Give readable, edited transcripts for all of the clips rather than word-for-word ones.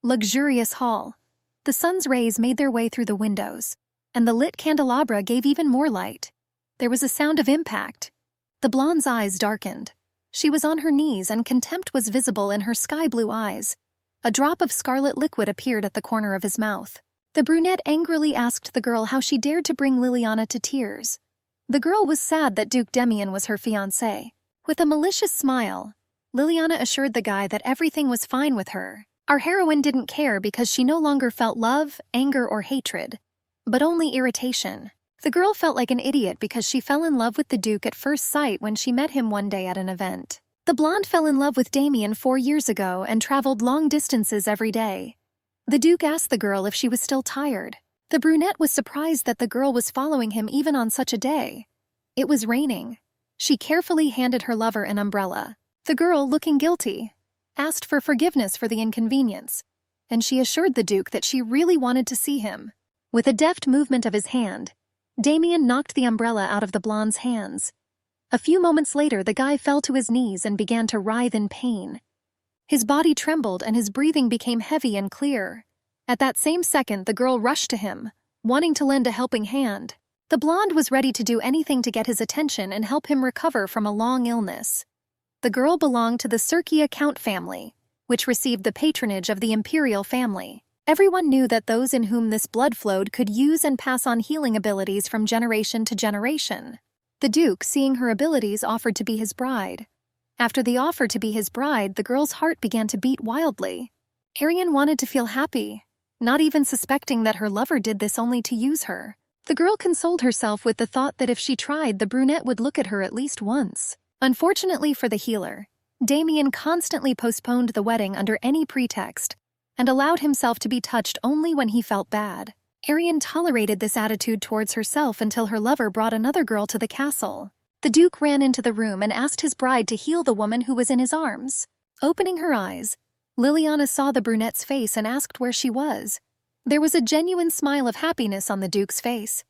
luxurious hall. The sun's rays made their way through the windows, and the lit candelabra gave even more light. There was a sound of impact. The blonde's eyes darkened. She was on her knees, and contempt was visible in her sky-blue eyes. A drop of scarlet liquid appeared at the corner of his mouth. The brunette angrily asked the girl how she dared to bring Liliana to tears. The girl was sad that Duke Demian was her fiancé. With a malicious smile, Liliana assured the guy that everything was fine with her. Our heroine didn't care because she no longer felt love, anger, or hatred, but only irritation. The girl felt like an idiot because she fell in love with the Duke at first sight when she met him one day at an event. The blonde fell in love with Damian 4 years ago and traveled long distances every day. The Duke asked the girl if she was still tired. The brunette was surprised that the girl was following him even on such a day. It was raining. She carefully handed her lover an umbrella. The girl, looking guilty, asked for forgiveness for the inconvenience, and she assured the Duke that she really wanted to see him. With a deft movement of his hand, Damian knocked the umbrella out of the blonde's hands. A few moments later, the guy fell to his knees and began to writhe in pain. His body trembled and his breathing became heavy and clear. At that same second, the girl rushed to him, wanting to lend a helping hand. The blonde was ready to do anything to get his attention and help him recover from a long illness. The girl belonged to the Circia Count family, which received the patronage of the imperial family. Everyone knew that those in whom this blood flowed could use and pass on healing abilities from generation to generation. The Duke, seeing her abilities, offered to be his bride. After the offer to be his bride, the girl's heart began to beat wildly. Arian wanted to feel happy, not even suspecting that her lover did this only to use her. The girl consoled herself with the thought that if she tried, the brunette would look at her at least once. Unfortunately for the healer, Damian constantly postponed the wedding under any pretext, and allowed himself to be touched only when he felt bad. Arian tolerated this attitude towards herself until her lover brought another girl to the castle. The Duke ran into the room and asked his bride to heal the woman who was in his arms. Opening her eyes, Liliana saw the brunette's face and asked where she was. There was a genuine smile of happiness on the Duke's face.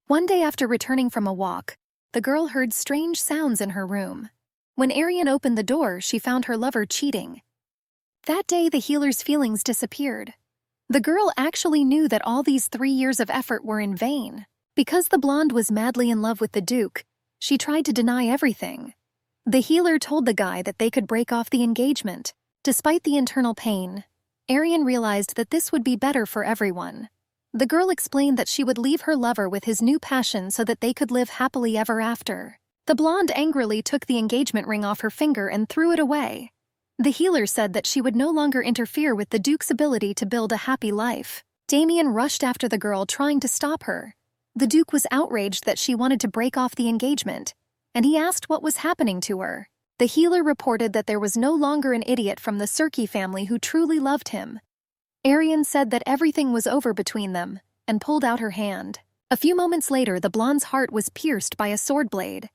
One day after returning from a walk, the girl heard strange sounds in her room. When Arian opened the door, she found her lover cheating. That day, the healer's feelings disappeared. The girl actually knew that all these 3 years of effort were in vain. Because the blonde was madly in love with the Duke, she tried to deny everything. The healer told the guy that they could break off the engagement. Despite the internal pain, Arian realized that this would be better for everyone. The girl explained that she would leave her lover with his new passion so that they could live happily ever after. The blonde angrily took the engagement ring off her finger and threw it away. The healer said that she would no longer interfere with the Duke's ability to build a happy life. Damian rushed after the girl, trying to stop her. The Duke was outraged that she wanted to break off the engagement, and he asked what was happening to her. The healer reported that there was no longer an idiot from the Circi family who truly loved him. Arian said that everything was over between them, and pulled out her hand. A few moments later, the blonde's heart was pierced by a sword blade.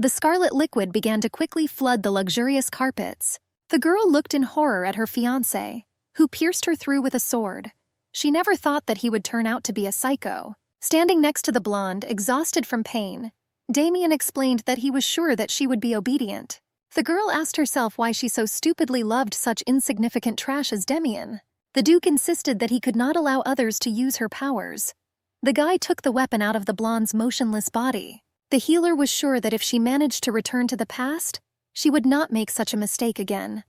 The scarlet liquid began to quickly flood the luxurious carpets. The girl looked in horror at her fiancé, who pierced her through with a sword. She never thought that he would turn out to be a psycho. Standing next to the blonde, exhausted from pain, Damian explained that he was sure that she would be obedient. The girl asked herself why she so stupidly loved such insignificant trash as Damian. The Duke insisted that he could not allow others to use her powers. The guy took the weapon out of the blonde's motionless body. The healer was sure that if she managed to return to the past, she would not make such a mistake again.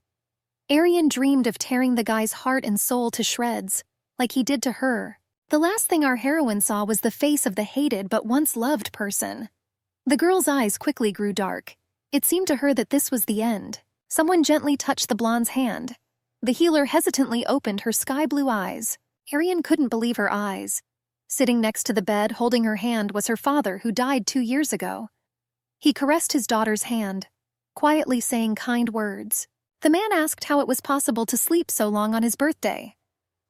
Arian dreamed of tearing the guy's heart and soul to shreds, like he did to her. The last thing our heroine saw was the face of the hated but once loved person. The girl's eyes quickly grew dark. It seemed to her that this was the end. Someone gently touched the blonde's hand. The healer hesitantly opened her sky-blue eyes. Arian couldn't believe her eyes. Sitting next to the bed, holding her hand, was her father, who died 2 years ago. He caressed his daughter's hand, quietly saying kind words. The man asked how it was possible to sleep so long on his birthday.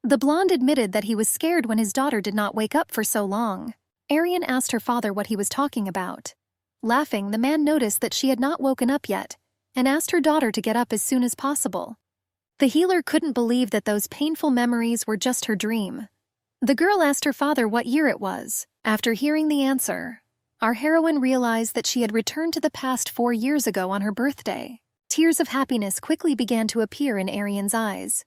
The blonde admitted that he was scared when his daughter did not wake up for so long. Arian asked her father what he was talking about. Laughing, the man noticed that she had not woken up yet, and asked her daughter to get up as soon as possible. The healer couldn't believe that those painful memories were just her dream. The girl asked her father what year it was. After hearing the answer, our heroine realized that she had returned to the past 4 years ago on her birthday. Tears of happiness quickly began to appear in Arian's eyes.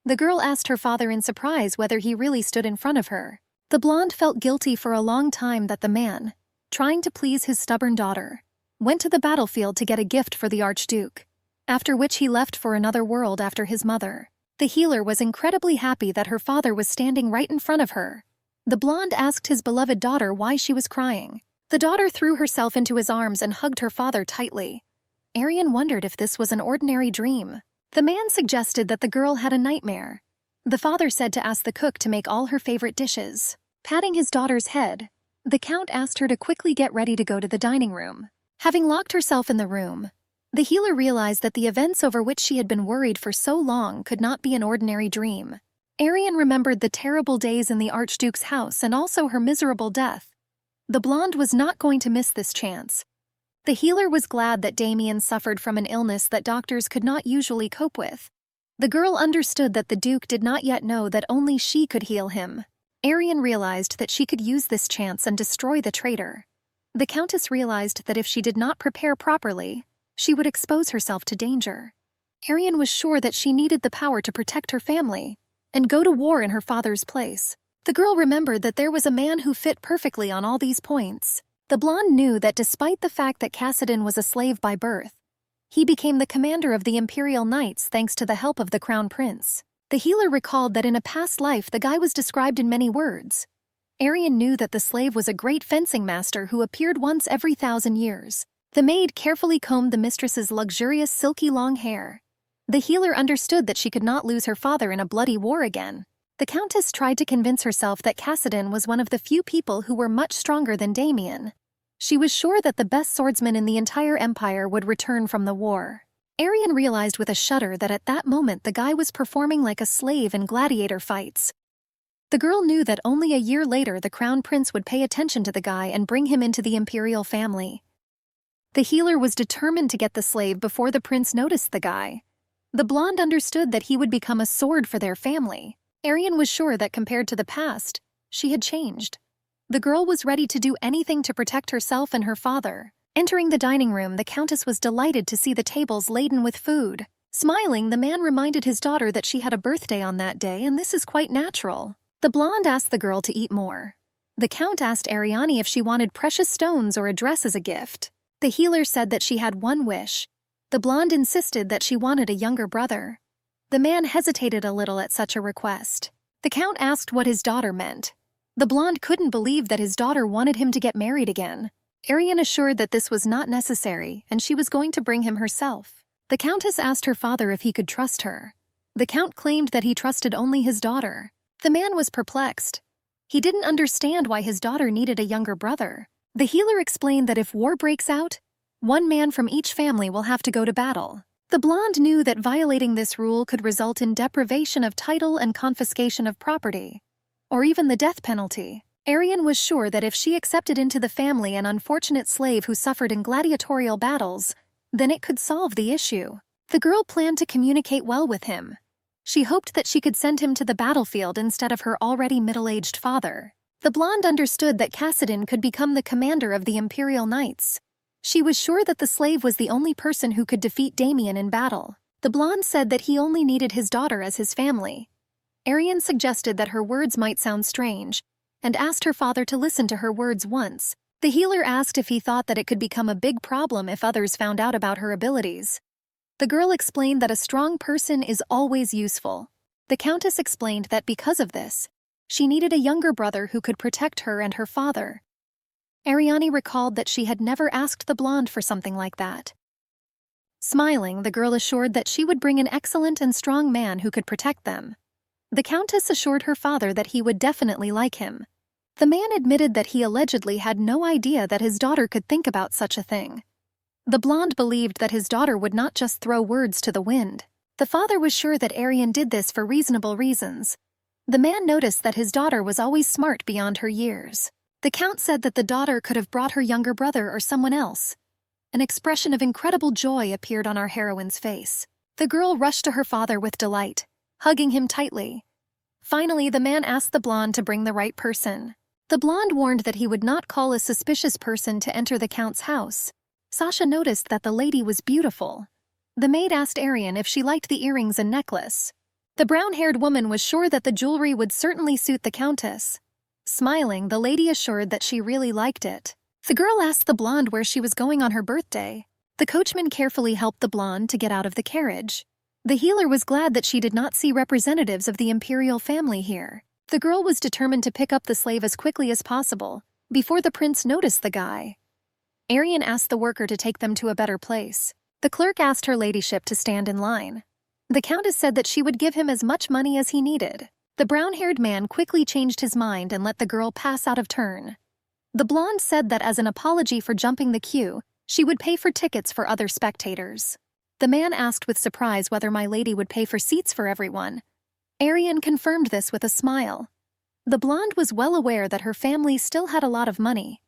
The girl asked her father in surprise whether he really stood in front of her. The blonde felt guilty for a long time that the man, trying to please his stubborn daughter, went to the battlefield to get a gift for the Archduke, after which he left for another world after his mother. The healer was incredibly happy that her father was standing right in front of her. The blonde asked his beloved daughter why she was crying. The daughter threw herself into his arms and hugged her father tightly. Arian wondered if this was an ordinary dream. The man suggested that the girl had a nightmare. The father said to ask the cook to make all her favorite dishes. Patting his daughter's head, the count asked her to quickly get ready to go to the dining room. Having locked herself in the room, the healer realized that the events over which she had been worried for so long could not be an ordinary dream. Arian remembered the terrible days in the Archduke's house and also her miserable death. The blonde was not going to miss this chance. The healer was glad that Damien suffered from an illness that doctors could not usually cope with. The girl understood that the Duke did not yet know that only she could heal him. Arian realized that she could use this chance and destroy the traitor. The Countess realized that if she did not prepare properly, she would expose herself to danger. Arian was sure that she needed the power to protect her family and go to war in her father's place. The girl remembered that there was a man who fit perfectly on all these points. The blonde knew that despite the fact that Cassidon was a slave by birth, he became the commander of the Imperial Knights thanks to the help of the Crown Prince. The healer recalled that in a past life the guy was described in many words. Arian knew that the slave was a great fencing master who appeared once every 1,000 years. The maid carefully combed the mistress's luxurious silky long hair. The healer understood that she could not lose her father in a bloody war again. The Countess tried to convince herself that Cassidon was one of the few people who were much stronger than Damien. She was sure that the best swordsman in the entire empire would return from the war. Arian realized with a shudder that at that moment the guy was performing like a slave in gladiator fights. The girl knew that only a year later the Crown Prince would pay attention to the guy and bring him into the imperial family. The healer was determined to get the slave before the prince noticed the guy. The blonde understood that he would become a sword for their family. Arian was sure that compared to the past, she had changed. The girl was ready to do anything to protect herself and her father. Entering the dining room, the Countess was delighted to see the tables laden with food. Smiling, the man reminded his daughter that she had a birthday on that day, and this is quite natural. The blonde asked the girl to eat more. The Count asked Ariane if she wanted precious stones or a dress as a gift. The healer said that she had one wish. The blonde insisted that she wanted a younger brother. The man hesitated a little at such a request. The Count asked what his daughter meant. The blonde couldn't believe that his daughter wanted him to get married again. Ariane assured that this was not necessary, and she was going to bring him herself. The Countess asked her father if he could trust her. The Count claimed that he trusted only his daughter. The man was perplexed. He didn't understand why his daughter needed a younger brother. The healer explained that if war breaks out, one man from each family will have to go to battle. The blonde knew that violating this rule could result in deprivation of title and confiscation of property, or even the death penalty. Ariane was sure that if she accepted into the family an unfortunate slave who suffered in gladiatorial battles, then it could solve the issue. The girl planned to communicate well with him. She hoped that she could send him to the battlefield instead of her already middle-aged father. The blonde understood that Cassidon could become the commander of the Imperial Knights. She was sure that the slave was the only person who could defeat Damien in battle. The blonde said that he only needed his daughter as his family. Ariane suggested that her words might sound strange, and asked her father to listen to her words once. The healer asked if he thought that it could become a big problem if others found out about her abilities. The girl explained that a strong person is always useful. The Countess explained that because of this, she needed a younger brother who could protect her and her father. Ariane recalled that she had never asked the blonde for something like that. Smiling, the girl assured that she would bring an excellent and strong man who could protect them. The Countess assured her father that he would definitely like him. The man admitted that he allegedly had no idea that his daughter could think about such a thing. The blonde believed that his daughter would not just throw words to the wind. The father was sure that Ariane did this for reasonable reasons. The man noticed that his daughter was always smart beyond her years. The Count said that the daughter could have brought her younger brother or someone else. An expression of incredible joy appeared on our heroine's face. The girl rushed to her father with delight, hugging him tightly. Finally, the man asked the blonde to bring the right person. The blonde warned that he would not call a suspicious person to enter the Count's house. Sasha noticed that the lady was beautiful. The maid asked Ariane if she liked the earrings and necklace. The brown-haired woman was sure that the jewelry would certainly suit the Countess. Smiling, the lady assured that she really liked it. The girl asked the blonde where she was going on her birthday. The coachman carefully helped the blonde to get out of the carriage. The healer was glad that she did not see representatives of the imperial family here. The girl was determined to pick up the slave as quickly as possible, before the prince noticed the guy. Arian asked the worker to take them to a better place. The clerk asked her ladyship to stand in line. The countess said that she would give him as much money as he needed. The brown-haired man quickly changed his mind and let the girl pass out of turn. The blonde said that as an apology for jumping the queue, she would pay for tickets for other spectators. The man asked with surprise whether my lady would pay for seats for everyone. Arian confirmed this with a smile. The blonde was well aware that her family still had a lot of money.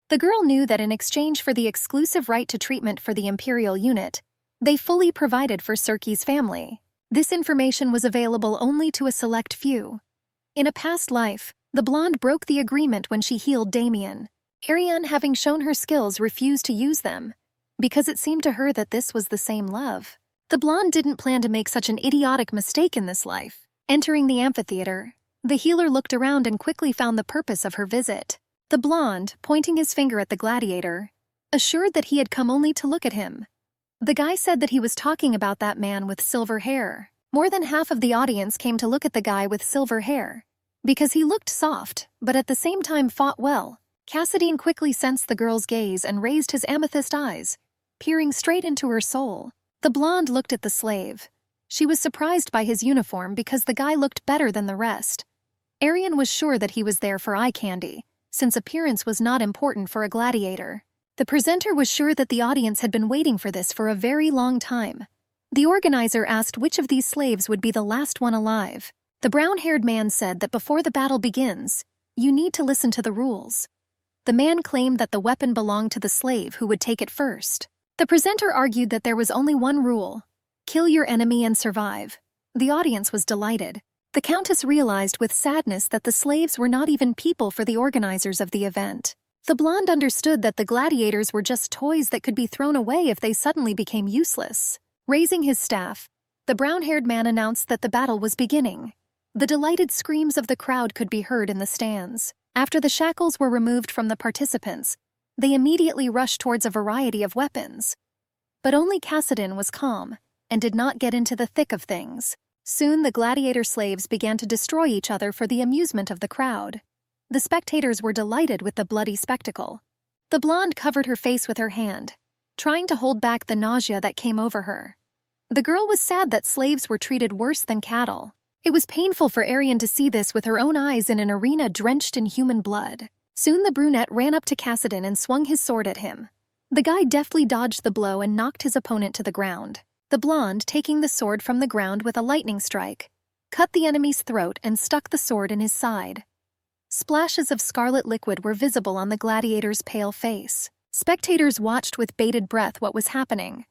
The girl knew that in exchange for the exclusive right to treatment for the imperial unit, they fully provided for Serki's family. This information was available only to a select few. In a past life, the blonde broke the agreement when she healed Damien. Arian, having shown her skills, refused to use them, because it seemed to her that this was the same love. The blonde didn't plan to make such an idiotic mistake in this life. Entering the amphitheater, the healer looked around and quickly found the purpose of her visit. The blonde, pointing his finger at the gladiator, assured that he had come only to look at him. The guy said that he was talking about that man with silver hair. More than half of the audience came to look at the guy with silver hair, because he looked soft, but at the same time fought well. Cassadine quickly sensed the girl's gaze and raised his amethyst eyes, peering straight into her soul. The blonde looked at the slave. She was surprised by his uniform because the guy looked better than the rest. Arian was sure that he was there for eye candy, since appearance was not important for a gladiator. The presenter was sure that the audience had been waiting for this for a very long time. The organizer asked which of these slaves would be the last one alive. The brown-haired man said that before the battle begins, you need to listen to the rules. The man claimed that the weapon belonged to the slave who would take it first. The presenter argued that there was only one rule: kill your enemy and survive. The audience was delighted. The Countess realized with sadness that the slaves were not even people for the organizers of the event. The blonde understood that the gladiators were just toys that could be thrown away if they suddenly became useless. Raising his staff, the brown-haired man announced that the battle was beginning. The delighted screams of the crowd could be heard in the stands. After the shackles were removed from the participants, they immediately rushed towards a variety of weapons. But only Cassadine was calm and did not get into the thick of things. Soon the gladiator slaves began to destroy each other for the amusement of the crowd. The spectators were delighted with the bloody spectacle. The blonde covered her face with her hand, trying to hold back the nausea that came over her. The girl was sad that slaves were treated worse than cattle. It was painful for Arian to see this with her own eyes in an arena drenched in human blood. Soon the brunette ran up to Cassadine and swung his sword at him. The guy deftly dodged the blow and knocked his opponent to the ground. The blonde, taking the sword from the ground with a lightning strike, cut the enemy's throat and stuck the sword in his side. Splashes of scarlet liquid were visible on the gladiator's pale face. Spectators watched with bated breath what was happening,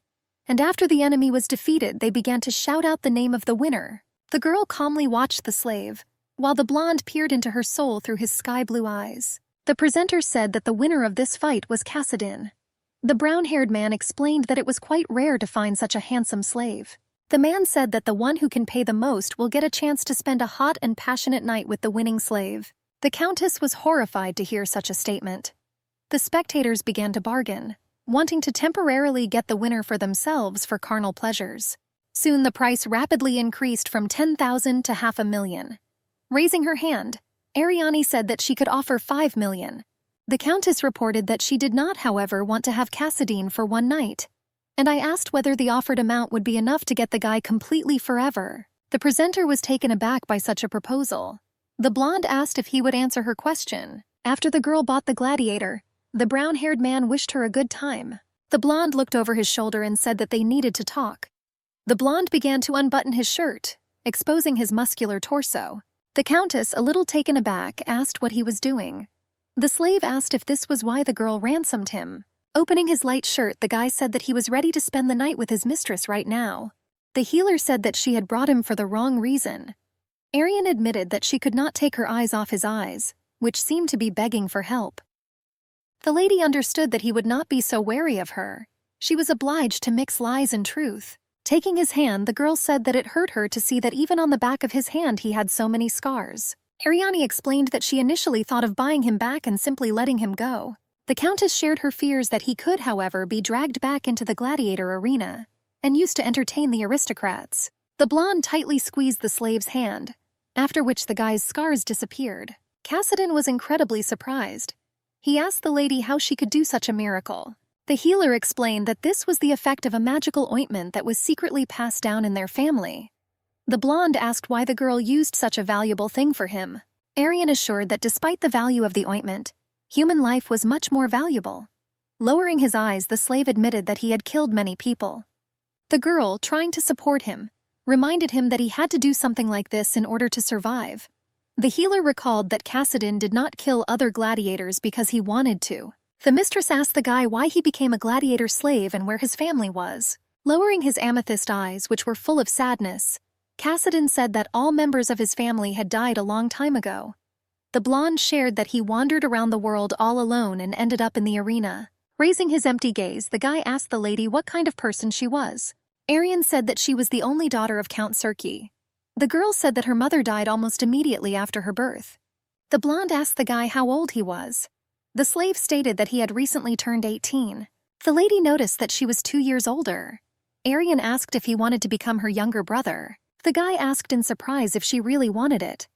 and after the enemy was defeated, they began to shout out the name of the winner. The girl calmly watched the slave, while the blonde peered into her soul through his sky-blue eyes. The presenter said that the winner of this fight was Cassadine. The brown-haired man explained that it was quite rare to find such a handsome slave. The man said that the one who can pay the most will get a chance to spend a hot and passionate night with the winning slave. The Countess was horrified to hear such a statement. The spectators began to bargain, wanting to temporarily get the winner for themselves for carnal pleasures. Soon the price rapidly increased from 10,000 to 500,000. Raising her hand, Ariane said that she could offer 5 million. The Countess reported that she did not, however, want to have Cassadine for one night, and I asked whether the offered amount would be enough to get the guy completely forever. The presenter was taken aback by such a proposal. The blonde asked if he would answer her question. After the girl bought the gladiator, the brown-haired man wished her a good time. The blonde looked over his shoulder and said that they needed to talk. The blonde began to unbutton his shirt, exposing his muscular torso. The Countess, a little taken aback, asked what he was doing. The slave asked if this was why the girl ransomed him. Opening his light shirt, the guy said that he was ready to spend the night with his mistress right now. The healer said that she had brought him for the wrong reason. Arian admitted that she could not take her eyes off his eyes, which seemed to be begging for help. The lady understood that he would not be so wary of her. She was obliged to mix lies and truth. Taking his hand, the girl said that it hurt her to see that even on the back of his hand he had so many scars. Ariane explained that she initially thought of buying him back and simply letting him go. The Countess shared her fears that he could, however, be dragged back into the gladiator arena and used to entertain the aristocrats. The blonde tightly squeezed the slave's hand, after which the guy's scars disappeared. Cassidon was incredibly surprised. He asked the lady how she could do such a miracle. The healer explained that this was the effect of a magical ointment that was secretly passed down in their family. The blonde asked why the girl used such a valuable thing for him. Ariane assured that despite the value of the ointment, human life was much more valuable. Lowering his eyes, the slave admitted that he had killed many people. The girl, trying to support him, reminded him that he had to do something like this in order to survive. The healer recalled that Cassidon did not kill other gladiators because he wanted to. The mistress asked the guy why he became a gladiator slave and where his family was. Lowering his amethyst eyes, which were full of sadness, Cassidon said that all members of his family had died a long time ago. The blonde shared that he wandered around the world all alone and ended up in the arena. Raising his empty gaze, the guy asked the lady what kind of person she was. Ariane said that she was the only daughter of Count Circe. The girl said that her mother died almost immediately after her birth. The blonde asked the guy how old he was. The slave stated that he had recently turned 18. The lady noticed that she was 2 years older. Ariane asked if he wanted to become her younger brother. The guy asked in surprise if she really wanted it.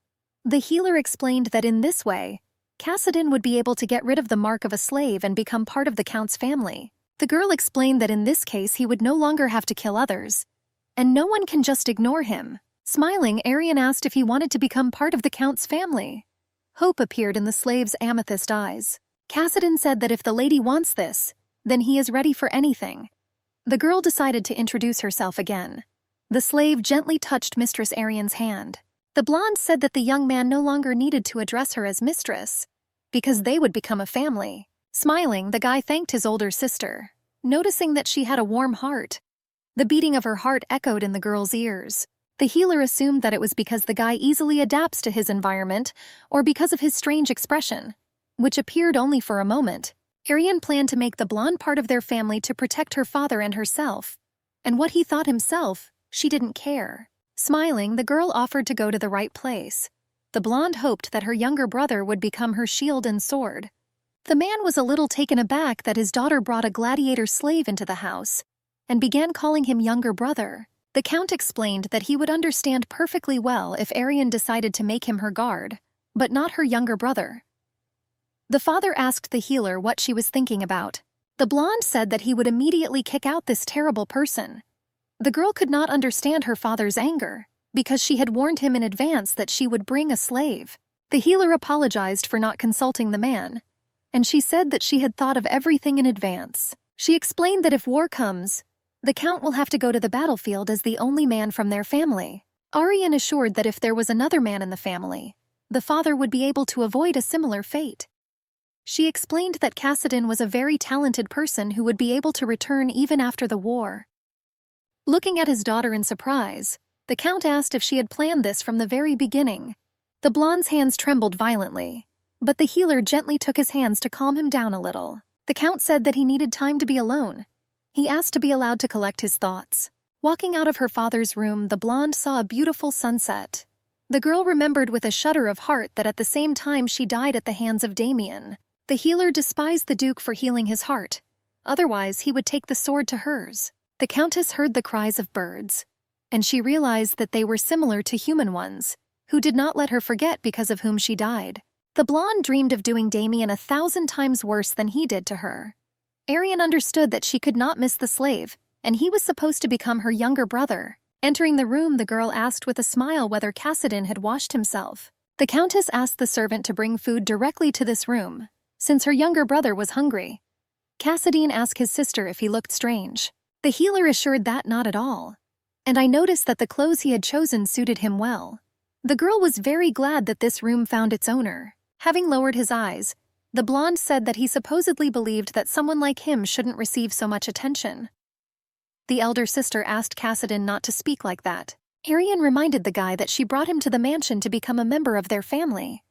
The healer explained that in this way, Cassidon would be able to get rid of the mark of a slave and become part of the Count's family. The girl explained that in this case he would no longer have to kill others, and no one can just ignore him. Smiling, Ariane asked if he wanted to become part of the Count's family. Hope appeared in the slave's amethyst eyes. Cassidon said that if the lady wants this, then he is ready for anything. The girl decided to introduce herself again. The slave gently touched Mistress Ariane's hand. The blonde said that the young man no longer needed to address her as mistress, because they would become a family. Smiling, the guy thanked his older sister, noticing that she had a warm heart. The beating of her heart echoed in the girl's ears. The healer assumed that it was because the guy easily adapts to his environment or because of his strange expression, which appeared only for a moment. Ariane planned to make the blonde part of their family to protect her father and herself, and what he thought himself, she didn't care. Smiling, the girl offered to go to the right place. The blonde hoped that her younger brother would become her shield and sword. The man was a little taken aback that his daughter brought a gladiator slave into the house and began calling him younger brother. The Count explained that he would understand perfectly well if Ariane decided to make him her guard, but not her younger brother. The father asked the healer what she was thinking about. The blonde said that he would immediately kick out this terrible person. The girl could not understand her father's anger, because she had warned him in advance that she would bring a slave. The healer apologized for not consulting the man, and she said that she had thought of everything in advance. She explained that if war comes, the Count will have to go to the battlefield as the only man from their family. Ariane assured that if there was another man in the family, the father would be able to avoid a similar fate. She explained that Cassidon was a very talented person who would be able to return even after the war. Looking at his daughter in surprise, the Count asked if she had planned this from the very beginning. The blonde's hands trembled violently, but the healer gently took his hands to calm him down a little. The Count said that he needed time to be alone. He asked to be allowed to collect his thoughts. Walking out of her father's room, the blonde saw a beautiful sunset. The girl remembered with a shudder of heart that at the same time she died at the hands of Damien. The healer despised the Duke for healing his heart. Otherwise, he would take the sword to hers. The Countess heard the cries of birds, and she realized that they were similar to human ones, who did not let her forget because of whom she died. The blonde dreamed of doing Damien 1,000 times worse than he did to her. Ariane understood that she could not miss the slave, and he was supposed to become her younger brother. Entering the room, the girl asked with a smile whether Cassidon had washed himself. The Countess asked the servant to bring food directly to this room, since her younger brother was hungry. Cassidon asked his sister if he looked strange. The healer assured that not at all, and I noticed that the clothes he had chosen suited him well. The girl was very glad that this room found its owner. Having lowered his eyes, the blonde said that he supposedly believed that someone like him shouldn't receive so much attention. The elder sister asked Cassidon not to speak like that. Ariane reminded the guy that she brought him to the mansion to become a member of their family.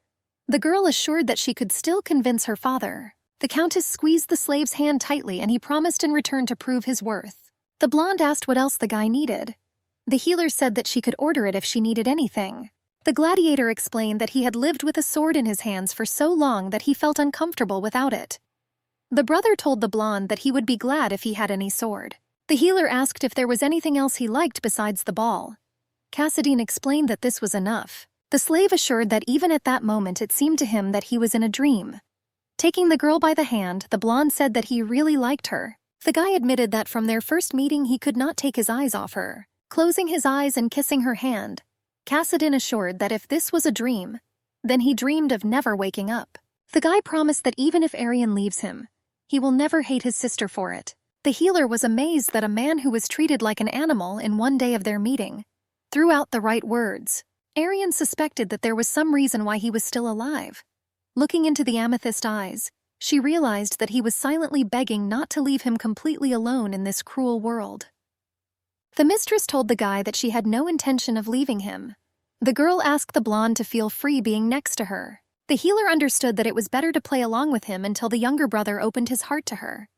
The girl assured that she could still convince her father. The Countess squeezed the slave's hand tightly and he promised in return to prove his worth. The blonde asked what else the guy needed. The healer said that she could order it if she needed anything. The gladiator explained that he had lived with a sword in his hands for so long that he felt uncomfortable without it. The brother told the blonde that he would be glad if he had any sword. The healer asked if there was anything else he liked besides the ball. Cassadine explained that this was enough. The slave assured that even at that moment it seemed to him that he was in a dream. Taking the girl by the hand, the blonde said that he really liked her. The guy admitted that from their first meeting he could not take his eyes off her. Closing his eyes and kissing her hand, Cassadine assured that if this was a dream, then he dreamed of never waking up. The guy promised that even if Arian leaves him, he will never hate his sister for it. The healer was amazed that a man who was treated like an animal in one day of their meeting threw out the right words. Arian suspected that there was some reason why he was still alive. Looking into the amethyst eyes, she realized that he was silently begging not to leave him completely alone in this cruel world. The mistress told the guy that she had no intention of leaving him. The girl asked the blonde to feel free being next to her. The healer understood that it was better to play along with him until the younger brother opened his heart to her.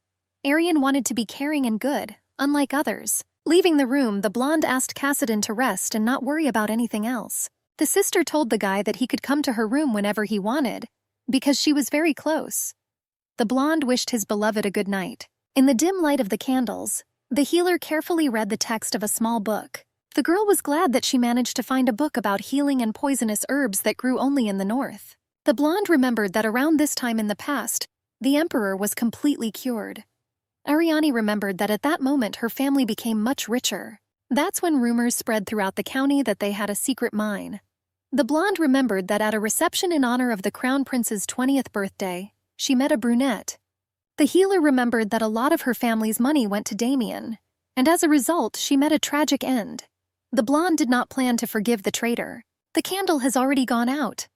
Arian wanted to be caring and good, unlike others. Leaving the room, the blonde asked Cassadine to rest and not worry about anything else. The sister told the guy that he could come to her room whenever he wanted, because she was very close. The blonde wished his beloved a good night. In the dim light of the candles, the healer carefully read the text of a small book. The girl was glad that she managed to find a book about healing and poisonous herbs that grew only in the north. The blonde remembered that around this time in the past, the emperor was completely cured. Ariani remembered that at that moment her family became much richer. That's when rumors spread throughout the county that they had a secret mine. The blonde remembered that at a reception in honor of the crown prince's 20th birthday, she met a brunette. The healer remembered that a lot of her family's money went to Damien, and as a result she met a tragic end. The blonde did not plan to forgive the traitor. The candle has already gone out,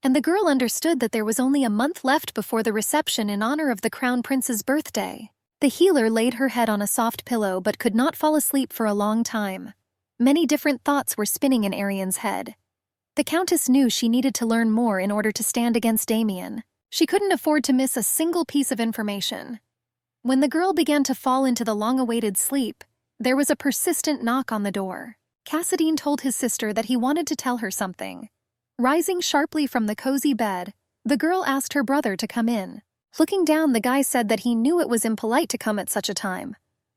and the girl understood that there was only a month left before the reception in honor of the crown prince's birthday. The healer laid her head on a soft pillow but could not fall asleep for a long time. Many different thoughts were spinning in Arian's head. The countess knew she needed to learn more in order to stand against Damien. She couldn't afford to miss a single piece of information. When the girl began to fall into the long-awaited sleep, there was a persistent knock on the door. Cassadine told his sister that he wanted to tell her something. Rising sharply from the cozy bed, the girl asked her brother to come in. Looking down, the guy said that he knew it was impolite to come at such a time,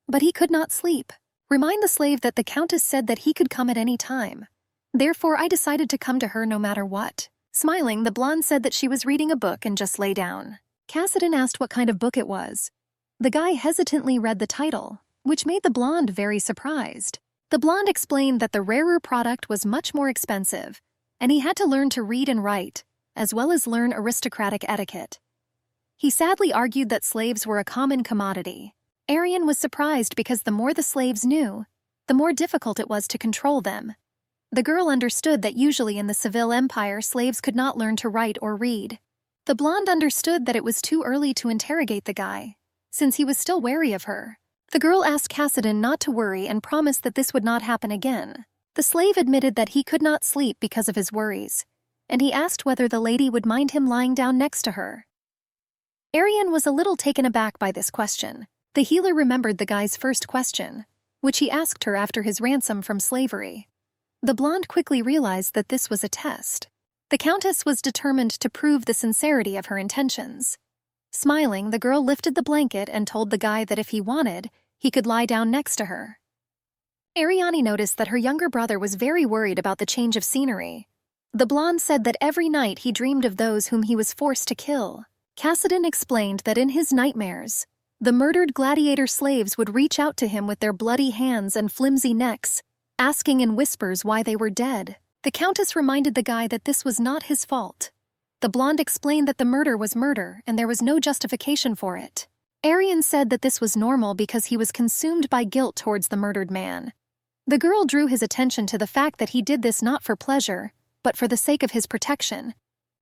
but he could not sleep. Remind the slave that the countess said that he could come at any time. Therefore, I decided to come to her no matter what. Smiling, the blonde said that she was reading a book and just lay down. Cassadine asked what kind of book it was. The guy hesitantly read the title, which made the blonde very surprised. The blonde explained that the rarer product was much more expensive, and he had to learn to read and write, as well as learn aristocratic etiquette. He sadly argued that slaves were a common commodity. Arian was surprised because the more the slaves knew, the more difficult it was to control them. The girl understood that usually in the Seville Empire slaves could not learn to write or read. The blonde understood that it was too early to interrogate the guy, since he was still wary of her. The girl asked Cassadine not to worry and promised that this would not happen again. The slave admitted that he could not sleep because of his worries, and he asked whether the lady would mind him lying down next to her. Arian was a little taken aback by this question. The healer remembered the guy's first question, which he asked her after his ransom from slavery. The blonde quickly realized that this was a test. The countess was determined to prove the sincerity of her intentions. Smiling, the girl lifted the blanket and told the guy that if he wanted, he could lie down next to her. Ariani noticed that her younger brother was very worried about the change of scenery. The blonde said that every night he dreamed of those whom he was forced to kill. Cassadine explained that in his nightmares, the murdered gladiator slaves would reach out to him with their bloody hands and flimsy necks, asking in whispers why they were dead. The countess reminded the guy that this was not his fault. The blonde explained that the murder was murder and there was no justification for it. Arian said that this was normal because he was consumed by guilt towards the murdered man. The girl drew his attention to the fact that he did this not for pleasure, but for the sake of his protection.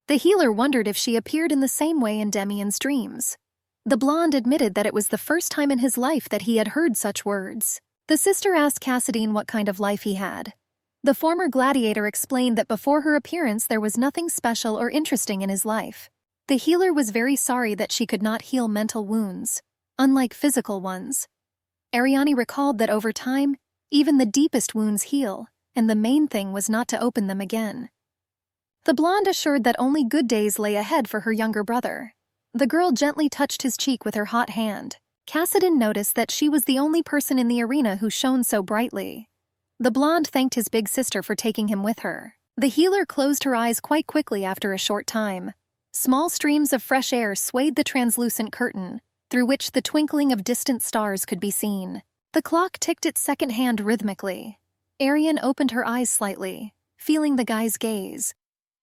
The healer wondered if she appeared in the same way in Damien's dreams. The blonde admitted that it was the first time in his life that he had heard such words. The sister asked Cassadine what kind of life he had. The former gladiator explained that before her appearance there was nothing special or interesting in his life. The healer was very sorry that she could not heal mental wounds, unlike physical ones. Ariane recalled that over time, even the deepest wounds heal, and the main thing was not to open them again. The blonde assured that only good days lay ahead for her younger brother. The girl gently touched his cheek with her hot hand. Cassidin noticed that she was the only person in the arena who shone so brightly. The blonde thanked his big sister for taking him with her. The healer closed her eyes quite quickly after a short time. Small streams of fresh air swayed the translucent curtain, through which the twinkling of distant stars could be seen. The clock ticked its second hand rhythmically. Ariane opened her eyes slightly, feeling the guy's gaze.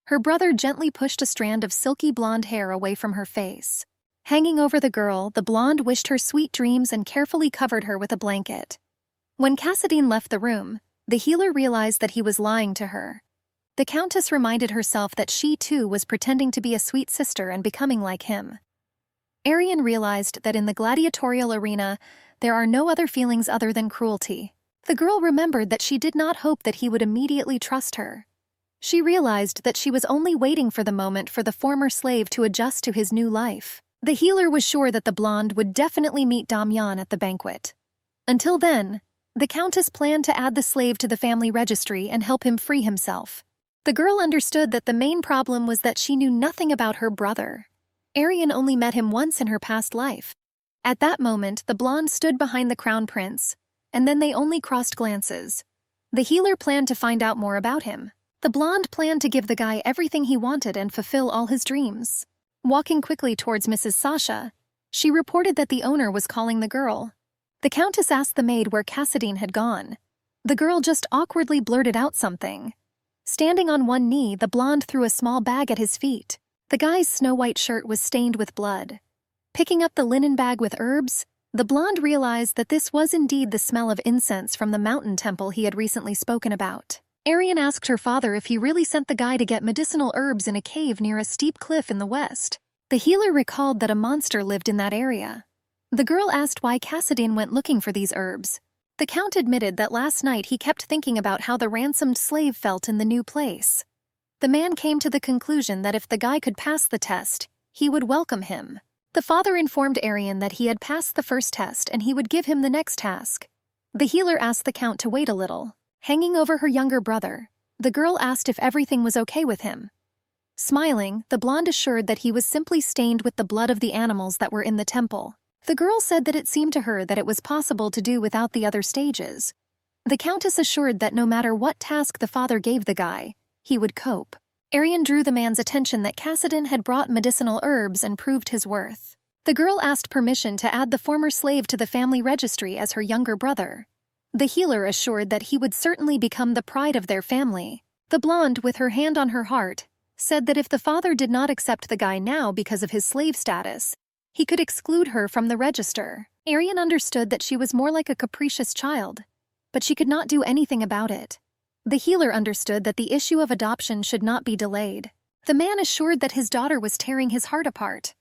Her brother gently pushed a strand of silky blonde hair away from her face. Hanging over the girl, the blonde wished her sweet dreams and carefully covered her with a blanket. When Cassidine left the room, the healer realized that he was lying to her. The Countess reminded herself that she too was pretending to be a sweet sister and becoming like him. Ariane realized that in the gladiatorial arena, there are no other feelings other than cruelty. The girl remembered that she did not hope that he would immediately trust her. She realized that she was only waiting for the moment for the former slave to adjust to his new life. The healer was sure that the blonde would definitely meet Damian at the banquet. Until then, the Countess planned to add the slave to the family registry and help him free himself. The girl understood that the main problem was that she knew nothing about her brother. Ariane only met him once in her past life. At that moment, the blonde stood behind the crown prince, and then they only crossed glances. The healer planned to find out more about him. The blonde planned to give the guy everything he wanted and fulfill all his dreams. Walking quickly towards Mrs. Sasha, she reported that the owner was calling the girl. The Countess asked the maid where Cassidine had gone. The girl just awkwardly blurted out something. Standing on one knee, the blonde threw a small bag at his feet. The guy's snow-white shirt was stained with blood. Picking up the linen bag with herbs, the blonde realized that this was indeed the smell of incense from the mountain temple he had recently spoken about. Ariane asked her father if he really sent the guy to get medicinal herbs in a cave near a steep cliff in the west. The healer recalled that a monster lived in that area. The girl asked why Cassidine went looking for these herbs. The Count admitted that last night he kept thinking about how the ransomed slave felt in the new place. The man came to the conclusion that if the guy could pass the test, he would welcome him. The father informed Ariane that he had passed the first test and he would give him the next task. The healer asked the Count to wait a little. Hanging over her younger brother, the girl asked if everything was okay with him. Smiling, the blonde assured that he was simply stained with the blood of the animals that were in the temple. The girl said that it seemed to her that it was possible to do without the other stages. The Countess assured that no matter what task the father gave the guy, he would cope. Ariane drew the man's attention that Cassidine had brought medicinal herbs and proved his worth. The girl asked permission to add the former slave to the family registry as her younger brother. The healer assured that he would certainly become the pride of their family. The blonde, with her hand on her heart, said that if the father did not accept the guy now because of his slave status, he could exclude her from the register. Ariane understood that she was more like a capricious child, but she could not do anything about it. The healer understood that the issue of adoption should not be delayed. The man assured that his daughter was tearing his heart apart.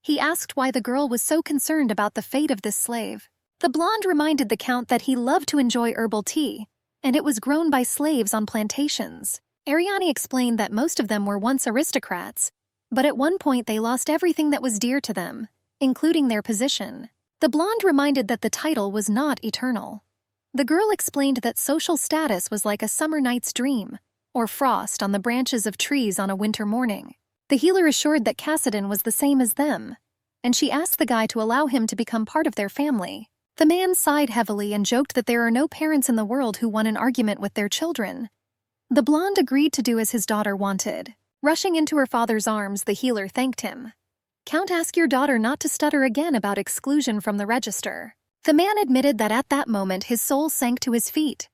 He asked why the girl was so concerned about the fate of this slave. The blonde reminded the Count that he loved to enjoy herbal tea, and it was grown by slaves on plantations. Ariane explained that most of them were once aristocrats, but at one point they lost everything that was dear to them, including their position. The blonde reminded that the title was not eternal. The girl explained that social status was like a summer night's dream, or frost on the branches of trees on a winter morning. The healer assured that Cassidine was the same as them, and she asked the guy to allow him to become part of their family. The man sighed heavily and joked that there are no parents in the world who won an argument with their children. The blonde agreed to do as his daughter wanted. Rushing into her father's arms, the healer thanked him. Count, ask your daughter not to stutter again about exclusion from the register. The man admitted that at that moment his soul sank to his feet.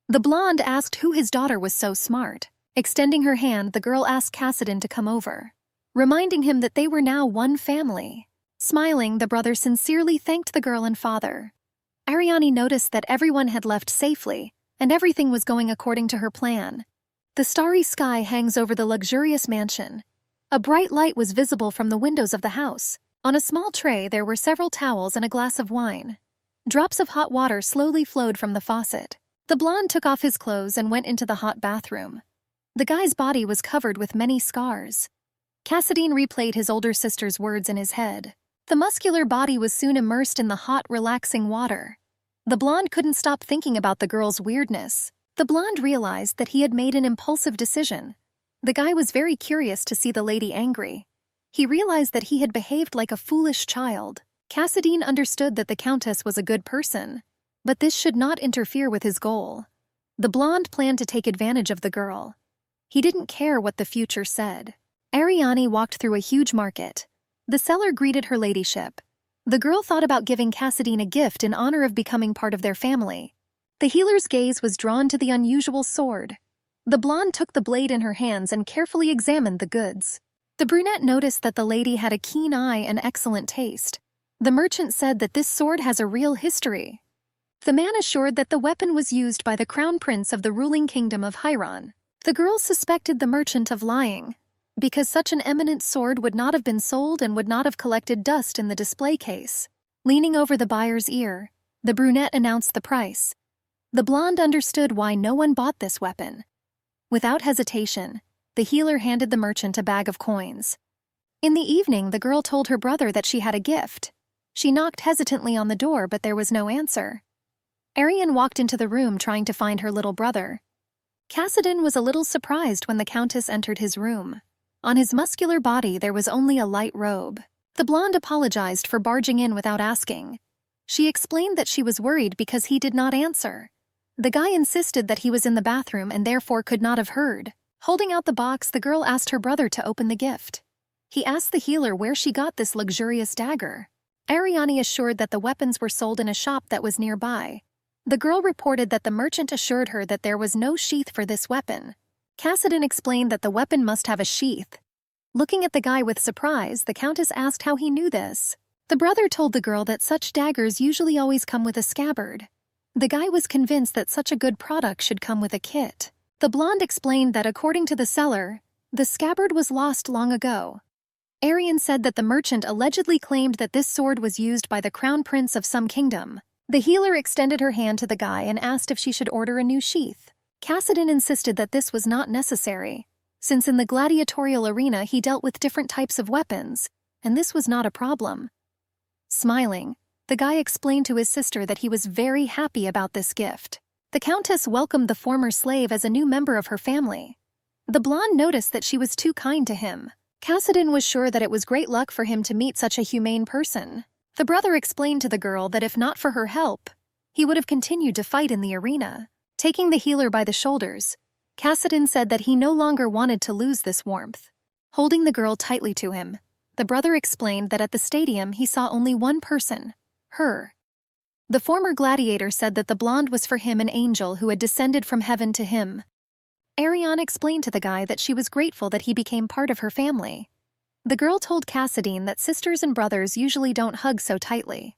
The blonde asked who his daughter was so smart. Extending her hand, the girl asked Cassidine to come over, reminding him that they were now one family. Smiling, the brother sincerely thanked the girl and father. Ariane noticed that everyone had left safely, and everything was going according to her plan. The starry sky hangs over the luxurious mansion. A bright light was visible from the windows of the house. On a small tray there were several towels and a glass of wine. Drops of hot water slowly flowed from the faucet. The blonde took off his clothes and went into the hot bathroom. The guy's body was covered with many scars. Cassidine replayed his older sister's words in his head. The muscular body was soon immersed in the hot, relaxing water. The blonde couldn't stop thinking about the girl's weirdness. The blonde realized that he had made an impulsive decision. The guy was very curious to see the lady angry. He realized that he had behaved like a foolish child. Cassadine understood that the Countess was a good person, but this should not interfere with his goal. The blonde planned to take advantage of the girl. He didn't care what the future said. Ariane walked through a huge market. The seller greeted her ladyship. The girl thought about giving Cassadine a gift in honor of becoming part of their family. The healer's gaze was drawn to the unusual sword. The blonde took the blade in her hands and carefully examined the goods. The brunette noticed that the lady had a keen eye and excellent taste. The merchant said that this sword has a real history. The man assured that the weapon was used by the crown prince of the ruling kingdom of Hairan. The girl suspected the merchant of lying, because such an eminent sword would not have been sold and would not have collected dust in the display case. Leaning over the buyer's ear, the brunette announced the price. The blonde understood why no one bought this weapon. Without hesitation, the healer handed the merchant a bag of coins. In the evening, the girl told her brother that she had a gift. She knocked hesitantly on the door, but there was no answer. Ariane walked into the room trying to find her little brother. Cassadine was a little surprised when the Countess entered his room. On his muscular body there was only a light robe. The blonde apologized for barging in without asking. She explained that she was worried because he did not answer. The guy insisted that he was in the bathroom and therefore could not have heard. Holding out the box, the girl asked her brother to open the gift. He asked the healer where she got this luxurious dagger. Ariane assured that the weapons were sold in a shop that was nearby. The girl reported that the merchant assured her that there was no sheath for this weapon. Cassadine explained that the weapon must have a sheath. Looking at the guy with surprise, the Countess asked how he knew this. The brother told the girl that such daggers usually always come with a scabbard. The guy was convinced that such a good product should come with a kit. The blonde explained that according to the seller, the scabbard was lost long ago. Ariane said that the merchant allegedly claimed that this sword was used by the crown prince of some kingdom. The healer extended her hand to the guy and asked if she should order a new sheath. Cassadine insisted that this was not necessary, since in the gladiatorial arena he dealt with different types of weapons, and this was not a problem. Smiling, the guy explained to his sister that he was very happy about this gift. The Countess welcomed the former slave as a new member of her family. The blonde noticed that she was too kind to him. Cassadine was sure that it was great luck for him to meet such a humane person. The brother explained to the girl that if not for her help, he would have continued to fight in the arena. Taking the healer by the shoulders, Cassadine said that he no longer wanted to lose this warmth. Holding the girl tightly to him, the brother explained that at the stadium he saw only one person, her. The former gladiator said that the blonde was for him an angel who had descended from heaven to him. Ariane explained to the guy that she was grateful that he became part of her family. The girl told Cassadine that sisters and brothers usually don't hug so tightly.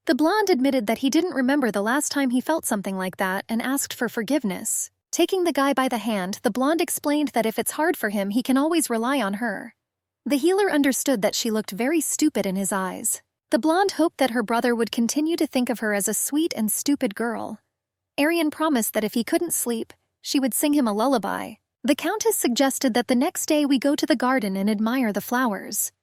The blonde admitted that he didn't remember the last time he felt something like that and asked for forgiveness. Taking the guy by the hand, the blonde explained that if it's hard for him, he can always rely on her. The healer understood that she looked very stupid in his eyes. The blonde hoped that her brother would continue to think of her as a sweet and stupid girl. Ariane promised that if he couldn't sleep, she would sing him a lullaby. The Countess suggested that the next day we go to the garden and admire the flowers.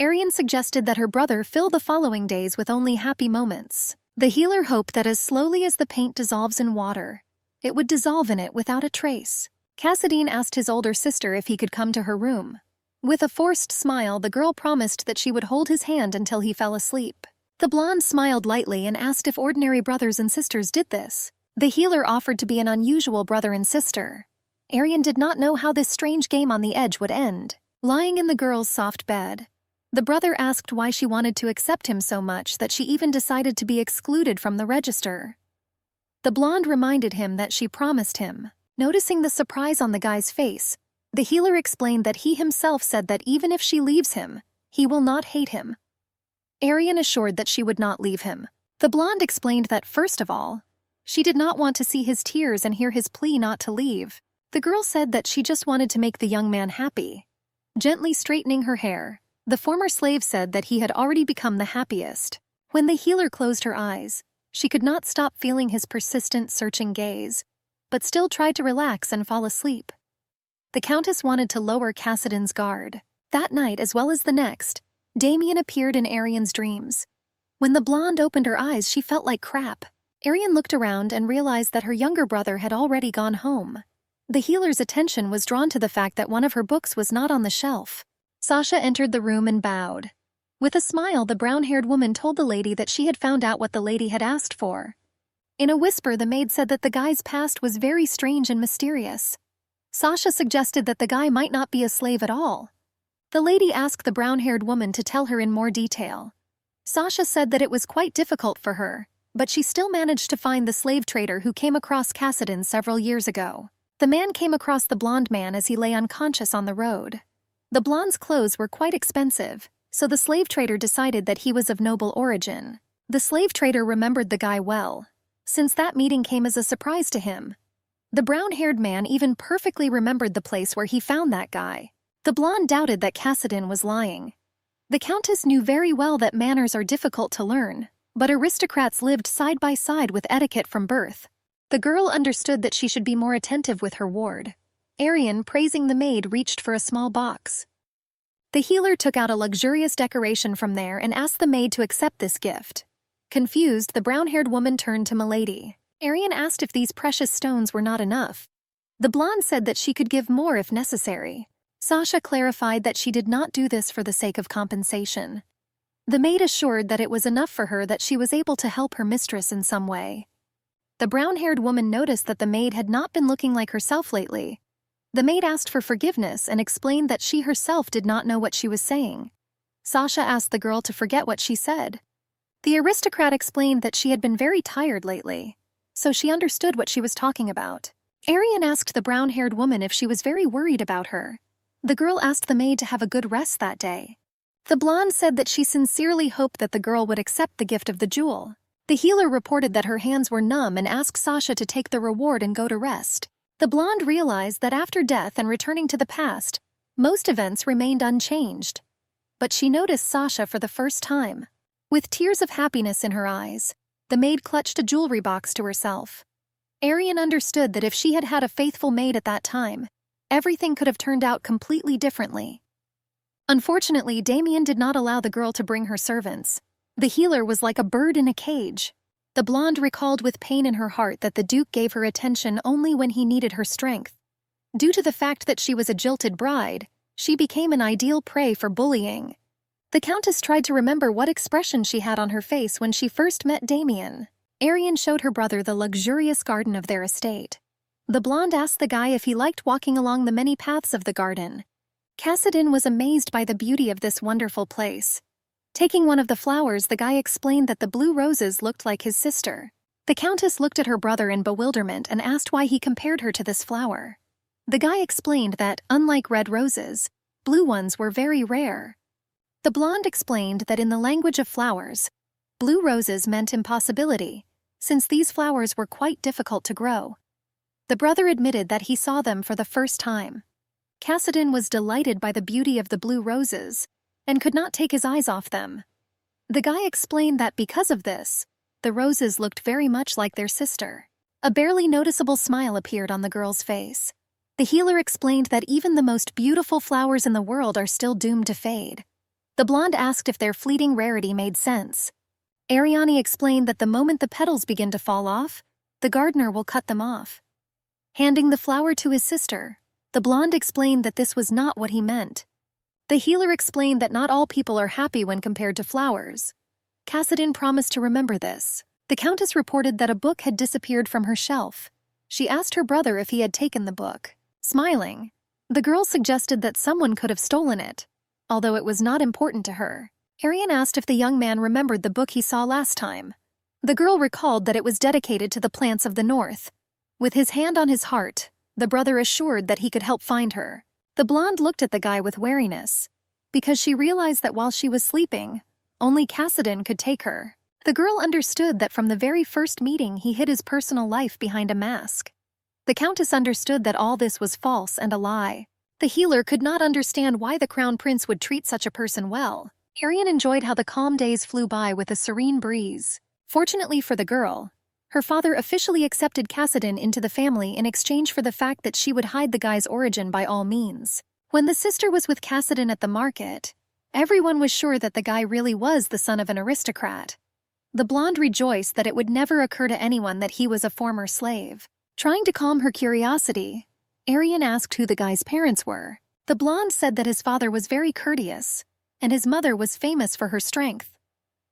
Ariane suggested that her brother fill the following days with only happy moments. The healer hoped that as slowly as the paint dissolves in water, it would dissolve in it without a trace. Cassadine asked his older sister if he could come to her room. With a forced smile, the girl promised that she would hold his hand until he fell asleep. The blonde smiled lightly and asked if ordinary brothers and sisters did this. The healer offered to be an unusual brother and sister. Ariane did not know how this strange game on the edge would end. Lying in the girl's soft bed, the brother asked why she wanted to accept him so much that she even decided to be excluded from the register. The blonde reminded him that she promised him. Noticing the surprise on the guy's face, the healer explained that he himself said that even if she leaves him, he will not hate him. Ariane assured that she would not leave him. The blonde explained that first of all, she did not want to see his tears and hear his plea not to leave. The girl said that she just wanted to make the young man happy. Gently straightening her hair, the former slave said that he had already become the happiest. When the healer closed her eyes, she could not stop feeling his persistent, searching gaze, but still tried to relax and fall asleep. The Countess wanted to lower Cassadine's guard. That night, as well as the next, Damien appeared in Ariane's dreams. When the blonde opened her eyes, she felt like crap. Arian looked around and realized that her younger brother had already gone home. The healer's attention was drawn to the fact that one of her books was not on the shelf. Sasha entered the room and bowed. With a smile, the brown-haired woman told the lady that she had found out what the lady had asked for. In a whisper, the maid said that the guy's past was very strange and mysterious. Sasha suggested that the guy might not be a slave at all. The lady asked the brown-haired woman to tell her in more detail. Sasha said that it was quite difficult for her, but she still managed to find the slave trader who came across Cassidon several years ago. The man came across the blonde man as he lay unconscious on the road. The blonde's clothes were quite expensive, so the slave trader decided that he was of noble origin. The slave trader remembered the guy well, since that meeting came as a surprise to him. The brown-haired man even perfectly remembered the place where he found that guy. The blonde doubted that Cassidon was lying. The Countess knew very well that manners are difficult to learn, but aristocrats lived side by side with etiquette from birth. The girl understood that she should be more attentive with her ward. Arian, praising the maid, reached for a small box. The healer took out a luxurious decoration from there and asked the maid to accept this gift. Confused, the brown-haired woman turned to Milady. Arian asked if these precious stones were not enough. The blonde said that she could give more if necessary. Sasha clarified that she did not do this for the sake of compensation. The maid assured that it was enough for her that she was able to help her mistress in some way. The brown-haired woman noticed that the maid had not been looking like herself lately. The maid asked for forgiveness and explained that she herself did not know what she was saying. Sasha asked the girl to forget what she said. The aristocrat explained that she had been very tired lately, so she understood what she was talking about. Arian asked the brown-haired woman if she was very worried about her. The girl asked the maid to have a good rest that day. The blonde said that she sincerely hoped that the girl would accept the gift of the jewel. The healer reported that her hands were numb and asked Sasha to take the reward and go to rest. The blonde realized that after death and returning to the past, most events remained unchanged. But she noticed Sasha for the first time. With tears of happiness in her eyes, the maid clutched a jewelry box to herself. Arian understood that if she had had a faithful maid at that time, everything could have turned out completely differently. Unfortunately, Damien did not allow the girl to bring her servants. The healer was like a bird in a cage. The blonde recalled with pain in her heart that the Duke gave her attention only when he needed her strength. Due to the fact that she was a jilted bride, she became an ideal prey for bullying. The Countess tried to remember what expression she had on her face when she first met Damien. Arian showed her brother the luxurious garden of their estate. The blonde asked the guy if he liked walking along the many paths of the garden. Cassidon was amazed by the beauty of this wonderful place. Taking one of the flowers, the guy explained that the blue roses looked like his sister. The Countess looked at her brother in bewilderment and asked why he compared her to this flower. The guy explained that, unlike red roses, blue ones were very rare. The blonde explained that in the language of flowers, blue roses meant impossibility, since these flowers were quite difficult to grow. The brother admitted that he saw them for the first time. Cassidon was delighted by the beauty of the blue roses, and could not take his eyes off them. The guy explained that because of this, the roses looked very much like their sister. A barely noticeable smile appeared on the girl's face. The healer explained that even the most beautiful flowers in the world are still doomed to fade. The blonde asked if their fleeting rarity made sense. Ariani explained that the moment the petals begin to fall off, the gardener will cut them off. Handing the flower to his sister, the blonde explained that this was not what he meant. The healer explained that not all people are happy when compared to flowers. Cassidon promised to remember this. The Countess reported that a book had disappeared from her shelf. She asked her brother if he had taken the book. Smiling, the girl suggested that someone could have stolen it, although it was not important to her. Arian asked if the young man remembered the book he saw last time. The girl recalled that it was dedicated to the plants of the north. With his hand on his heart, the brother assured that he could help find her. The blonde looked at the guy with wariness, because she realized that while she was sleeping, only Cassidon could take her. The girl understood that from the very first meeting he hid his personal life behind a mask. The Countess understood that all this was false and a lie. The healer could not understand why the crown prince would treat such a person well. Arian enjoyed how the calm days flew by with a serene breeze. Fortunately for the girl, her father officially accepted Cassidon into the family in exchange for the fact that she would hide the guy's origin by all means. When the sister was with Cassidon at the market, everyone was sure that the guy really was the son of an aristocrat. The blonde rejoiced that it would never occur to anyone that he was a former slave. Trying to calm her curiosity, Arian asked who the guy's parents were. The blonde said that his father was very courteous, and his mother was famous for her strength.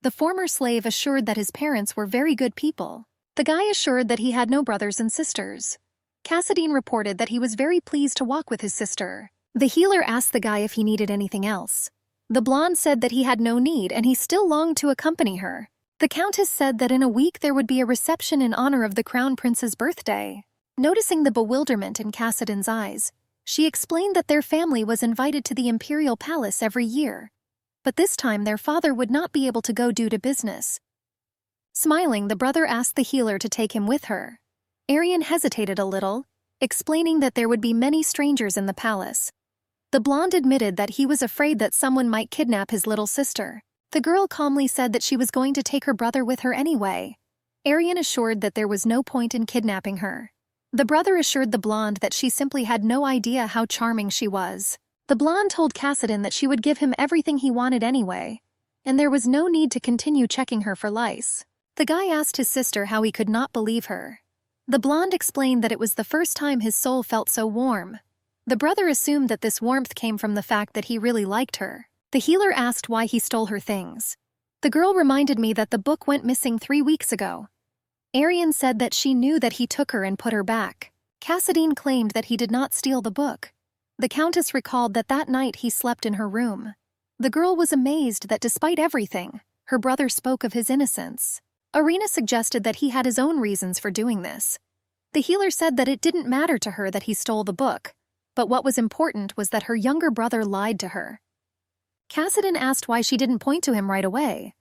The former slave assured that his parents were very good people. The guy assured that he had no brothers and sisters. Cassadine reported that he was very pleased to walk with his sister. The healer asked the guy if he needed anything else. The blonde said that he had no need and he still longed to accompany her. The countess said that in a week there would be a reception in honor of the crown prince's birthday. Noticing the bewilderment in Cassadine's eyes, she explained that their family was invited to the imperial palace every year, but this time their father would not be able to go due to business. Smiling, the brother asked the healer to take him with her. Arian hesitated a little, explaining that there would be many strangers in the palace. The blonde admitted that he was afraid that someone might kidnap his little sister. The girl calmly said that she was going to take her brother with her anyway. Arian assured that there was no point in kidnapping her. The brother assured the blonde that she simply had no idea how charming she was. The blonde told Cassadine that she would give him everything he wanted anyway, and there was no need to continue checking her for lice. The guy asked his sister how he could not believe her. The blonde explained that it was the first time his soul felt so warm. The brother assumed that this warmth came from the fact that he really liked her. The healer asked why he stole her things. The girl reminded me that the book went missing 3 weeks ago. Arian said that she knew that he took her and put her back. Cassadine claimed that he did not steal the book. The countess recalled that that night he slept in her room. The girl was amazed that despite everything, her brother spoke of his innocence. Arena suggested that he had his own reasons for doing this. The healer said that it didn't matter to her that he stole the book, but what was important was that her younger brother lied to her. Cassadine asked why she didn't point to him right away.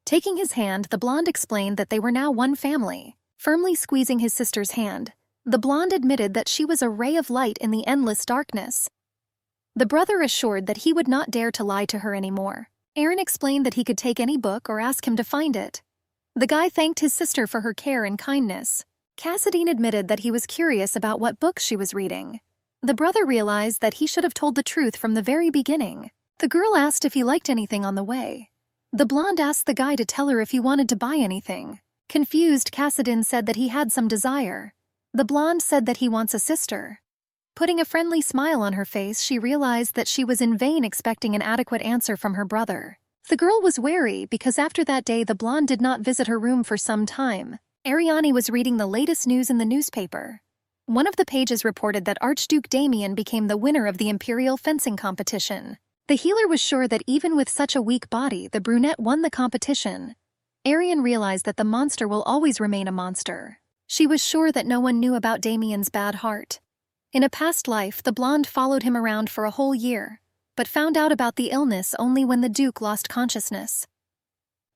Taking his hand, the blonde explained that they were now one family. Firmly squeezing his sister's hand, the blonde admitted that she was a ray of light in the endless darkness. The brother assured that he would not dare to lie to her anymore. Aaron explained that he could take any book or ask him to find it. The guy thanked his sister for her care and kindness. Cassadine admitted that he was curious about what books she was reading. The brother realized that he should have told the truth from the very beginning. The girl asked if he liked anything on the way. The blonde asked the guy to tell her if he wanted to buy anything. Confused, Cassadine said that he had some desire. The blonde said that he wants a sister. Putting a friendly smile on her face, she realized that she was in vain expecting an adequate answer from her brother. The girl was wary because after that day the blonde did not visit her room for some time. Ariane was reading the latest news in the newspaper. One of the pages reported that Archduke Damien became the winner of the imperial fencing competition. The healer was sure that even with such a weak body, the brunette won the competition. Arian realized that the monster will always remain a monster. She was sure that no one knew about Damien's bad heart. In a past life, the blonde followed him around for a whole year, but found out about the illness only when the Duke lost consciousness.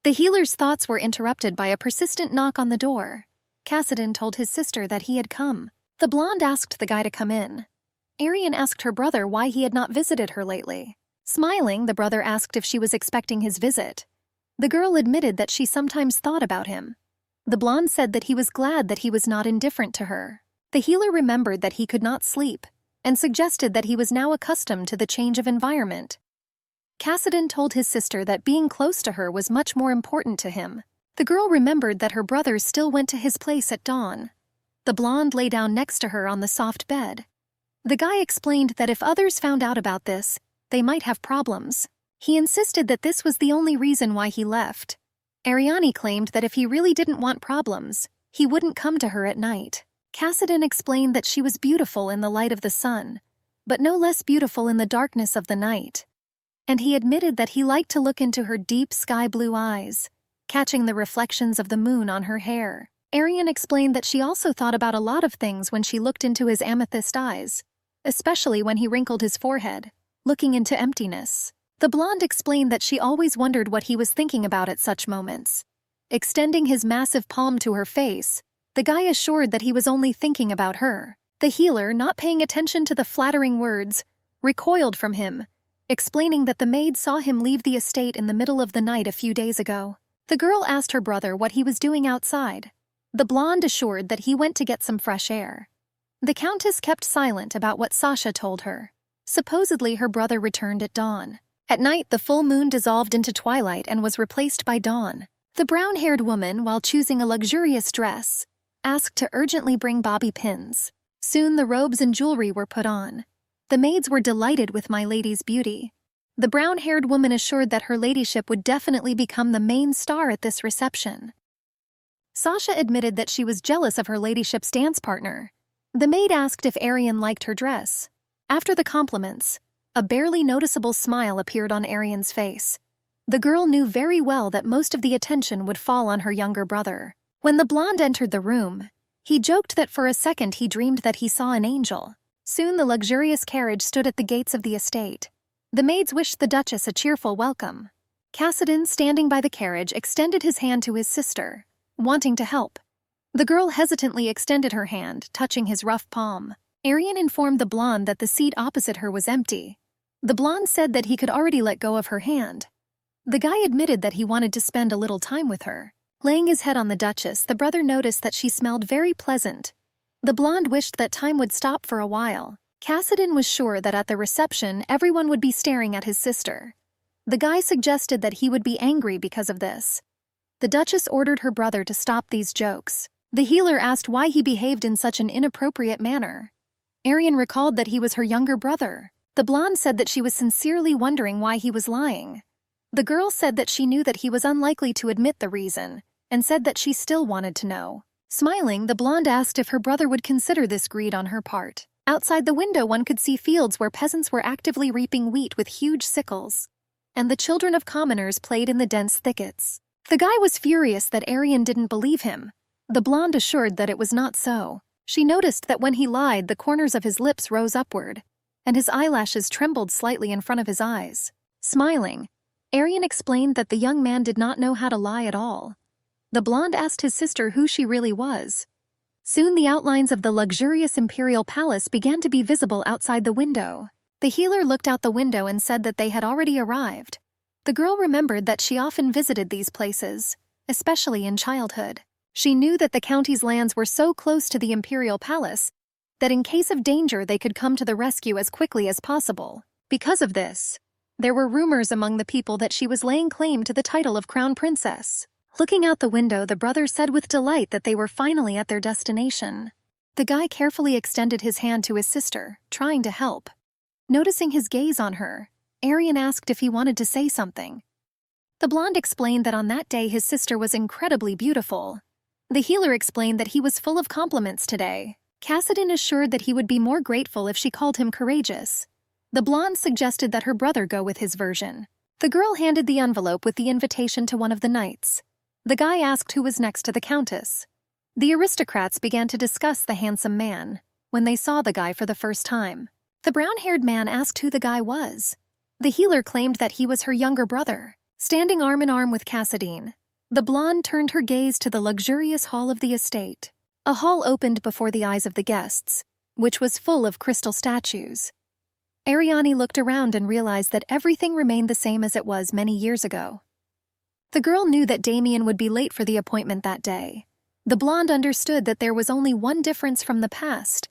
The healer's thoughts were interrupted by a persistent knock on the door. Cassadine told his sister that he had come. The blonde asked the guy to come in. Arian asked her brother why he had not visited her lately. Smiling, the brother asked if she was expecting his visit. The girl admitted that she sometimes thought about him. The blonde said that he was glad that he was not indifferent to her. The healer remembered that he could not sleep, and suggested that he was now accustomed to the change of environment. Cassadine told his sister that being close to her was much more important to him. The girl remembered that her brothers still went to his place at dawn. The blonde lay down next to her on the soft bed. The guy explained that if others found out about this, they might have problems. He insisted that this was the only reason why he left. Ariane claimed that if he really didn't want problems, he wouldn't come to her at night. Cassadine explained that she was beautiful in the light of the sun, but no less beautiful in the darkness of the night. And he admitted that he liked to look into her deep sky-blue eyes, catching the reflections of the moon on her hair. Ariane explained that she also thought about a lot of things when she looked into his amethyst eyes, especially when he wrinkled his forehead, looking into emptiness. The blonde explained that she always wondered what he was thinking about at such moments. Extending his massive palm to her face, the guy assured that he was only thinking about her. The healer, not paying attention to the flattering words, recoiled from him, explaining that the maid saw him leave the estate in the middle of the night a few days ago. The girl asked her brother what he was doing outside. The blonde assured that he went to get some fresh air. The countess kept silent about what Sasha told her. Supposedly her brother returned at dawn. At night, the full moon dissolved into twilight and was replaced by dawn. The brown-haired woman, while choosing a luxurious dress, asked to urgently bring bobby pins. Soon the robes and jewelry were put on. The maids were delighted with my lady's beauty. The brown-haired woman assured that her ladyship would definitely become the main star at this reception. Sasha admitted that she was jealous of her ladyship's dance partner. The maid asked if Arian liked her dress. After the compliments, a barely noticeable smile appeared on Arian's face. The girl knew very well that most of the attention would fall on her younger brother. When the blonde entered the room, he joked that for a second he dreamed that he saw an angel. Soon the luxurious carriage stood at the gates of the estate. The maids wished the Duchess a cheerful welcome. Cassidon, standing by the carriage, extended his hand to his sister, wanting to help. The girl hesitantly extended her hand, touching his rough palm. Arian informed the blonde that the seat opposite her was empty. The blonde said that he could already let go of her hand. The guy admitted that he wanted to spend a little time with her. Laying his head on the Duchess, the brother noticed that she smelled very pleasant. The blonde wished that time would stop for a while. Cassidon was sure that at the reception everyone would be staring at his sister. The guy suggested that he would be angry because of this. The Duchess ordered her brother to stop these jokes. The healer asked why he behaved in such an inappropriate manner. Arian recalled that he was her younger brother. The blonde said that she was sincerely wondering why he was lying. The girl said that she knew that he was unlikely to admit the reason, and said that she still wanted to know. Smiling, the blonde asked if her brother would consider this greed on her part. Outside the window one could see fields where peasants were actively reaping wheat with huge sickles, and the children of commoners played in the dense thickets. The guy was furious that Arian didn't believe him. The blonde assured that it was not so. She noticed that when he lied, the corners of his lips rose upward, and his eyelashes trembled slightly in front of his eyes. Smiling, Arian explained that the young man did not know how to lie at all. The blonde asked his sister who she really was. Soon the outlines of the luxurious imperial palace began to be visible outside the window. The healer looked out the window and said that they had already arrived. The girl remembered that she often visited these places, especially in childhood. She knew that the county's lands were so close to the imperial palace that in case of danger they could come to the rescue as quickly as possible. Because of this, there were rumors among the people that she was laying claim to the title of crown princess. Looking out the window, the brother said with delight that they were finally at their destination. The guy carefully extended his hand to his sister, trying to help. Noticing his gaze on her, Arian asked if he wanted to say something. The blonde explained that on that day his sister was incredibly beautiful. The healer explained that he was full of compliments today. Cassidon assured that he would be more grateful if she called him courageous. The blonde suggested that her brother go with his version. The girl handed the envelope with the invitation to one of the knights. The guy asked who was next to the countess. The aristocrats began to discuss the handsome man when they saw the guy for the first time. The brown-haired man asked who the guy was. The healer claimed that he was her younger brother. Standing arm in arm with Cassidine, the blonde turned her gaze to the luxurious hall of the estate. A hall opened before the eyes of the guests, which was full of crystal statues. Ariane looked around and realized that everything remained the same as it was many years ago. The girl knew that Damien would be late for the appointment that day. The blonde understood that there was only one difference from the past.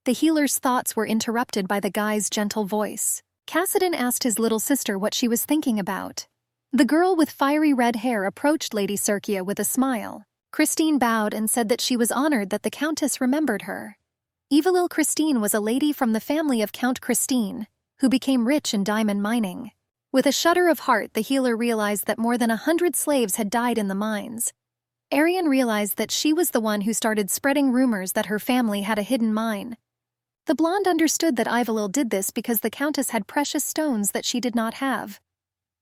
The healer's thoughts were interrupted by the guy's gentle voice. Cassidon asked his little sister what she was thinking about. The girl with fiery red hair approached Lady Circia with a smile. Christine bowed and said that she was honored that the Countess remembered her. Evelyn Christine was a lady from the family of Count Christine, who became rich in diamond mining. With a shudder of heart, the healer realized that more than 100 slaves had died in the mines. Arian realized that she was the one who started spreading rumors that her family had a hidden mine. The blonde understood that Evelyn did this because the Countess had precious stones that she did not have.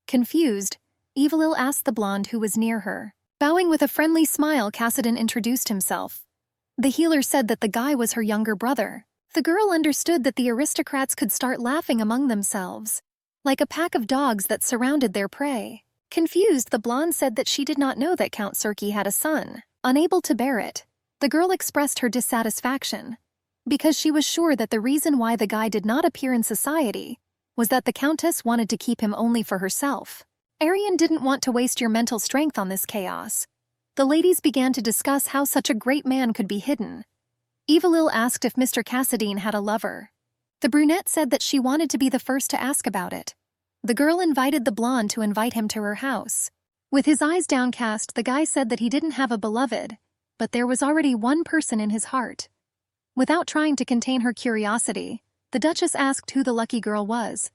Confused, Evelyn asked the blonde who was near her. Bowing with a friendly smile, Cassidon introduced himself. The healer said that the guy was her younger brother. The girl understood that the aristocrats could start laughing among themselves, like a pack of dogs that surrounded their prey. Confused, the blonde said that she did not know that Count Circe had a son. Unable to bear it, the girl expressed her dissatisfaction, because she was sure that the reason why the guy did not appear in society was that the Countess wanted to keep him only for herself. Arian didn't want to waste your mental strength on this chaos. The ladies began to discuss how such a great man could be hidden. Evelyn asked if Mr. Cassidine had a lover. The brunette said that she wanted to be the first to ask about it. The girl invited the blonde to invite him to her house. With his eyes downcast, the guy said that he didn't have a beloved, but there was already one person in his heart. Without trying to contain her curiosity, the Duchess asked who the lucky girl was.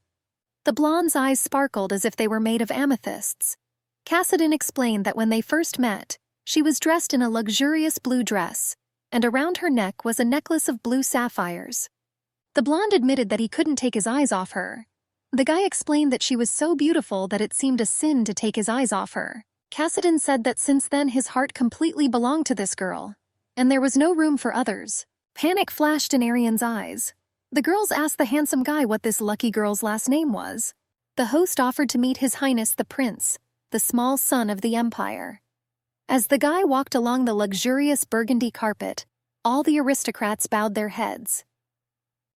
The blonde's eyes sparkled as if they were made of amethysts. Cassidy explained that when they first met, she was dressed in a luxurious blue dress, and around her neck was a necklace of blue sapphires. The blonde admitted that he couldn't take his eyes off her. The guy explained that she was so beautiful that it seemed a sin to take his eyes off her. Cassidy said that since then his heart completely belonged to this girl, and there was no room for others. Panic flashed in Arian's eyes. The girls asked the handsome guy what this lucky girl's last name was. The host offered to meet His Highness the Prince, the small son of the Empire. As the guy walked along the luxurious burgundy carpet, all the aristocrats bowed their heads.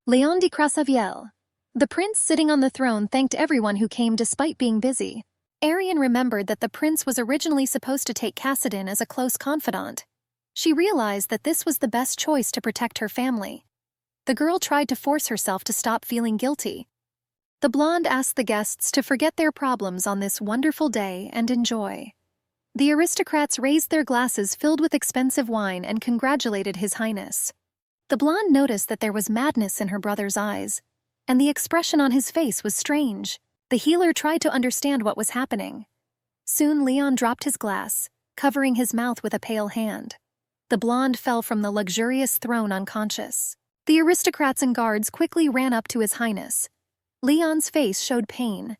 Léon de Crasavielle. The prince sitting on the throne thanked everyone who came despite being busy. Arian remembered that the prince was originally supposed to take Cassidy as a close confidant. She realized that this was the best choice to protect her family. The girl tried to force herself to stop feeling guilty. The blonde asked the guests to forget their problems on this wonderful day and enjoy. The aristocrats raised their glasses filled with expensive wine and congratulated His Highness. The blonde noticed that there was madness in her brother's eyes, and the expression on his face was strange. The healer tried to understand what was happening. Soon Leon dropped his glass, covering his mouth with a pale hand. The blonde fell from the luxurious throne unconscious. The aristocrats and guards quickly ran up to His Highness. Leon's face showed pain.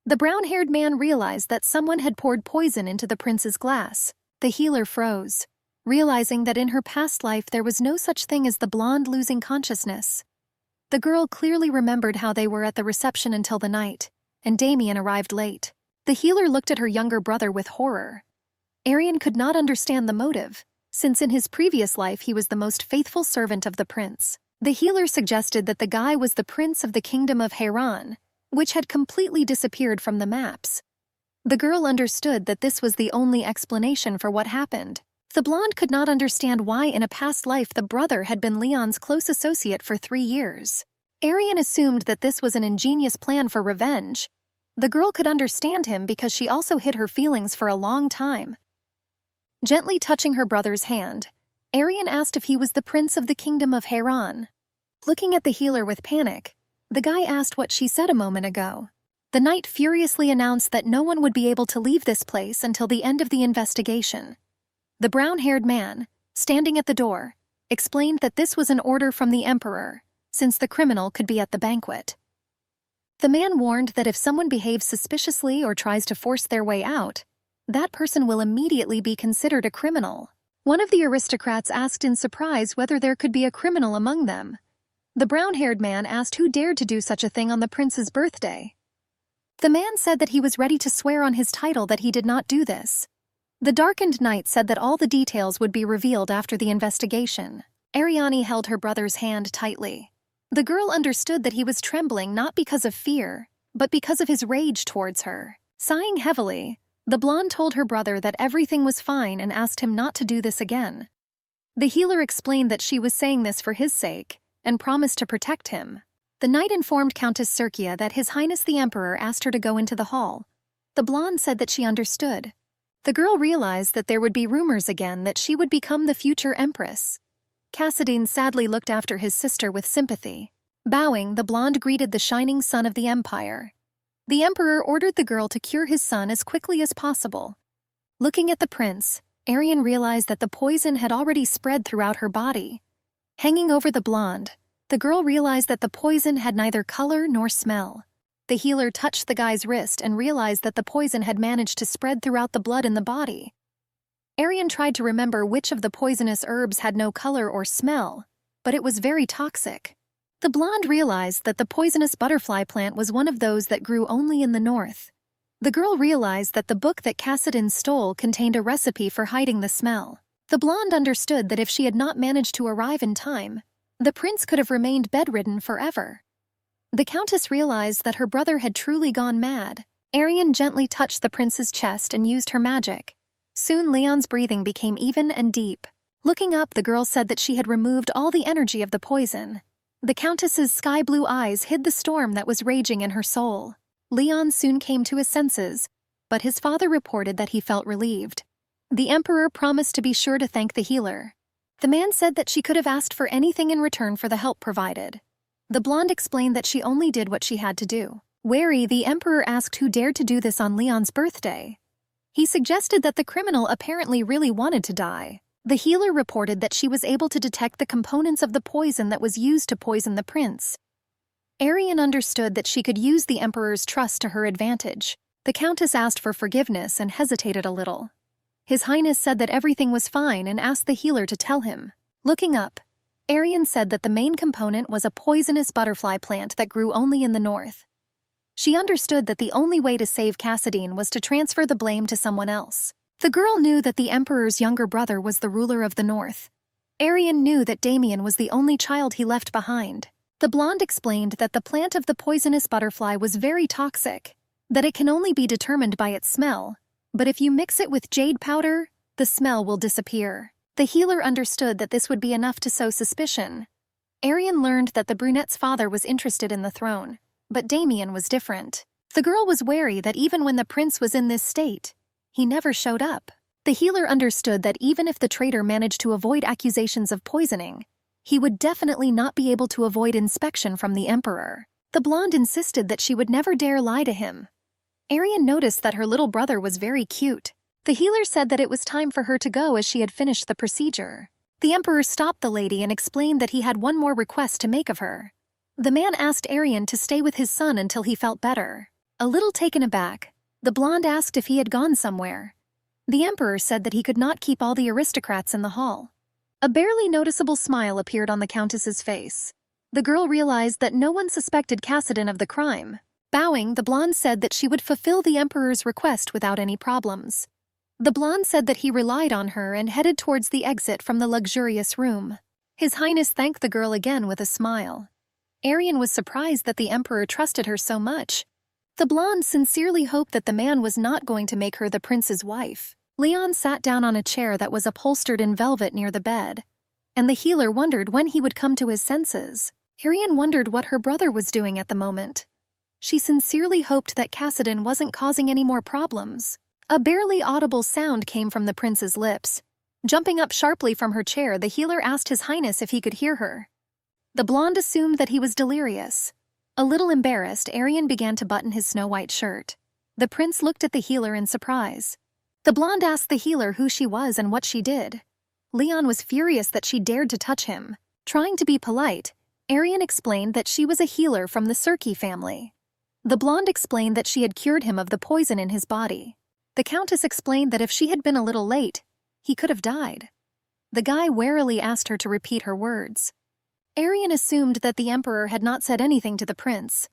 The brown-haired man realized that someone had poured poison into the prince's glass. The healer froze, realizing that in her past life there was no such thing as the blonde losing consciousness. The girl clearly remembered how they were at the reception until the night, and Damien arrived late. The healer looked at her younger brother with horror. Arian could not understand the motive, since in his previous life he was the most faithful servant of the prince. The healer suggested that the guy was the prince of the kingdom of Heiran, which had completely disappeared from the maps. The girl understood that this was the only explanation for what happened. The blonde could not understand why in a past life the brother had been Leon's close associate for 3 years. Arian assumed that this was an ingenious plan for revenge. The girl could understand him because she also hid her feelings for a long time. Gently touching her brother's hand, Arian asked if he was the prince of the kingdom of Heiran. Looking at the healer with panic, the guy asked what she said a moment ago. The knight furiously announced that no one would be able to leave this place until the end of the investigation. The brown-haired man, standing at the door, explained that this was an order from the emperor, since the criminal could be at the banquet. The man warned that if someone behaves suspiciously or tries to force their way out, that person will immediately be considered a criminal. One of the aristocrats asked in surprise whether there could be a criminal among them. The brown-haired man asked who dared to do such a thing on the prince's birthday. The man said that he was ready to swear on his title that he did not do this. The darkened knight said that all the details would be revealed after the investigation. Ariane held her brother's hand tightly. The girl understood that he was trembling not because of fear, but because of his rage towards her. Sighing heavily, the blonde told her brother that everything was fine and asked him not to do this again. The healer explained that she was saying this for his sake, and promised to protect him. The knight informed Countess Circia that His Highness the Emperor asked her to go into the hall. The blonde said that she understood. The girl realized that there would be rumors again that she would become the future empress. Cassidy sadly looked after his sister with sympathy. Bowing, the blonde greeted the shining son of the empire. The emperor ordered the girl to cure his son as quickly as possible. Looking at the prince, Arian realized that the poison had already spread throughout her body. Hanging over the blonde, the girl realized that the poison had neither color nor smell. The healer touched the guy's wrist and realized that the poison had managed to spread throughout the blood in the body. Arian tried to remember which of the poisonous herbs had no color or smell, but it was very toxic. The blonde realized that the poisonous butterfly plant was one of those that grew only in the north. The girl realized that the book that Cassidy stole contained a recipe for hiding the smell. The blonde understood that if she had not managed to arrive in time, the prince could have remained bedridden forever. The countess realized that her brother had truly gone mad. Arian gently touched the prince's chest and used her magic. Soon Leon's breathing became even and deep. Looking up, the girl said that she had removed all the energy of the poison. The countess's sky-blue eyes hid the storm that was raging in her soul. Leon soon came to his senses. but his father reported that he felt relieved. The emperor promised to be sure to thank the healer. The man said that she could have asked for anything in return for the help provided. The blonde explained that she only did what she had to do. Wary, the emperor asked who dared to do this on Leon's birthday. He suggested that the criminal apparently really wanted to die. The healer reported that she was able to detect the components of the poison that was used to poison the prince. Arian understood that she could use the emperor's trust to her advantage. The countess asked for forgiveness and hesitated a little. His Highness said that everything was fine and asked the healer to tell him. Looking up, Arian said that the main component was a poisonous butterfly plant that grew only in the north. She understood that the only way to save Cassadine was to transfer the blame to someone else. The girl knew that the emperor's younger brother was the ruler of the north. Arian knew that Damien was the only child he left behind. The blonde explained that the plant of the poisonous butterfly was very toxic, that it can only be determined by its smell, but if you mix it with jade powder, the smell will disappear. The healer understood that this would be enough to sow suspicion. Arian learned that the brunette's father was interested in the throne, but Damien was different. The girl was wary that even when the prince was in this state, he never showed up. The healer understood that even if the traitor managed to avoid accusations of poisoning, he would definitely not be able to avoid inspection from the emperor. The blonde insisted that she would never dare lie to him. Arian noticed that her little brother was very cute. The healer said that it was time for her to go as she had finished the procedure. The emperor stopped the lady and explained that he had one more request to make of her. The man asked Arian to stay with his son until he felt better. A little taken aback, the blonde asked if he had gone somewhere. The emperor said that he could not keep all the aristocrats in the hall. A barely noticeable smile appeared on the countess's face. The girl realized that no one suspected Cassadine of the crime. Bowing, the blonde said that she would fulfill the emperor's request without any problems. The blonde said that he relied on her and headed towards the exit from the luxurious room. His Highness thanked the girl again with a smile. Arian was surprised that the emperor trusted her so much. The blonde sincerely hoped that the man was not going to make her the prince's wife. Leon sat down on a chair that was upholstered in velvet near the bed, and the healer wondered when he would come to his senses. Arian wondered what her brother was doing at the moment. She sincerely hoped that Cassadine wasn't causing any more problems. A barely audible sound came from the prince's lips. Jumping up sharply from her chair, the healer asked His Highness if he could hear her. The blonde assumed that he was delirious. A little embarrassed, Arian began to button his snow-white shirt. The prince looked at the healer in surprise. The blonde asked the healer who she was and what she did. Leon was furious that she dared to touch him. Trying to be polite, Arian explained that she was a healer from the Circe family. The blonde explained that she had cured him of the poison in his body. The countess explained that if she had been a little late, he could have died. The guy warily asked her to repeat her words. Arian assumed that the emperor had not said anything to the prince.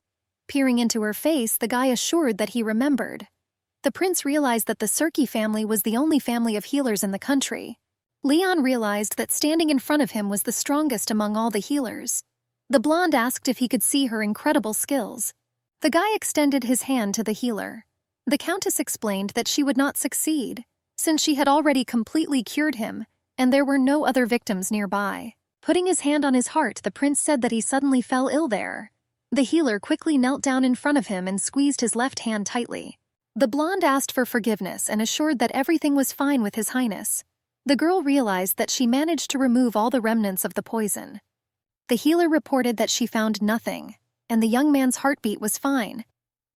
Peering into her face, the guy assured that he remembered. The prince realized that the Circe family was the only family of healers in the country. Leon realized that standing in front of him was the strongest among all the healers. The blonde asked if he could see her incredible skills. The guy extended his hand to the healer. The countess explained that she would not succeed, since she had already completely cured him, and there were no other victims nearby. Putting his hand on his heart, the prince said that he suddenly fell ill there. The healer quickly knelt down in front of him and squeezed his left hand tightly. The blonde asked for forgiveness and assured that everything was fine with His Highness. The girl realized that she managed to remove all the remnants of the poison. The healer reported that she found nothing, and the young man's heartbeat was fine.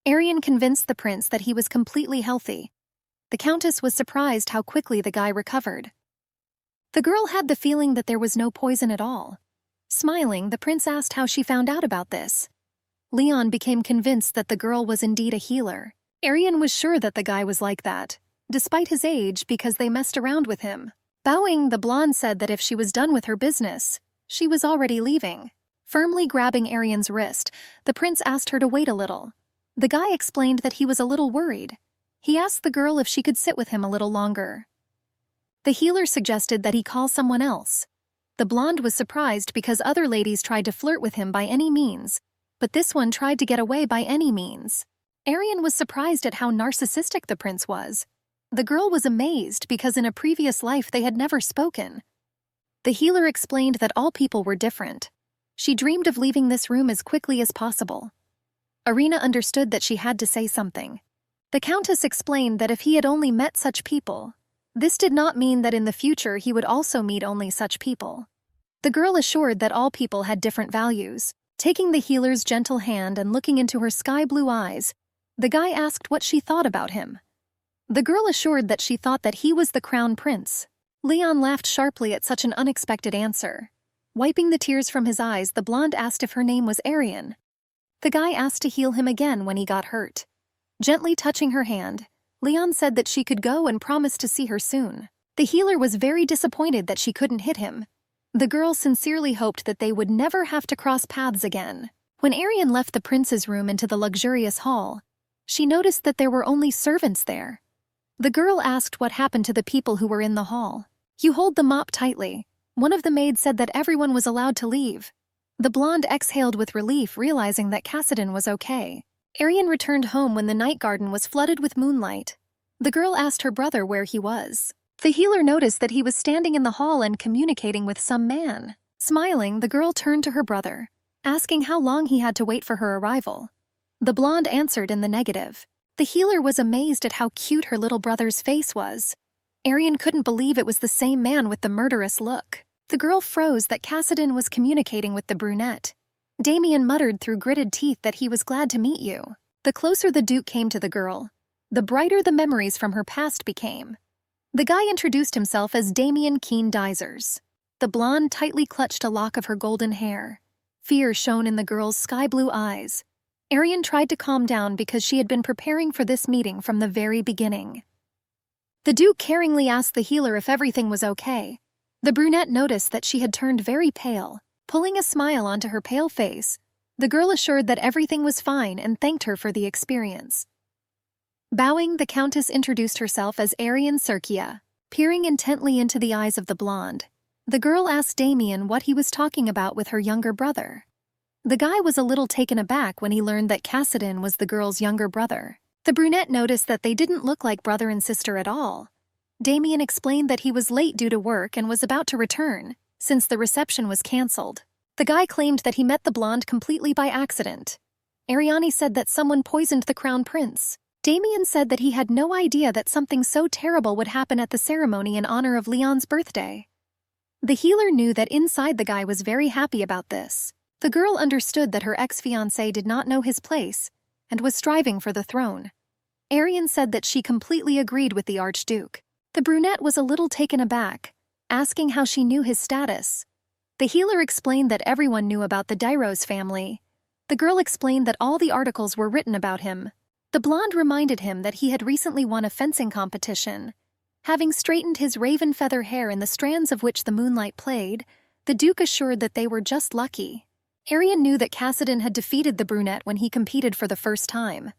Arian convinced the prince that he was completely healthy. The countess was surprised how quickly the guy recovered. The girl had the feeling that there was no poison at all. Smiling, the prince asked how she found out about this. Leon became convinced that the girl was indeed a healer. Arian was sure that the guy was like that, despite his age, because they messed around with him. Bowing, the blonde said that if she was done with her business, she was already leaving. Firmly grabbing Arian's wrist, the prince asked her to wait a little. The guy explained that he was a little worried. He asked the girl if she could sit with him a little longer. The healer suggested that he call someone else. The blonde was surprised because other ladies tried to flirt with him by any means, but this one tried to get away by any means. Arian was surprised at how narcissistic the prince was. The girl was amazed because in a previous life they had never spoken. The healer explained that all people were different. She dreamed of leaving this room as quickly as possible. Irina understood that she had to say something. The Countess explained that if he had only met such people, this did not mean that in the future he would also meet only such people. The girl assured that all people had different values. Taking the healer's gentle hand and looking into her sky-blue eyes, the guy asked what she thought about him. The girl assured that she thought that he was the crown prince. Leon laughed sharply at such an unexpected answer. Wiping the tears from his eyes, the blonde asked if her name was Arian. The guy asked to heal him again when he got hurt. Gently touching her hand, Leon said that she could go and promised to see her soon. The healer was very disappointed that she couldn't hit him. The girl sincerely hoped that they would never have to cross paths again. When Arian left the prince's room into the luxurious hall, she noticed that there were only servants there. The girl asked what happened to the people who were in the hall. "You hold the mop tightly." One of the maids said that everyone was allowed to leave. The blonde exhaled with relief, realizing that Cassidon was okay. Arian returned home when the night garden was flooded with moonlight. The girl asked her brother where he was. The healer noticed that he was standing in the hall and communicating with some man. Smiling, the girl turned to her brother, asking how long he had to wait for her arrival. The blonde answered in the negative. The healer was amazed at how cute her little brother's face was. Arian couldn't believe it was the same man with the murderous look. The girl froze that Cassidon was communicating with the brunette. Damien muttered through gritted teeth that he was glad to meet you. The closer the Duke came to the girl, the brighter the memories from her past became. The guy introduced himself as Damien Keen Dysers. The blonde tightly clutched a lock of her golden hair. Fear shone in the girl's sky-blue eyes. Arian tried to calm down because she had been preparing for this meeting from the very beginning. The Duke caringly asked the healer if everything was okay. The brunette noticed that she had turned very pale. Pulling a smile onto her pale face, the girl assured that everything was fine and thanked her for the experience. Bowing, the Countess introduced herself as Arian Circia. Peering intently into the eyes of the blonde, the girl asked Damien what he was talking about with her younger brother. The guy was a little taken aback when he learned that Cassidon was the girl's younger brother. The brunette noticed that they didn't look like brother and sister at all. Damien explained that he was late due to work and was about to return, since the reception was cancelled. The guy claimed that he met the blonde completely by accident. Ariani said that someone poisoned the crown prince. Damien said that he had no idea that something so terrible would happen at the ceremony in honor of Leon's birthday. The healer knew that inside the guy was very happy about this. The girl understood that her ex-fiancé did not know his place and was striving for the throne. Arian said that she completely agreed with the Archduke. The brunette was a little taken aback, asking how she knew his status. The healer explained that everyone knew about the Dairos family. The girl explained that all the articles were written about him. The blonde reminded him that he had recently won a fencing competition. Having straightened his raven feather hair in the strands of which the moonlight played, the Duke assured that they were just lucky. Arian knew that Cassidon had defeated the brunette when he competed for the first time.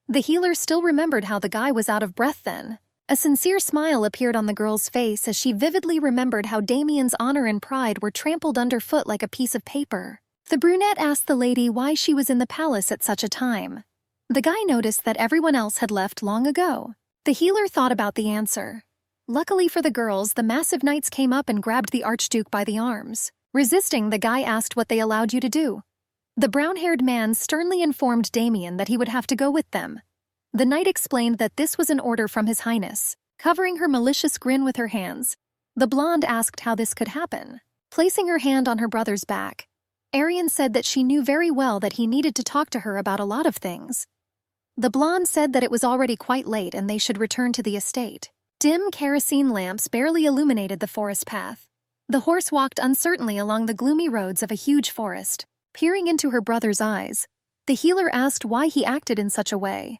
The healer still remembered how the guy was out of breath then. A sincere smile appeared on the girl's face as she vividly remembered how Damien's honor and pride were trampled underfoot like a piece of paper. The brunette asked the lady why she was in the palace at such a time. The guy noticed that everyone else had left long ago. The healer thought about the answer. Luckily for the girls, the massive knights came up and grabbed the Archduke by the arms. Resisting, the guy asked what they allowed you to do. The brown-haired man sternly informed Damien that he would have to go with them. The knight explained that this was an order from His Highness. Covering her malicious grin with her hands, the blonde asked how this could happen. Placing her hand on her brother's back, Arian said that she knew very well that he needed to talk to her about a lot of things. The blonde said that it was already quite late and they should return to the estate. Dim kerosene lamps barely illuminated the forest path. The horse walked uncertainly along the gloomy roads of a huge forest. Peering into her brother's eyes, the healer asked why he acted in such a way.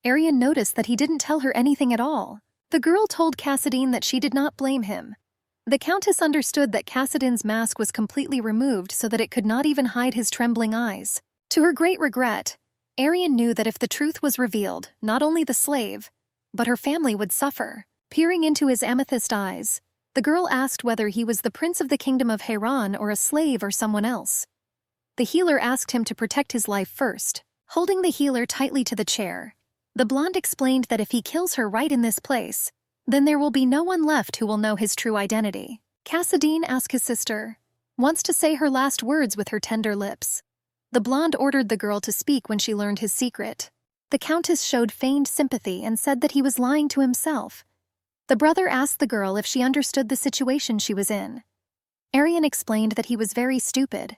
Arian noticed that he didn't tell her anything at all. The girl told Cassidine that she did not blame him. The Countess understood that Cassidin's mask was completely removed so that it could not even hide his trembling eyes. To her great regret, Arian knew that if the truth was revealed, not only the slave, but her family would suffer. Peering into his amethyst eyes, the girl asked whether he was the prince of the kingdom of Haran or a slave or someone else. The healer asked him to protect his life first. Holding the healer tightly to the chair, the blonde explained that if he kills her right in this place, then there will be no one left who will know his true identity. Cassidine asked his sister, wants to say her last words with her tender lips. The blonde ordered the girl to speak when she learned his secret. The Countess showed feigned sympathy and said that he was lying to himself. The brother asked the girl if she understood the situation she was in. Arian explained that he was very stupid.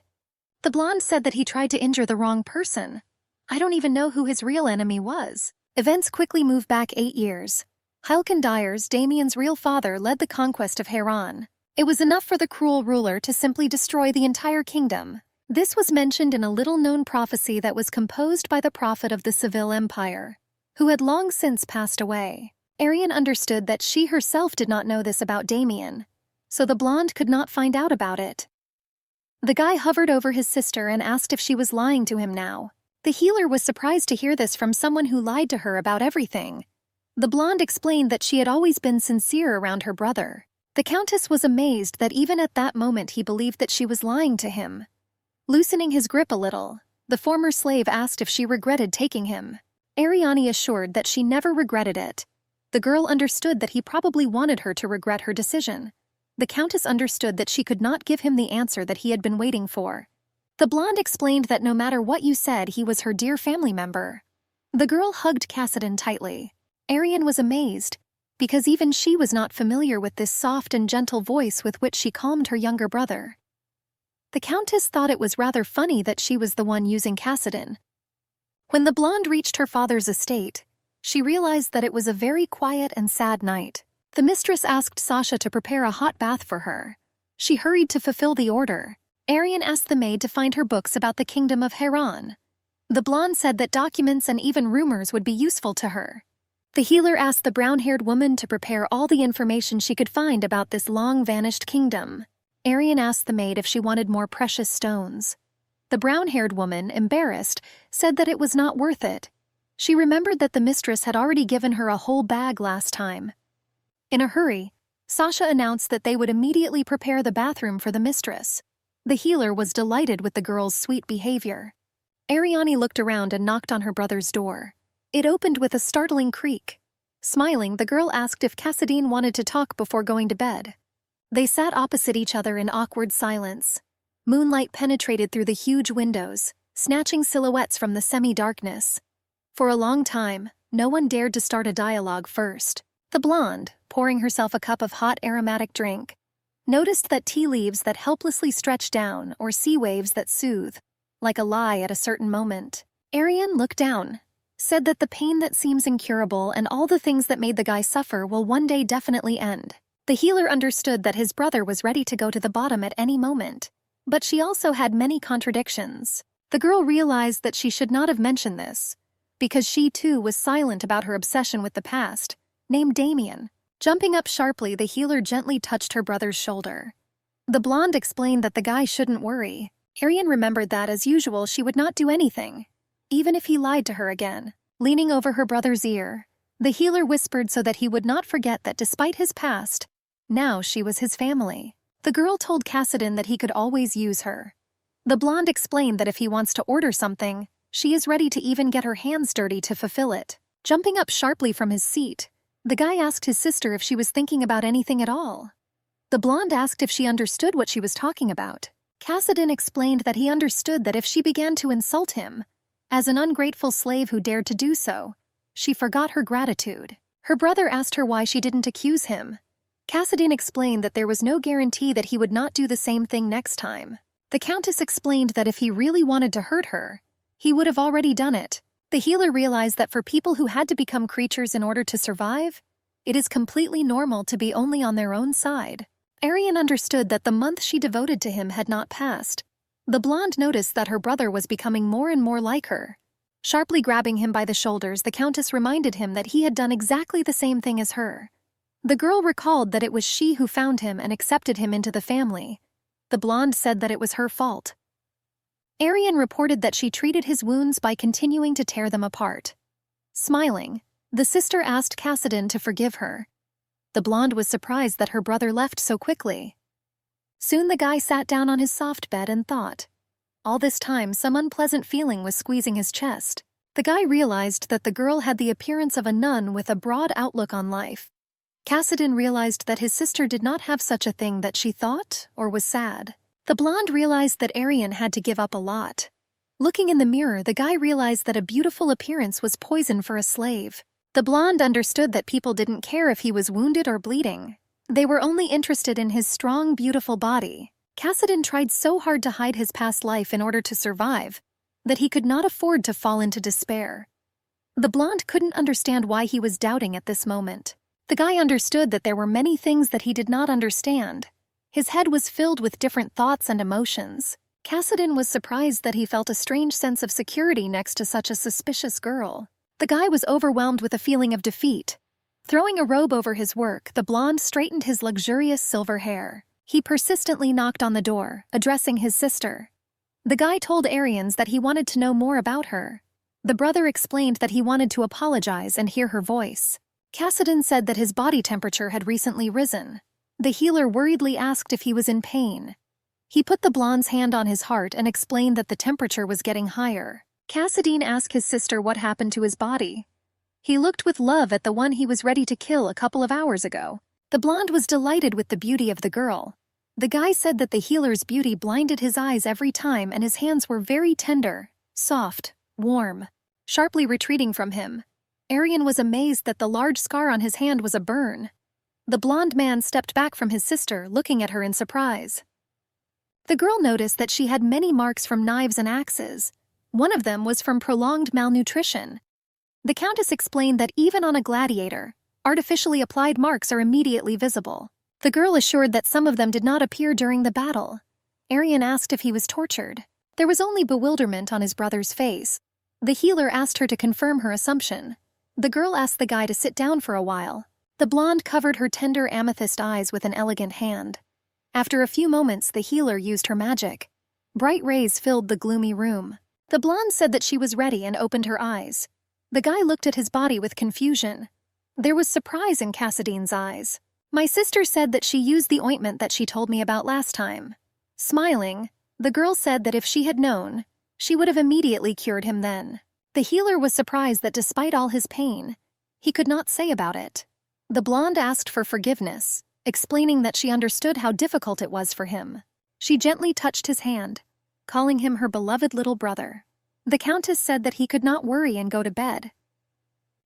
The blonde said that he tried to injure the wrong person. I don't even know who his real enemy was. Events quickly move back 8 years. Hilken Dyers, Damien's real father, led the conquest of Haran. It was enough for the cruel ruler to simply destroy the entire kingdom. This was mentioned in a little-known prophecy that was composed by the prophet of the Seville Empire, who had long since passed away. Arian understood that she herself did not know this about Damien, so the blonde could not find out about it. The guy hovered over his sister and asked if she was lying to him now. The healer was surprised to hear this from someone who lied to her about everything. The blonde explained that she had always been sincere around her brother. The Countess was amazed that even at that moment he believed that she was lying to him. Loosening his grip a little, the former slave asked if she regretted taking him. Ariane assured that she never regretted it. The girl understood that he probably wanted her to regret her decision. The Countess understood that she could not give him the answer that he had been waiting for. The blonde explained that no matter what you said, he was her dear family member. The girl hugged Cassidon tightly. Ariane was amazed, because even she was not familiar with this soft and gentle voice with which she calmed her younger brother. The Countess thought it was rather funny that she was the one using Cassidon. When the blonde reached her father's estate, she realized that it was a very quiet and sad night. The mistress asked Sasha to prepare a hot bath for her. She hurried to fulfill the order. Ariane asked the maid to find her books about the kingdom of Haran. The blonde said that documents and even rumors would be useful to her. The healer asked the brown-haired woman to prepare all the information she could find about this long-vanished kingdom. Ariane asked the maid if she wanted more precious stones. The brown-haired woman, embarrassed, said that it was not worth it. She remembered that the mistress had already given her a whole bag last time. In a hurry, Sasha announced that they would immediately prepare the bathroom for the mistress. The healer was delighted with the girl's sweet behavior. Ariane looked around and knocked on her brother's door. It opened with a startling creak. Smiling, the girl asked if Cassidine wanted to talk before going to bed. They sat opposite each other in awkward silence. Moonlight penetrated through the huge windows, snatching silhouettes from the semi-darkness. For a long time, no one dared to start a dialogue first. The blonde, pouring herself a cup of hot aromatic drink, noticed that tea leaves that helplessly stretch down or sea waves that soothe, like a lie at a certain moment. Ariane looked down, said that the pain that seems incurable and all the things that made the guy suffer will one day definitely end. The healer understood that his brother was ready to go to the bottom at any moment, but she also had many contradictions. The girl realized that she should not have mentioned this, because she too was silent about her obsession with the past, named Damien. Jumping up sharply, the healer gently touched her brother's shoulder. The blonde explained that the guy shouldn't worry. Ariane remembered that, as usual, she would not do anything, even if he lied to her again. Leaning over her brother's ear, the healer whispered so that he would not forget that despite his past, now she was his family. The girl told Cassidon that he could always use her. The blonde explained that if he wants to order something, she is ready to even get her hands dirty to fulfill it. Jumping up sharply from his seat, the guy asked his sister if she was thinking about anything at all. The blonde asked if she understood what she was talking about. Cassidon explained that he understood that if she began to insult him, as an ungrateful slave who dared to do so, she forgot her gratitude. Her brother asked her why she didn't accuse him. Cassidon explained that there was no guarantee that he would not do the same thing next time. The Countess explained that if he really wanted to hurt her, he would have already done it. The healer realized that for people who had to become creatures in order to survive, it is completely normal to be only on their own side. Ariane understood that the month she devoted to him had not passed. The blonde noticed that her brother was becoming more and more like her. Sharply grabbing him by the shoulders, the Countess reminded him that he had done exactly the same thing as her. The girl recalled that it was she who found him and accepted him into the family. The blonde said that it was her fault. Ariane reported that she treated his wounds by continuing to tear them apart. Smiling, the sister asked Cassidon to forgive her. The blonde was surprised that her brother left so quickly. Soon the guy sat down on his soft bed and thought. All this time, some unpleasant feeling was squeezing his chest. The guy realized that the girl had the appearance of a nun with a broad outlook on life. Cassidon realized that his sister did not have such a thing that she thought or was sad. The blonde realized that Ariane had to give up a lot. Looking in the mirror, the guy realized that a beautiful appearance was poison for a slave. The blonde understood that people didn't care if he was wounded or bleeding. They were only interested in his strong, beautiful body. Cassidon tried so hard to hide his past life in order to survive that he could not afford to fall into despair. The blonde couldn't understand why he was doubting at this moment. The guy understood that there were many things that he did not understand. His head was filled with different thoughts and emotions. Cassidon was surprised that he felt a strange sense of security next to such a suspicious girl. The guy was overwhelmed with a feeling of defeat. Throwing a robe over his work, the blonde straightened his luxurious silver hair. He persistently knocked on the door, addressing his sister. The guy told Arians that he wanted to know more about her. The brother explained that he wanted to apologize and hear her voice. Cassidon said that his body temperature had recently risen. The healer worriedly asked if he was in pain. He put the blonde's hand on his heart and explained that the temperature was getting higher. Cassidon asked his sister what happened to his body. He looked with love at the one he was ready to kill a couple of hours ago. The blonde was delighted with the beauty of the girl. The guy said that the healer's beauty blinded his eyes every time and his hands were very tender, soft, warm. Sharply retreating from him, Arian was amazed that the large scar on his hand was a burn. The blonde man stepped back from his sister, looking at her in surprise. The girl noticed that she had many marks from knives and axes. One of them was from prolonged malnutrition. The Countess explained that even on a gladiator, artificially applied marks are immediately visible. The girl assured that some of them did not appear during the battle. Arian asked if he was tortured. There was only bewilderment on his brother's face. The healer asked her to confirm her assumption. The girl asked the guy to sit down for a while. The blonde covered her tender amethyst eyes with an elegant hand. After a few moments, the healer used her magic. Bright rays filled the gloomy room. The blonde said that she was ready and opened her eyes. The guy looked at his body with confusion. There was surprise in Cassidon's eyes. My sister said that she used the ointment that she told me about last time. Smiling, the girl said that if she had known, she would have immediately cured him then. The healer was surprised that despite all his pain, he could not say about it. The blonde asked for forgiveness, explaining that she understood how difficult it was for him. She gently touched his hand, calling him her beloved little brother. The Countess said that he could not worry and go to bed.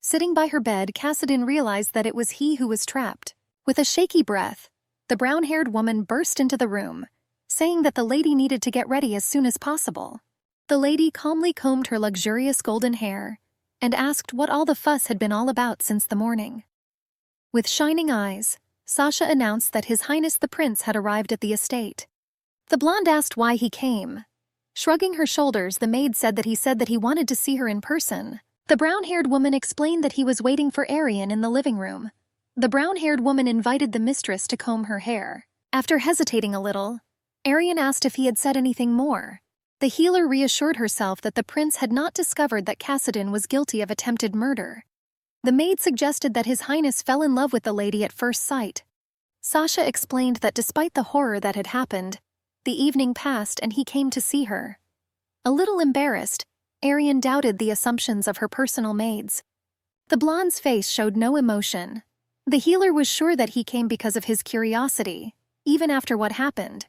Sitting by her bed, Cassidon realized that it was he who was trapped. With a shaky breath, the brown-haired woman burst into the room, saying that the lady needed to get ready as soon as possible. The lady calmly combed her luxurious golden hair and asked what all the fuss had been all about since the morning. With shining eyes, Sasha announced that His Highness the Prince had arrived at the estate. The blonde asked why he came. Shrugging her shoulders, the maid said that he wanted to see her in person. The brown-haired woman explained that he was waiting for Arian in the living room. The brown-haired woman invited the mistress to comb her hair. After hesitating a little, Arian asked if he had said anything more. The healer reassured herself that the prince had not discovered that Cassidon was guilty of attempted murder. The maid suggested that His Highness fell in love with the lady at first sight. Sasha explained that despite the horror that had happened, the evening passed and he came to see her. A little embarrassed, Arian doubted the assumptions of her personal maids. The blonde's face showed no emotion. The healer was sure that he came because of his curiosity, even after what happened.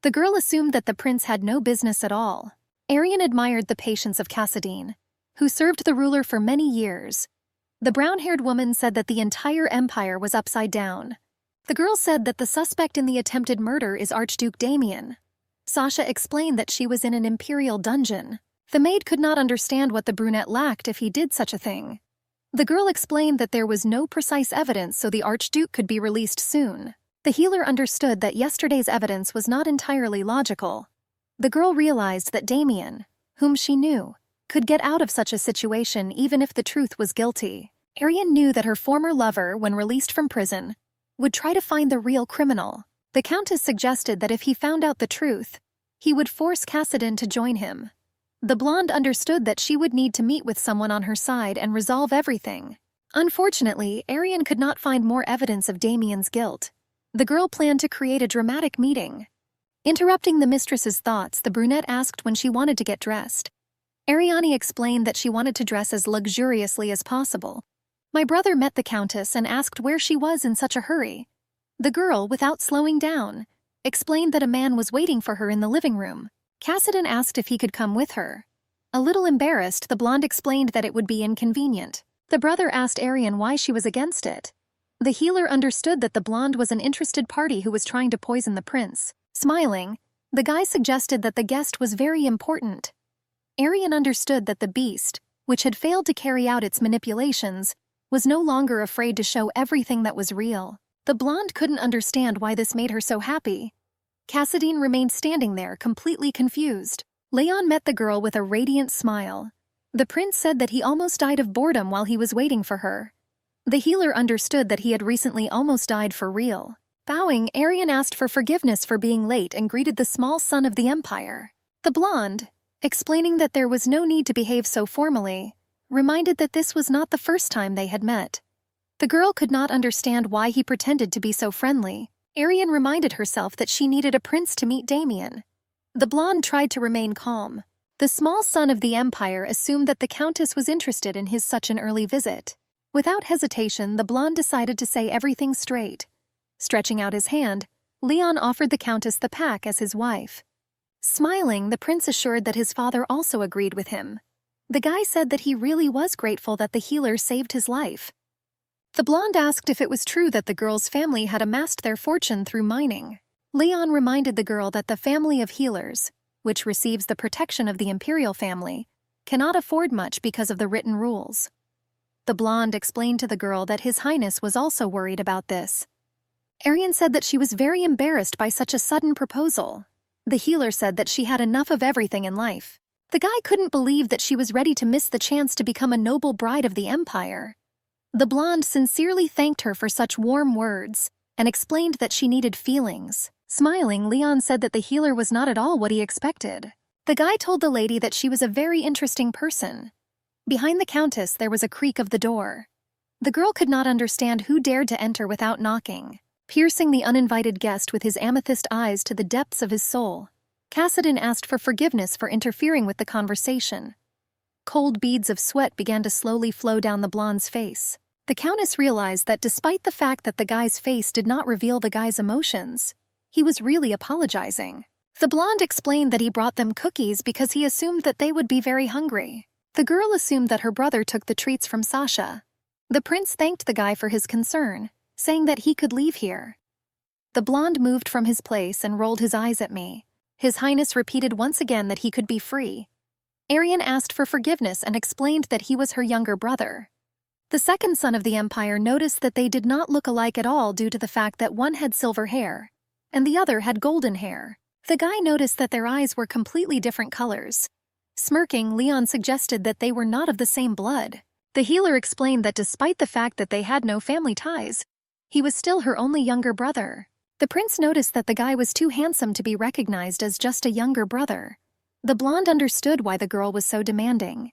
The girl assumed that the prince had no business at all. Arian admired the patience of Cassidon, who served the ruler for many years. The brown-haired woman said that the entire empire was upside down. The girl said that the suspect in the attempted murder is Archduke Damien. Sasha explained that she was in an imperial dungeon. The maid could not understand what the brunette lacked if he did such a thing. The girl explained that there was no precise evidence, so the Archduke could be released soon. The healer understood that yesterday's evidence was not entirely logical. The girl realized that Damien, whom she knew, could get out of such a situation even if the truth was guilty. Arian knew that her former lover, when released from prison, would try to find the real criminal. The Countess suggested that if he found out the truth, he would force Cassidon to join him. The blonde understood that she would need to meet with someone on her side and resolve everything. Unfortunately, Arian could not find more evidence of Damien's guilt. The girl planned to create a dramatic meeting. Interrupting the mistress's thoughts, the brunette asked when she wanted to get dressed. Ariane explained that she wanted to dress as luxuriously as possible. My brother met the Countess and asked where she was in such a hurry. The girl, without slowing down, explained that a man was waiting for her in the living room. Cassidon asked if he could come with her. A little embarrassed, the blonde explained that it would be inconvenient. The brother asked Arian why she was against it. The healer understood that the blonde was an interested party who was trying to poison the prince. Smiling, the guy suggested that the guest was very important. Arian understood that the beast, which had failed to carry out its manipulations, was no longer afraid to show everything that was real. The blonde couldn't understand why this made her so happy. Cassadine remained standing there, completely confused. Leon met the girl with a radiant smile. The prince said that he almost died of boredom while he was waiting for her. The healer understood that he had recently almost died for real. Bowing, Arian asked for forgiveness for being late and greeted the small son of the empire. The blonde, explaining that there was no need to behave so formally, reminded that this was not the first time they had met. The girl could not understand why he pretended to be so friendly. Arian reminded herself that she needed a prince to meet Damien. The blonde tried to remain calm. The small son of the empire assumed that the countess was interested in his such an early visit. Without hesitation, the blonde decided to say everything straight. Stretching out his hand, Leon offered the countess the pack as his wife. Smiling, the prince assured that his father also agreed with him. The guy said that he really was grateful that the healer saved his life. The blonde asked if it was true that the girl's family had amassed their fortune through mining. Leon reminded the girl that the family of healers, which receives the protection of the imperial family, cannot afford much because of the written rules. The blonde explained to the girl that His Highness was also worried about this. Arian said that she was very embarrassed by such a sudden proposal. The healer said that she had enough of everything in life. The guy couldn't believe that she was ready to miss the chance to become a noble bride of the empire. The blonde sincerely thanked her for such warm words and explained that she needed feelings. Smiling, Leon said that the healer was not at all what he expected. The guy told the lady that she was a very interesting person. Behind the countess, there was a creak of the door. The girl could not understand who dared to enter without knocking. Piercing the uninvited guest with his amethyst eyes to the depths of his soul, Cassadine asked for forgiveness for interfering with the conversation. Cold beads of sweat began to slowly flow down the blonde's face. The countess realized that despite the fact that the guy's face did not reveal the guy's emotions, he was really apologizing. The blonde explained that he brought them cookies because he assumed that they would be very hungry. The girl assumed that her brother took the treats from Sasha. The prince thanked the guy for his concern, saying that he could leave here. The blonde moved from his place and rolled his eyes at me. His Highness repeated once again that he could be free. Arian asked for forgiveness and explained that he was her younger brother. The second son of the empire noticed that they did not look alike at all due to the fact that one had silver hair, and the other had golden hair. The guy noticed that their eyes were completely different colors. Smirking, Leon suggested that they were not of the same blood. The healer explained that despite the fact that they had no family ties, he was still her only younger brother. The prince noticed that the guy was too handsome to be recognized as just a younger brother. The blonde understood why the girl was so demanding.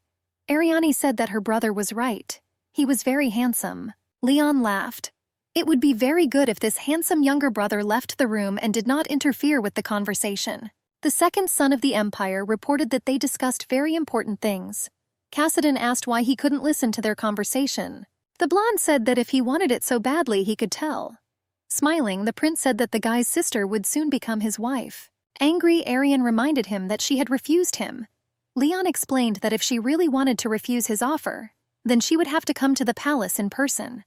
Ariane said that her brother was right. He was very handsome. Leon laughed. It would be very good if this handsome younger brother left the room and did not interfere with the conversation. The second son of the empire reported that they discussed very important things. Cassadine asked why he couldn't listen to their conversation. The blonde said that if he wanted it so badly he could tell. Smiling, the prince said that the guy's sister would soon become his wife. Angry, Arian reminded him that she had refused him. Leon explained that if she really wanted to refuse his offer, then she would have to come to the palace in person.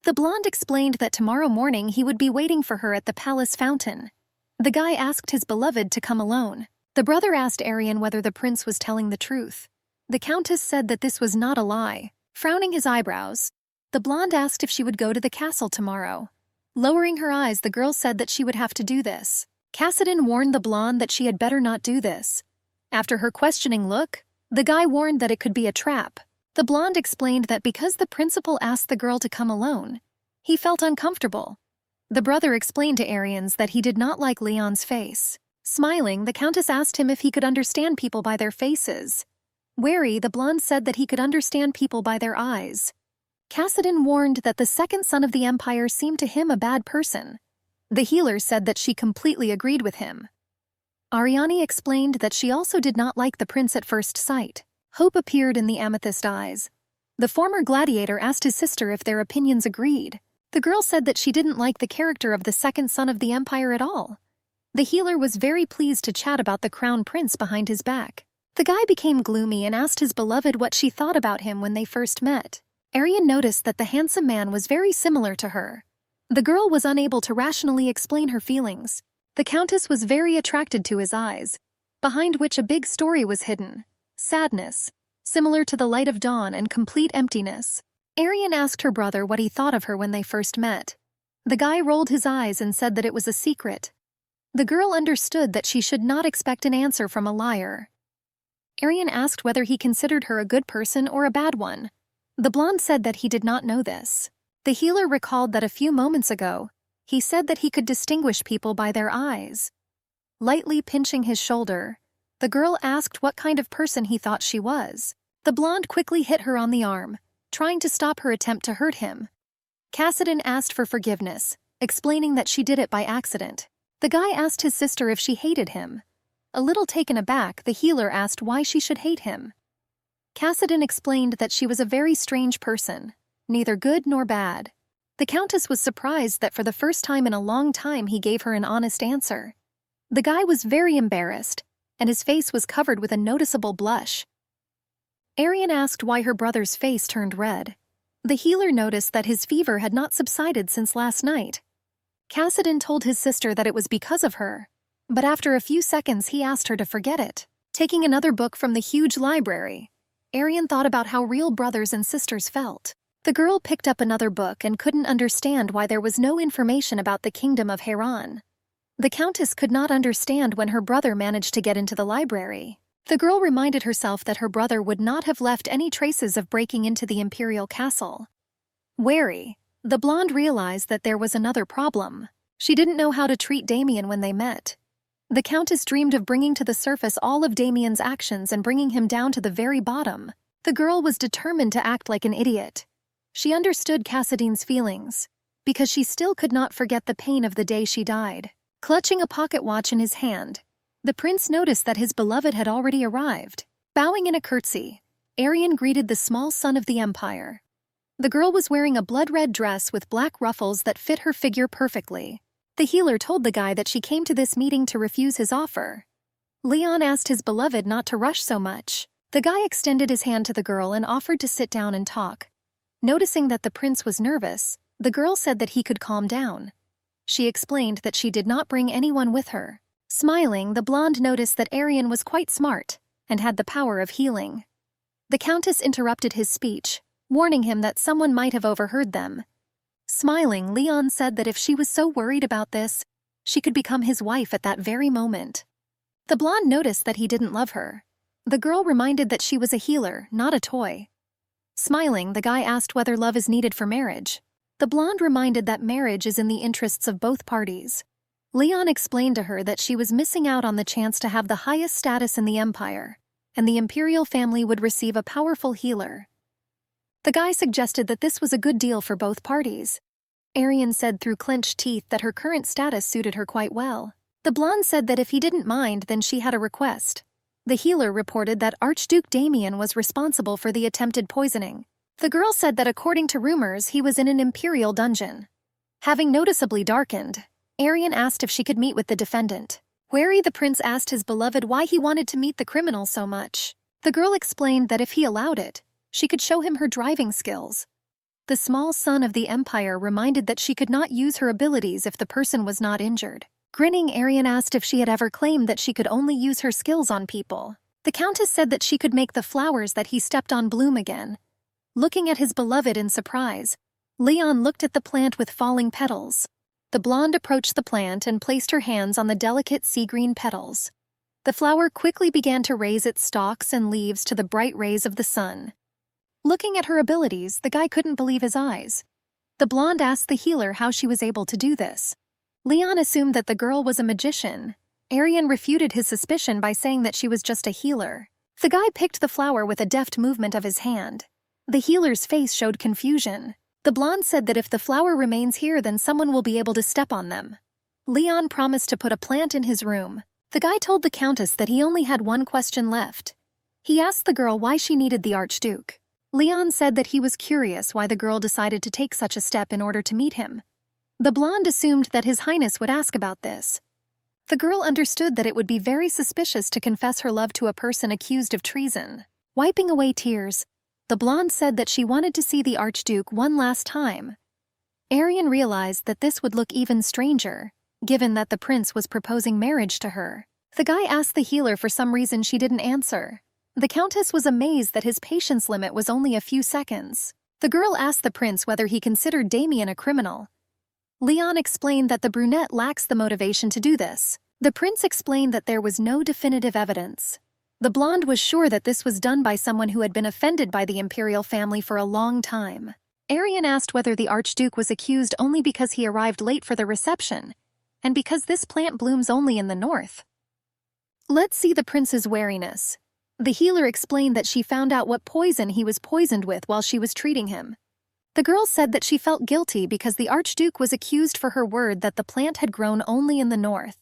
The blonde explained that tomorrow morning he would be waiting for her at the palace fountain. The guy asked his beloved to come alone. The brother asked Arian whether the prince was telling the truth. The countess said that this was not a lie. Frowning his eyebrows, the blonde asked if she would go to the castle tomorrow. Lowering her eyes, the girl said that she would have to do this. Cassadine warned the blonde that she had better not do this. After her questioning look, the guy warned that it could be a trap. The blonde explained that because the principal asked the girl to come alone, he felt uncomfortable. The brother explained to Arians that he did not like Leon's face. Smiling, the countess asked him if he could understand people by their faces. Wary, the blonde said that he could understand people by their eyes. Cassadine warned that the second son of the empire seemed to him a bad person. The healer said that she completely agreed with him. Ariane explained that she also did not like the prince at first sight. Hope appeared in the amethyst eyes. The former gladiator asked his sister if their opinions agreed. The girl said that she didn't like the character of the second son of the empire at all. The healer was very pleased to chat about the crown prince behind his back. The guy became gloomy and asked his beloved what she thought about him when they first met. Arian noticed that the handsome man was very similar to her. The girl was unable to rationally explain her feelings. The Countess was very attracted to his eyes, behind which a big story was hidden. Sadness, similar to the light of dawn, and complete emptiness. Arian asked her brother what he thought of her when they first met. The guy rolled his eyes and said that it was a secret. The girl understood that she should not expect an answer from a liar. Arian asked whether he considered her a good person or a bad one. The blonde said that he did not know this. The healer recalled that a few moments ago, he said that he could distinguish people by their eyes. Lightly pinching his shoulder, the girl asked what kind of person he thought she was. The blonde quickly hit her on the arm, trying to stop her attempt to hurt him. Cassidy asked for forgiveness, explaining that she did it by accident. The guy asked his sister if she hated him. A little taken aback, the healer asked why she should hate him. Cassidy explained that she was a very strange person, neither good nor bad. The Countess was surprised that for the first time in a long time he gave her an honest answer. The guy was very embarrassed, and his face was covered with a noticeable blush. Arian asked why her brother's face turned red. The healer noticed that his fever had not subsided since last night. Cassidy told his sister that it was because of her, but after a few seconds he asked her to forget it. Taking another book from the huge library, Arian thought about how real brothers and sisters felt. The girl picked up another book and couldn't understand why there was no information about the kingdom of Haran. The Countess could not understand when her brother managed to get into the library. The girl reminded herself that her brother would not have left any traces of breaking into the imperial castle. Wary, the blonde realized that there was another problem. She didn't know how to treat Damien when they met. The Countess dreamed of bringing to the surface all of Damien's actions and bringing him down to the very bottom. The girl was determined to act like an idiot. She understood Cassidy's feelings, because she still could not forget the pain of the day she died. Clutching a pocket watch in his hand, the prince noticed that his beloved had already arrived. Bowing in a curtsy, Arian greeted the small son of the empire. The girl was wearing a blood-red dress with black ruffles that fit her figure perfectly. The healer told the guy that she came to this meeting to refuse his offer. Leon asked his beloved not to rush so much. The guy extended his hand to the girl and offered to sit down and talk. Noticing that the prince was nervous, the girl said that he could calm down. She explained that she did not bring anyone with her. Smiling, the blonde noticed that Arian was quite smart and had the power of healing. The Countess interrupted his speech, warning him that someone might have overheard them. Smiling, Leon said that if she was so worried about this, she could become his wife at that very moment. The blonde noticed that he didn't love her. The girl reminded that she was a healer, not a toy. Smiling, the guy asked whether love is needed for marriage. The blonde reminded that marriage is in the interests of both parties. Leon explained to her that she was missing out on the chance to have the highest status in the empire, and the imperial family would receive a powerful healer. The guy suggested that this was a good deal for both parties. Arian said through clenched teeth that her current status suited her quite well. The blonde said that if he didn't mind, then she had a request. The healer reported that Archduke Damien was responsible for the attempted poisoning. The girl said that according to rumors, he was in an imperial dungeon. Having noticeably darkened, Arian asked if she could meet with the defendant. Wary, the prince asked his beloved why he wanted to meet the criminal so much. The girl explained that if he allowed it, she could show him her driving skills. The small son of the empire reminded that she could not use her abilities if the person was not injured. Grinning, Arian asked if she had ever claimed that she could only use her skills on people. The Countess said that she could make the flowers that he stepped on bloom again. Looking at his beloved in surprise, Leon looked at the plant with falling petals. The blonde approached the plant and placed her hands on the delicate sea-green petals. The flower quickly began to raise its stalks and leaves to the bright rays of the sun. Looking at her abilities, the guy couldn't believe his eyes. The blonde asked the healer how she was able to do this. Leon assumed that the girl was a magician. Arian refuted his suspicion by saying that she was just a healer. The guy picked the flower with a deft movement of his hand. The healer's face showed confusion. The blonde said that if the flower remains here, then someone will be able to step on them. Leon promised to put a plant in his room. The guy told the Countess that he only had one question left. He asked the girl why she needed the Archduke. Leon said that he was curious why the girl decided to take such a step in order to meet him. The blonde assumed that His Highness would ask about this. The girl understood that it would be very suspicious to confess her love to a person accused of treason. Wiping away tears, the blonde said that she wanted to see the Archduke one last time. Arian realized that this would look even stranger, given that the prince was proposing marriage to her. The guy asked the healer for some reason she didn't answer. The countess was amazed that his patience limit was only a few seconds. The girl asked the prince whether he considered Damien a criminal. Leon explained that the brunette lacks the motivation to do this. The prince explained that there was no definitive evidence. The blonde was sure that this was done by someone who had been offended by the imperial family for a long time. Arian asked whether the Archduke was accused only because he arrived late for the reception, and because this plant blooms only in the north. Let's see the prince's wariness. The healer explained that she found out what poison he was poisoned with while she was treating him. The girl said that she felt guilty because the Archduke was accused for her word that the plant had grown only in the north.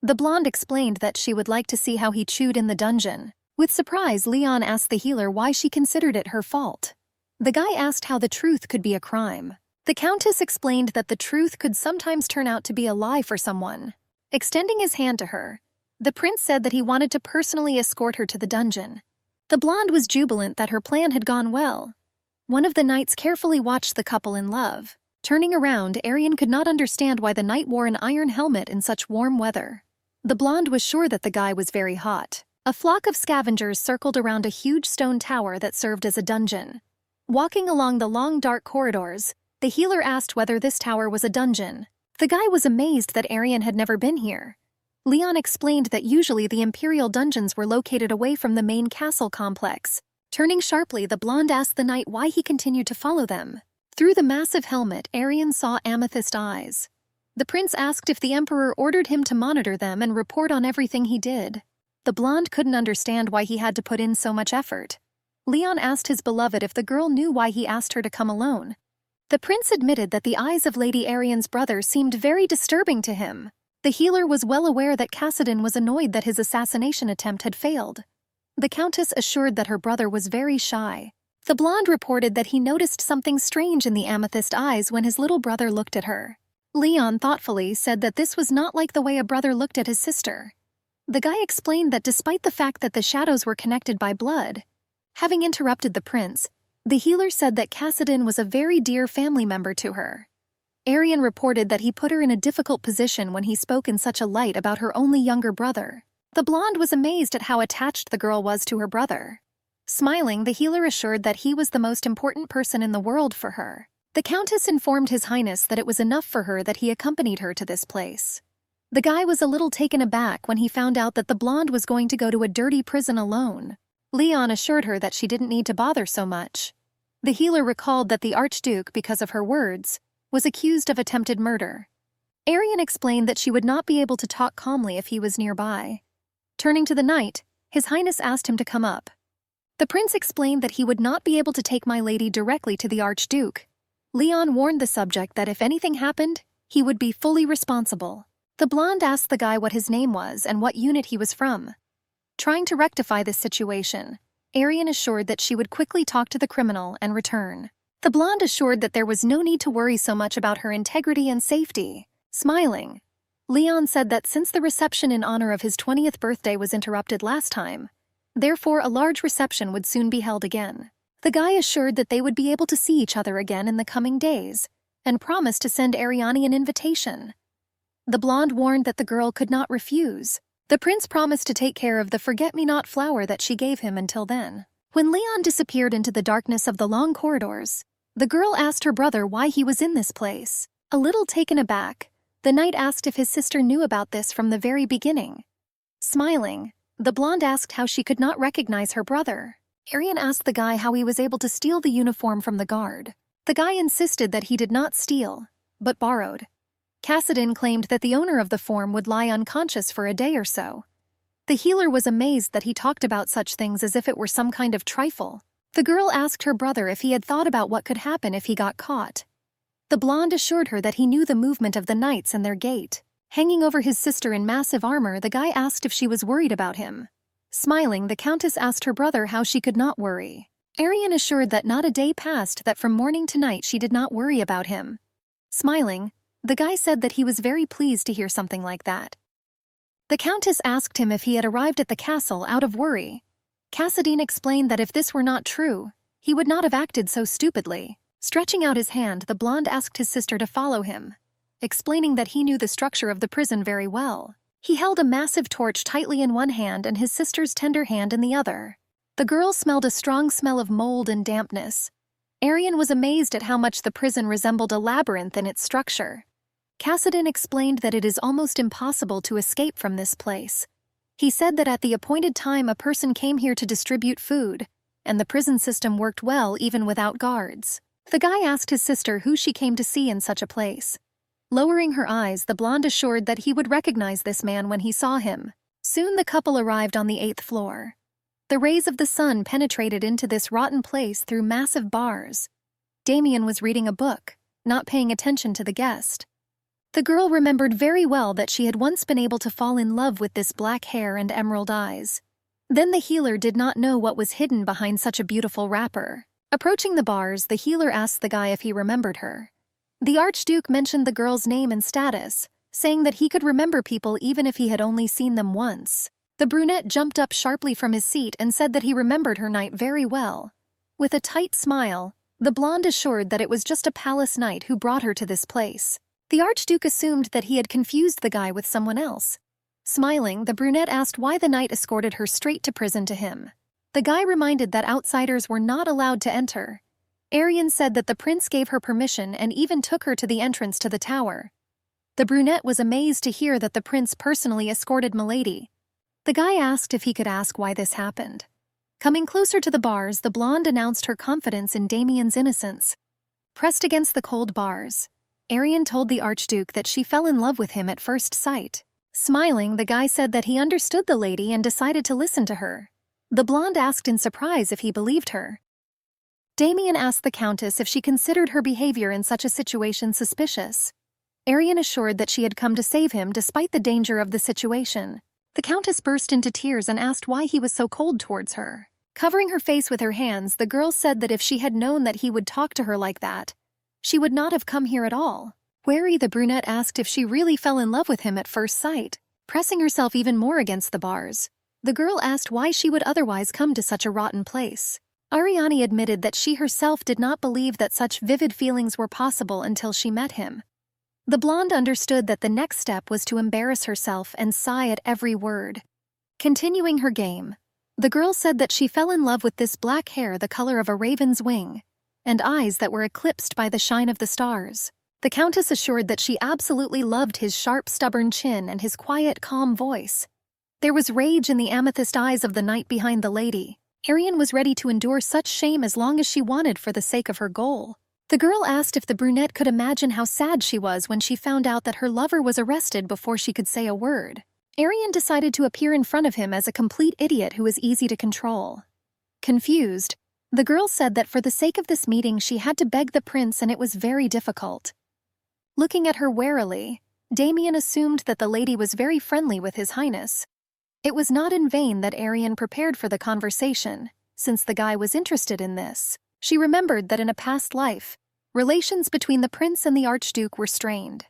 The blonde explained that she would like to see how he chewed in the dungeon. With surprise, Leon asked the healer why she considered it her fault. The guy asked how the truth could be a crime. The countess explained that the truth could sometimes turn out to be a lie for someone. Extending his hand to her, the prince said that he wanted to personally escort her to the dungeon. The blonde was jubilant that her plan had gone well. One of the knights carefully watched the couple in love. Turning around, Arian could not understand why the knight wore an iron helmet in such warm weather. The blonde was sure that the guy was very hot. A flock of scavengers circled around a huge stone tower that served as a dungeon. Walking along the long dark corridors, the healer asked whether this tower was a dungeon. The guy was amazed that Arian had never been here. Leon explained that usually the imperial dungeons were located away from the main castle complex. Turning sharply, the blonde asked the knight why he continued to follow them. Through the massive helmet, Arian saw amethyst eyes. The prince asked if the emperor ordered him to monitor them and report on everything he did. The blonde couldn't understand why he had to put in so much effort. Leon asked his beloved if the girl knew why he asked her to come alone. The prince admitted that the eyes of Lady Arian's brother seemed very disturbing to him. The healer was well aware that Cassidon was annoyed that his assassination attempt had failed. The countess assured that her brother was very shy. The blonde reported that he noticed something strange in the amethyst eyes when his little brother looked at her. Leon thoughtfully said that this was not like the way a brother looked at his sister. The guy explained that despite the fact that the shadows were connected by blood, having interrupted the prince, the healer said that Cassidon was a very dear family member to her. Arian reported that he put her in a difficult position when he spoke in such a light about her only younger brother. The blonde was amazed at how attached the girl was to her brother. Smiling, the healer assured that he was the most important person in the world for her. The countess informed His Highness that it was enough for her that he accompanied her to this place. The guy was a little taken aback when he found out that the blonde was going to go to a dirty prison alone. Leon assured her that she didn't need to bother so much. The healer recalled that the Archduke, because of her words, was accused of attempted murder. Arian explained that she would not be able to talk calmly if he was nearby. Turning to the knight, His Highness asked him to come up. The prince explained that he would not be able to take my lady directly to the Archduke. Leon warned the subject that if anything happened, he would be fully responsible. The blonde asked the guy what his name was and what unit he was from. Trying to rectify this situation, Arian assured that she would quickly talk to the criminal and return. The blonde assured that there was no need to worry so much about her integrity and safety. Smiling, Leon said that since the reception in honor of his 20th birthday was interrupted last time, therefore a large reception would soon be held again. The guy assured that they would be able to see each other again in the coming days, and promised to send Ariani an invitation. The blonde warned that the girl could not refuse. The prince promised to take care of the forget-me-not flower that she gave him until then. When Leon disappeared into the darkness of the long corridors, the girl asked her brother why he was in this place. A little taken aback, the knight asked if his sister knew about this from the very beginning. Smiling, the blonde asked how she could not recognize her brother. Arian asked the guy how he was able to steal the uniform from the guard. The guy insisted that he did not steal, but borrowed. Cassidon claimed that the owner of the form would lie unconscious for a day or so. The healer was amazed that he talked about such things as if it were some kind of trifle. The girl asked her brother if he had thought about what could happen if he got caught. The blonde assured her that he knew the movement of the knights and their gait. Hanging over his sister in massive armor, the guy asked if she was worried about him. Smiling, the countess asked her brother how she could not worry. Arian assured that not a day passed that from morning to night she did not worry about him. Smiling, the guy said that he was very pleased to hear something like that. The Countess asked him if he had arrived at the castle out of worry. Cassadine explained that if this were not true, he would not have acted so stupidly. Stretching out his hand, the blonde asked his sister to follow him, explaining that he knew the structure of the prison very well. He held a massive torch tightly in one hand and his sister's tender hand in the other. The girl smelled a strong smell of mold and dampness. Arian was amazed at how much the prison resembled a labyrinth in its structure. Cassadine explained that it is almost impossible to escape from this place. He said that at the appointed time a person came here to distribute food, and the prison system worked well even without guards. The guy asked his sister who she came to see in such a place. Lowering her eyes, the blonde assured that he would recognize this man when he saw him. Soon the couple arrived on the 8th floor. The rays of the sun penetrated into this rotten place through massive bars. Damien was reading a book, not paying attention to the guest. The girl remembered very well that she had once been able to fall in love with this black hair and emerald eyes. Then the healer did not know what was hidden behind such a beautiful wrapper. Approaching the bars, the healer asked the guy if he remembered her. The Archduke mentioned the girl's name and status, saying that he could remember people even if he had only seen them once. The brunette jumped up sharply from his seat and said that he remembered her knight very well. With a tight smile, the blonde assured that it was just a palace knight who brought her to this place. The Archduke assumed that he had confused the guy with someone else. Smiling, the brunette asked why the knight escorted her straight to prison to him. The guy reminded that outsiders were not allowed to enter. Arian said that the prince gave her permission and even took her to the entrance to the tower. The brunette was amazed to hear that the prince personally escorted Milady. The guy asked if he could ask why this happened. Coming closer to the bars, the blonde announced her confidence in Damien's innocence. Pressed against the cold bars, Arian told the Archduke that she fell in love with him at first sight. Smiling, the guy said that he understood the lady and decided to listen to her. The blonde asked in surprise if he believed her. Damien asked the Countess if she considered her behavior in such a situation suspicious. Arian assured that she had come to save him despite the danger of the situation. The Countess burst into tears and asked why he was so cold towards her. Covering her face with her hands, the girl said that if she had known that he would talk to her like that, she would not have come here at all. Wary, the brunette asked if she really fell in love with him at first sight. Pressing herself even more against the bars, the girl asked why she would otherwise come to such a rotten place. Ariane admitted that she herself did not believe that such vivid feelings were possible until she met him. The blonde understood that the next step was to embarrass herself and sigh at every word. Continuing her game, the girl said that she fell in love with this black hair the color of a raven's wing, and eyes that were eclipsed by the shine of the stars. The Countess assured that she absolutely loved his sharp, stubborn chin and his quiet, calm voice. There was rage in the amethyst eyes of the knight behind the lady. Arian was ready to endure such shame as long as she wanted for the sake of her goal. The girl asked if the brunette could imagine how sad she was when she found out that her lover was arrested before she could say a word. Arian decided to appear in front of him as a complete idiot who was easy to control. Confused, the girl said that for the sake of this meeting she had to beg the prince and it was very difficult. Looking at her warily, Damien assumed that the lady was very friendly with his highness. It was not in vain that Arian prepared for the conversation, since the guy was interested in this. She remembered that in a past life, relations between the prince and the Archduke were strained.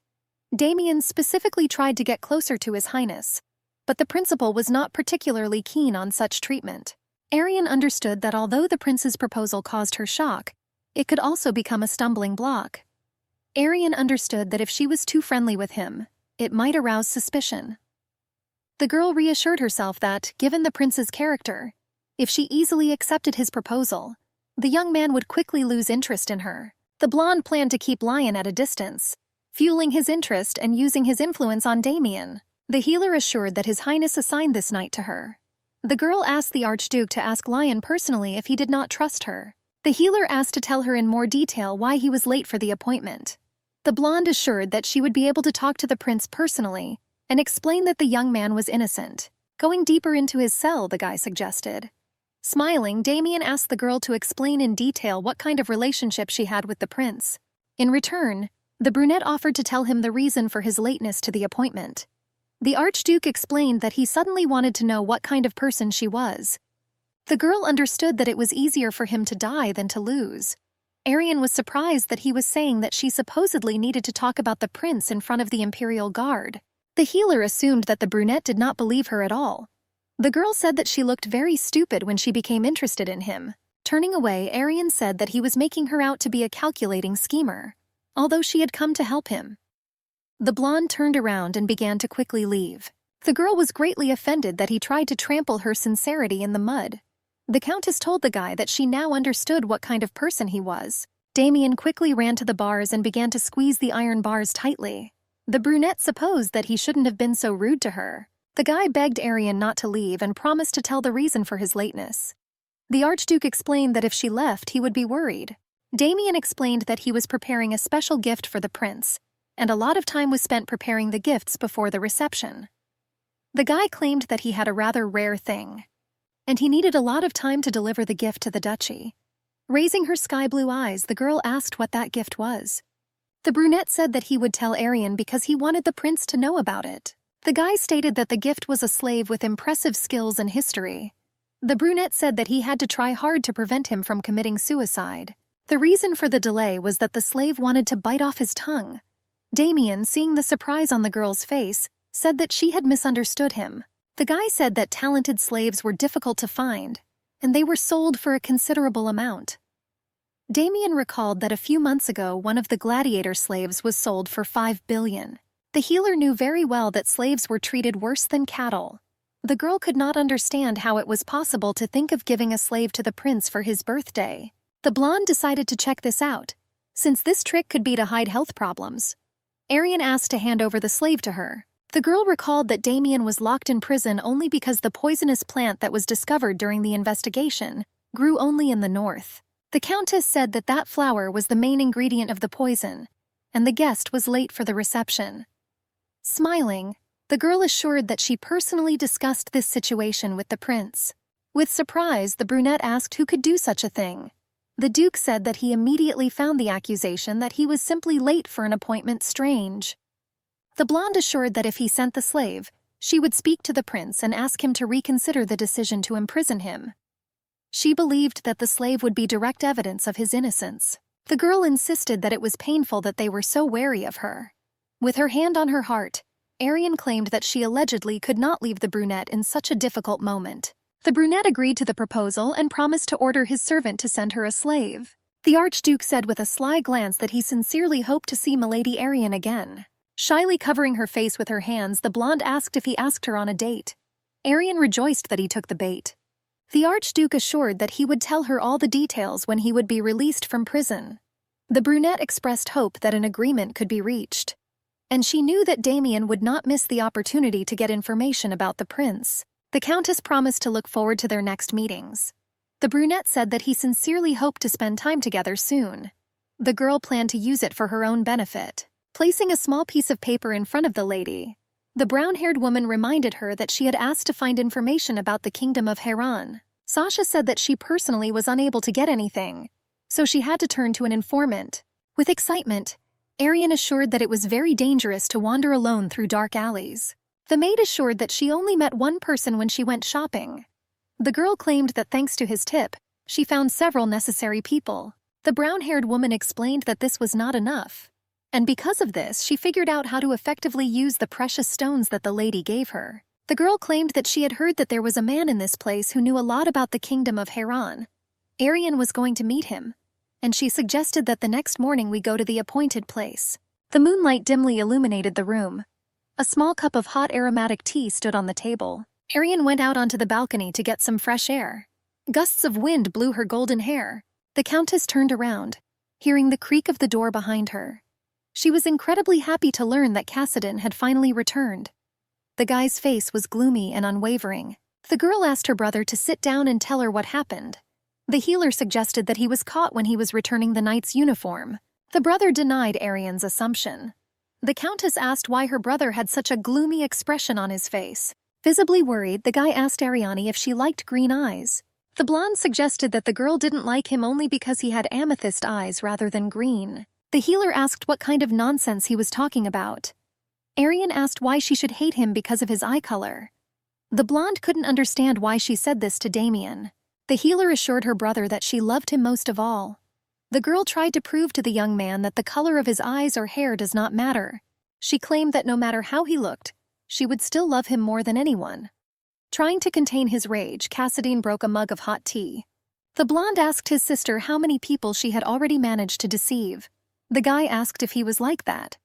Damien specifically tried to get closer to his highness, but the principal was not particularly keen on such treatment. Arian understood that although the prince's proposal caused her shock, it could also become a stumbling block. Arian understood that if she was too friendly with him, it might arouse suspicion. The girl reassured herself that, given the prince's character, if she easily accepted his proposal, the young man would quickly lose interest in her. The blonde planned to keep Lion at a distance, fueling his interest and using his influence on Damien. The healer assured that his highness assigned this knight to her. The girl asked the Archduke to ask Lion personally if he did not trust her. The healer asked to tell her in more detail why he was late for the appointment. The blonde assured that she would be able to talk to the prince personally and explain that the young man was innocent. Going deeper into his cell, the guy suggested. Smiling, Damien asked the girl to explain in detail what kind of relationship she had with the prince. In return, the brunette offered to tell him the reason for his lateness to the appointment. The Archduke explained that he suddenly wanted to know what kind of person she was. The girl understood that it was easier for him to die than to lose. Arian was surprised that he was saying that she supposedly needed to talk about the prince in front of the Imperial Guard. The healer assumed that the brunette did not believe her at all. The girl said that she looked very stupid when she became interested in him. Turning away, Arian said that he was making her out to be a calculating schemer, although she had come to help him. The blonde turned around and began to quickly leave. The girl was greatly offended that he tried to trample her sincerity in the mud. The Countess told the guy that she now understood what kind of person he was. Damien quickly ran to the bars and began to squeeze the iron bars tightly. The brunette supposed that he shouldn't have been so rude to her. The guy begged Arian not to leave and promised to tell the reason for his lateness. The Archduke explained that if she left, he would be worried. Damien explained that he was preparing a special gift for the prince, and a lot of time was spent preparing the gifts before the reception. The guy claimed that he had a rather rare thing, and he needed a lot of time to deliver the gift to the duchy. Raising her sky-blue eyes, the girl asked what that gift was. The brunette said that he would tell Arian because he wanted the prince to know about it. The guy stated that the gift was a slave with impressive skills and history. The brunette said that he had to try hard to prevent him from committing suicide. The reason for the delay was that the slave wanted to bite off his tongue. Damien, seeing the surprise on the girl's face, said that she had misunderstood him. The guy said that talented slaves were difficult to find, and they were sold for a considerable amount. Damien recalled that a few months ago one of the gladiator slaves was sold for 5 billion. The healer knew very well that slaves were treated worse than cattle. The girl could not understand how it was possible to think of giving a slave to the prince for his birthday. The blonde decided to check this out, since this trick could be to hide health problems. Arian asked to hand over the slave to her. The girl recalled that Damien was locked in prison only because the poisonous plant that was discovered during the investigation grew only in the north. The Countess said that that flower was the main ingredient of the poison, and the guest was late for the reception. Smiling, the girl assured that she personally discussed this situation with the prince. With surprise, the brunette asked who could do such a thing. The Duke said that he immediately found the accusation that he was simply late for an appointment strange. The blonde assured that if he sent the slave, she would speak to the prince and ask him to reconsider the decision to imprison him. She believed that the slave would be direct evidence of his innocence. The girl insisted that it was painful that they were so wary of her. With her hand on her heart, Arian claimed that she allegedly could not leave the brunette in such a difficult moment. The brunette agreed to the proposal and promised to order his servant to send her a slave. The Archduke said with a sly glance that he sincerely hoped to see Milady Arian again. Shyly covering her face with her hands, the blonde asked if he asked her on a date. Arian rejoiced that he took the bait. The Archduke assured that he would tell her all the details when he would be released from prison. The brunette expressed hope that an agreement could be reached, and she knew that Damien would not miss the opportunity to get information about the prince. The Countess promised to look forward to their next meetings. The brunette said that he sincerely hoped to spend time together soon. The girl planned to use it for her own benefit. Placing a small piece of paper in front of the lady, the brown-haired woman reminded her that she had asked to find information about the kingdom of Haran. Sasha said that she personally was unable to get anything, so she had to turn to an informant. With excitement, Arian assured that it was very dangerous to wander alone through dark alleys. The maid assured that she only met one person when she went shopping. The girl claimed that thanks to his tip, she found several necessary people. The brown-haired woman explained that this was not enough, and because of this, she figured out how to effectively use the precious stones that the lady gave her. The girl claimed that she had heard that there was a man in this place who knew a lot about the kingdom of Haran. Arian was going to meet him, and she suggested that the next morning we go to the appointed place. The moonlight dimly illuminated the room. A small cup of hot aromatic tea stood on the table. Arian went out onto the balcony to get some fresh air. Gusts of wind blew her golden hair. The Countess turned around, hearing the creak of the door behind her. She was incredibly happy to learn that Cassidon had finally returned. The guy's face was gloomy and unwavering. The girl asked her brother to sit down and tell her what happened. The healer suggested that he was caught when he was returning the knight's uniform. The brother denied Arian's assumption. The Countess asked why her brother had such a gloomy expression on his face. Visibly worried, the guy asked Ariane if she liked green eyes. The blonde suggested that the girl didn't like him only because he had amethyst eyes rather than green. The healer asked what kind of nonsense he was talking about. Arian asked why she should hate him because of his eye color. The blonde couldn't understand why she said this to Damien. The healer assured her brother that she loved him most of all. The girl tried to prove to the young man that the color of his eyes or hair does not matter. She claimed that no matter how he looked, she would still love him more than anyone. Trying to contain his rage, Cassadine broke a mug of hot tea. The blonde asked his sister how many people she had already managed to deceive. The guy asked if he was like that.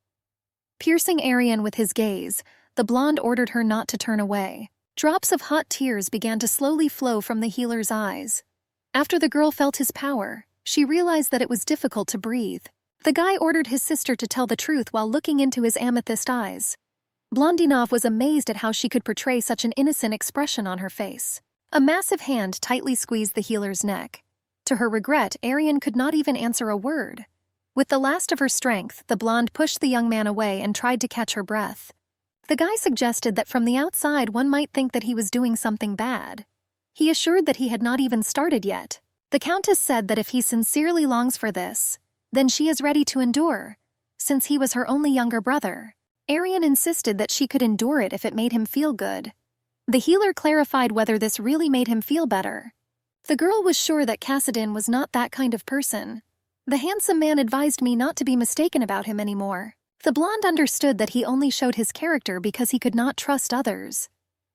Piercing Arian with his gaze, the blonde ordered her not to turn away. Drops of hot tears began to slowly flow from the healer's eyes. After the girl felt his power, she realized that it was difficult to breathe. The guy ordered his sister to tell the truth while looking into his amethyst eyes. Blondinov was amazed at how she could portray such an innocent expression on her face. A massive hand tightly squeezed the healer's neck. To her regret, Arian could not even answer a word. With the last of her strength, the blonde pushed the young man away and tried to catch her breath. The guy suggested that from the outside one might think that he was doing something bad. He assured that he had not even started yet. The Countess said that if he sincerely longs for this, then she is ready to endure, since he was her only younger brother. Arian insisted that she could endure it if it made him feel good. The healer clarified whether this really made him feel better. The girl was sure that Cassadine was not that kind of person. The handsome man advised me not to be mistaken about him anymore. The blonde understood that he only showed his character because he could not trust others.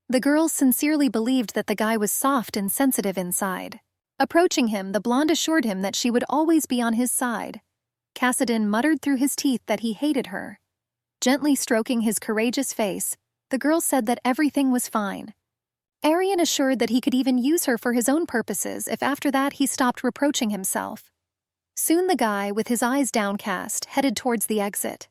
The girl sincerely believed that the guy was soft and sensitive inside. Approaching him, the blonde assured him that she would always be on his side. Cassadine muttered through his teeth that he hated her. Gently stroking his courageous face, the girl said that everything was fine. Arian assured that he could even use her for his own purposes if after that he stopped reproaching himself. Soon the guy, with his eyes downcast, headed towards the exit.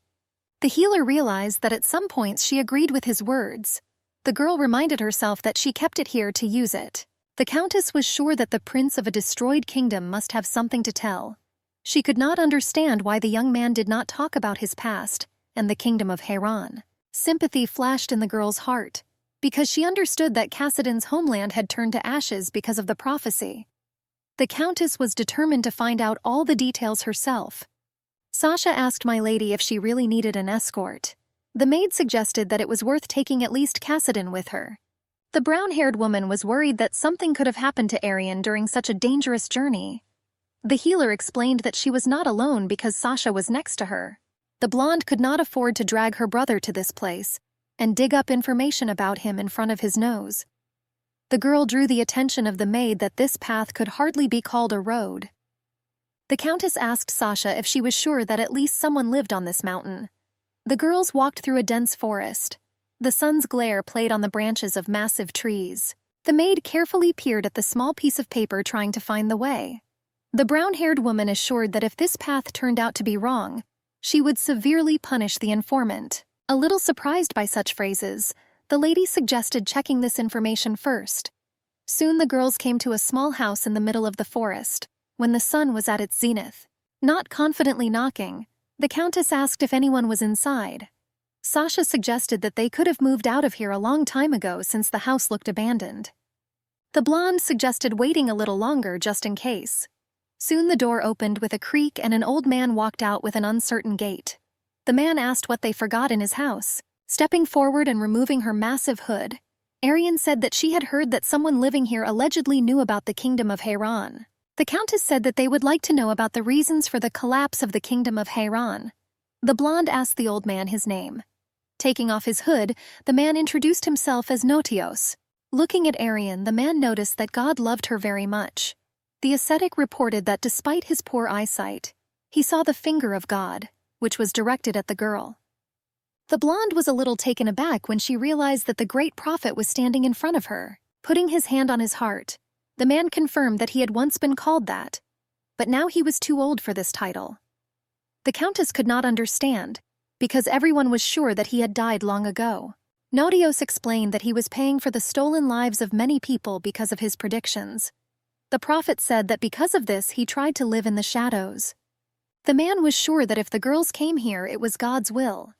The healer realized that at some points she agreed with his words. The girl reminded herself that she kept it here to use it. The Countess was sure that the prince of a destroyed kingdom must have something to tell. She could not understand why the young man did not talk about his past and the kingdom of Haran. Sympathy flashed in the girl's heart, because she understood that Cassadine's homeland had turned to ashes because of the prophecy. The Countess was determined to find out all the details herself. Sasha asked my lady if she really needed an escort. The maid suggested that it was worth taking at least Cassadine with her. The brown-haired woman was worried that something could have happened to Arian during such a dangerous journey. The healer explained that she was not alone because Sasha was next to her. The blonde could not afford to drag her brother to this place and dig up information about him in front of his nose. The girl drew the attention of the maid that this path could hardly be called a road. The Countess asked Sasha if she was sure that at least someone lived on this mountain. The girls walked through a dense forest. The sun's glare played on the branches of massive trees. The maid carefully peered at the small piece of paper trying to find the way. The brown-haired woman assured that if this path turned out to be wrong, she would severely punish the informant. A little surprised by such phrases, the lady suggested checking this information first. Soon the girls came to a small house in the middle of the forest, when the sun was at its zenith. Not confidently knocking, the Countess asked if anyone was inside. Sasha suggested that they could have moved out of here a long time ago since the house looked abandoned. The blonde suggested waiting a little longer just in case. Soon the door opened with a creak and an old man walked out with an uncertain gait. The man asked what they forgot in his house. Stepping forward and removing her massive hood, Arian said that she had heard that someone living here allegedly knew about the kingdom of Haran. The Countess said that they would like to know about the reasons for the collapse of the kingdom of Haran. The blonde asked the old man his name. Taking off his hood, the man introduced himself as Notios. Looking at Arian, the man noticed that God loved her very much. The ascetic reported that despite his poor eyesight, he saw the finger of God, which was directed at the girl. The blonde was a little taken aback when she realized that the great prophet was standing in front of her. Putting his hand on his heart, the man confirmed that he had once been called that, but now he was too old for this title. The Countess could not understand, because everyone was sure that he had died long ago. Notios explained that he was paying for the stolen lives of many people because of his predictions. The prophet said that because of this he tried to live in the shadows. The man was sure that if the girls came here it was God's will.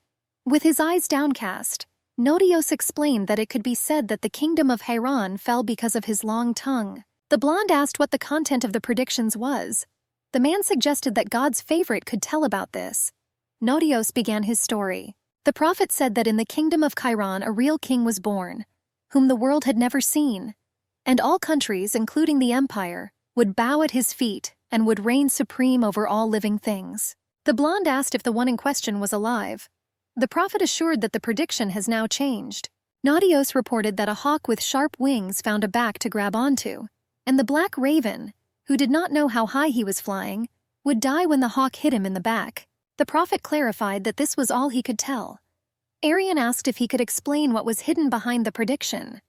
With his eyes downcast, Notios explained that it could be said that the kingdom of Haran fell because of his long tongue. The blonde asked what the content of the predictions was. The man suggested that God's favorite could tell about this. Notios began his story. The prophet said that in the kingdom of Chiron a real king was born, whom the world had never seen, and all countries, including the empire, would bow at his feet and would reign supreme over all living things. The blonde asked if the one in question was alive. The prophet assured that the prediction has now changed. Naughtios reported that a hawk with sharp wings found a back to grab onto, and the black raven, who did not know how high he was flying, would die when the hawk hit him in the back. The prophet clarified that this was all he could tell. Arian asked if he could explain what was hidden behind the prediction.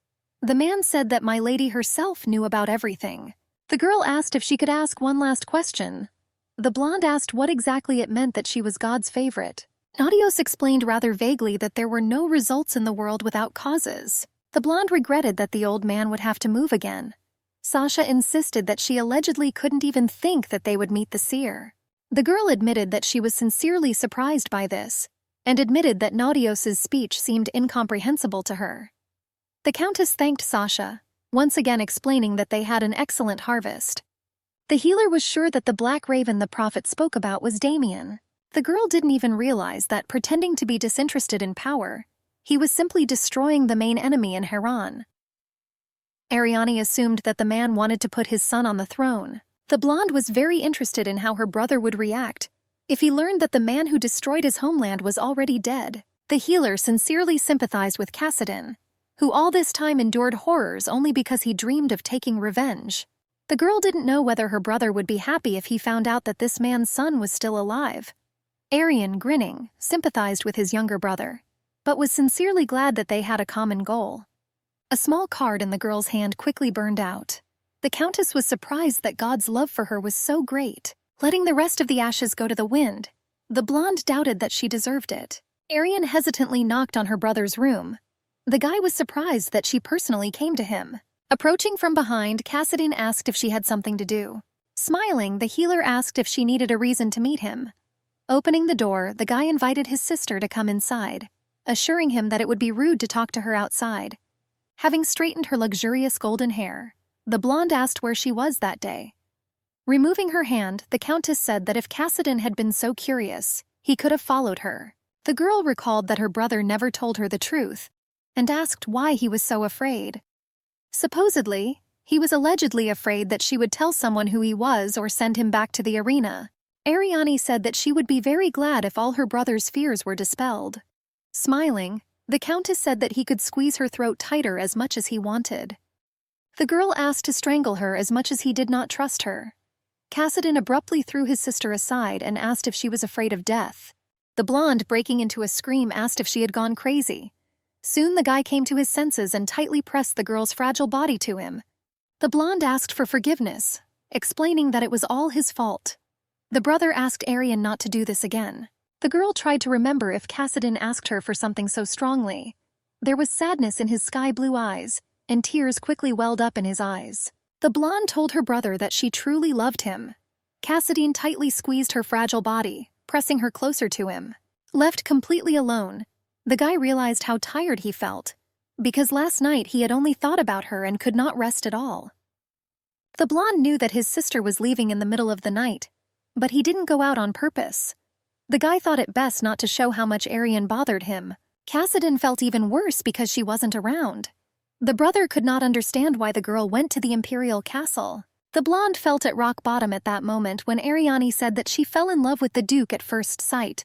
The man said that my lady herself knew about everything. The girl asked if she could ask one last question. The blonde asked what exactly it meant that she was God's favorite. Naughtios explained rather vaguely that there were no results in the world without causes. The blonde regretted that the old man would have to move again. Sasha insisted that she allegedly couldn't even think that they would meet the seer. The girl admitted that she was sincerely surprised by this, and admitted that Naughtios's speech seemed incomprehensible to her. The Countess thanked Sasha, once again explaining that they had an excellent harvest. The healer was sure that the black raven the prophet spoke about was Damien. The girl didn't even realize that, pretending to be disinterested in power, he was simply destroying the main enemy in Haran. Ariani assumed that the man wanted to put his son on the throne. The blonde was very interested in how her brother would react if he learned that the man who destroyed his homeland was already dead. The healer sincerely sympathized with Kassadin, who all this time endured horrors only because he dreamed of taking revenge. The girl didn't know whether her brother would be happy if he found out that this man's son was still alive. Arian, grinning, sympathized with his younger brother, but was sincerely glad that they had a common goal. A small card in the girl's hand quickly burned out. The Countess was surprised that God's love for her was so great. Letting the rest of the ashes go to the wind, the blonde doubted that she deserved it. Arian hesitantly knocked on her brother's room. The guy was surprised that she personally came to him. Approaching from behind, Kassadin asked if she had something to do. Smiling, the healer asked if she needed a reason to meet him. Opening the door, the guy invited his sister to come inside, assuring him that it would be rude to talk to her outside. Having straightened her luxurious golden hair, the blonde asked where she was that day. Removing her hand, the Countess said that if Kassadin had been so curious, he could have followed her. The girl recalled that her brother never told her the truth, and asked why he was so afraid. Supposedly, he was allegedly afraid that she would tell someone who he was or send him back to the arena. Ariani said that she would be very glad if all her brother's fears were dispelled. Smiling, the Countess said that he could squeeze her throat tighter as much as he wanted. The girl asked to strangle her as much as he did not trust her. Kassadin abruptly threw his sister aside and asked if she was afraid of death. The blonde, breaking into a scream, asked if she had gone crazy. Soon the guy came to his senses and tightly pressed the girl's fragile body to him. The blonde asked for forgiveness, explaining that it was all his fault. The brother asked Arian not to do this again. The girl tried to remember if Kassadin asked her for something so strongly. There was sadness in his sky-blue eyes, and tears quickly welled up in his eyes. The blonde told her brother that she truly loved him. Kassadin tightly squeezed her fragile body, pressing her closer to him. Left completely alone, the guy realized how tired he felt, because last night he had only thought about her and could not rest at all. The blonde knew that his sister was leaving in the middle of the night, but he didn't go out on purpose. The guy thought it best not to show how much Arian bothered him. Kassadin felt even worse because she wasn't around. The brother could not understand why the girl went to the imperial castle. The blonde felt at rock bottom at that moment when Ariani said that she fell in love with the Duke at first sight.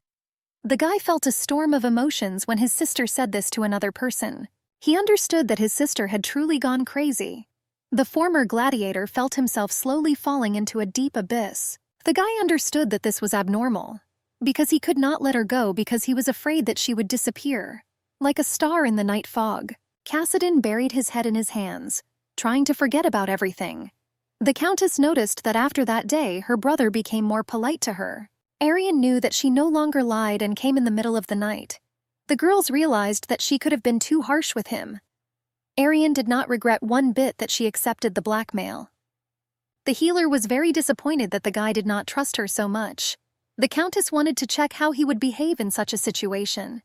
The guy felt a storm of emotions when his sister said this to another person. He understood that his sister had truly gone crazy. The former gladiator felt himself slowly falling into a deep abyss. The guy understood that this was abnormal, because he could not let her go because he was afraid that she would disappear. Like a star in the night fog, Kassadin buried his head in his hands, trying to forget about everything. The Countess noticed that after that day her brother became more polite to her. Arian knew that she no longer lied and came in the middle of the night. The girls realized that she could have been too harsh with him. Arian did not regret one bit that she accepted the blackmail. The healer was very disappointed that the guy did not trust her so much. The Countess wanted to check how he would behave in such a situation.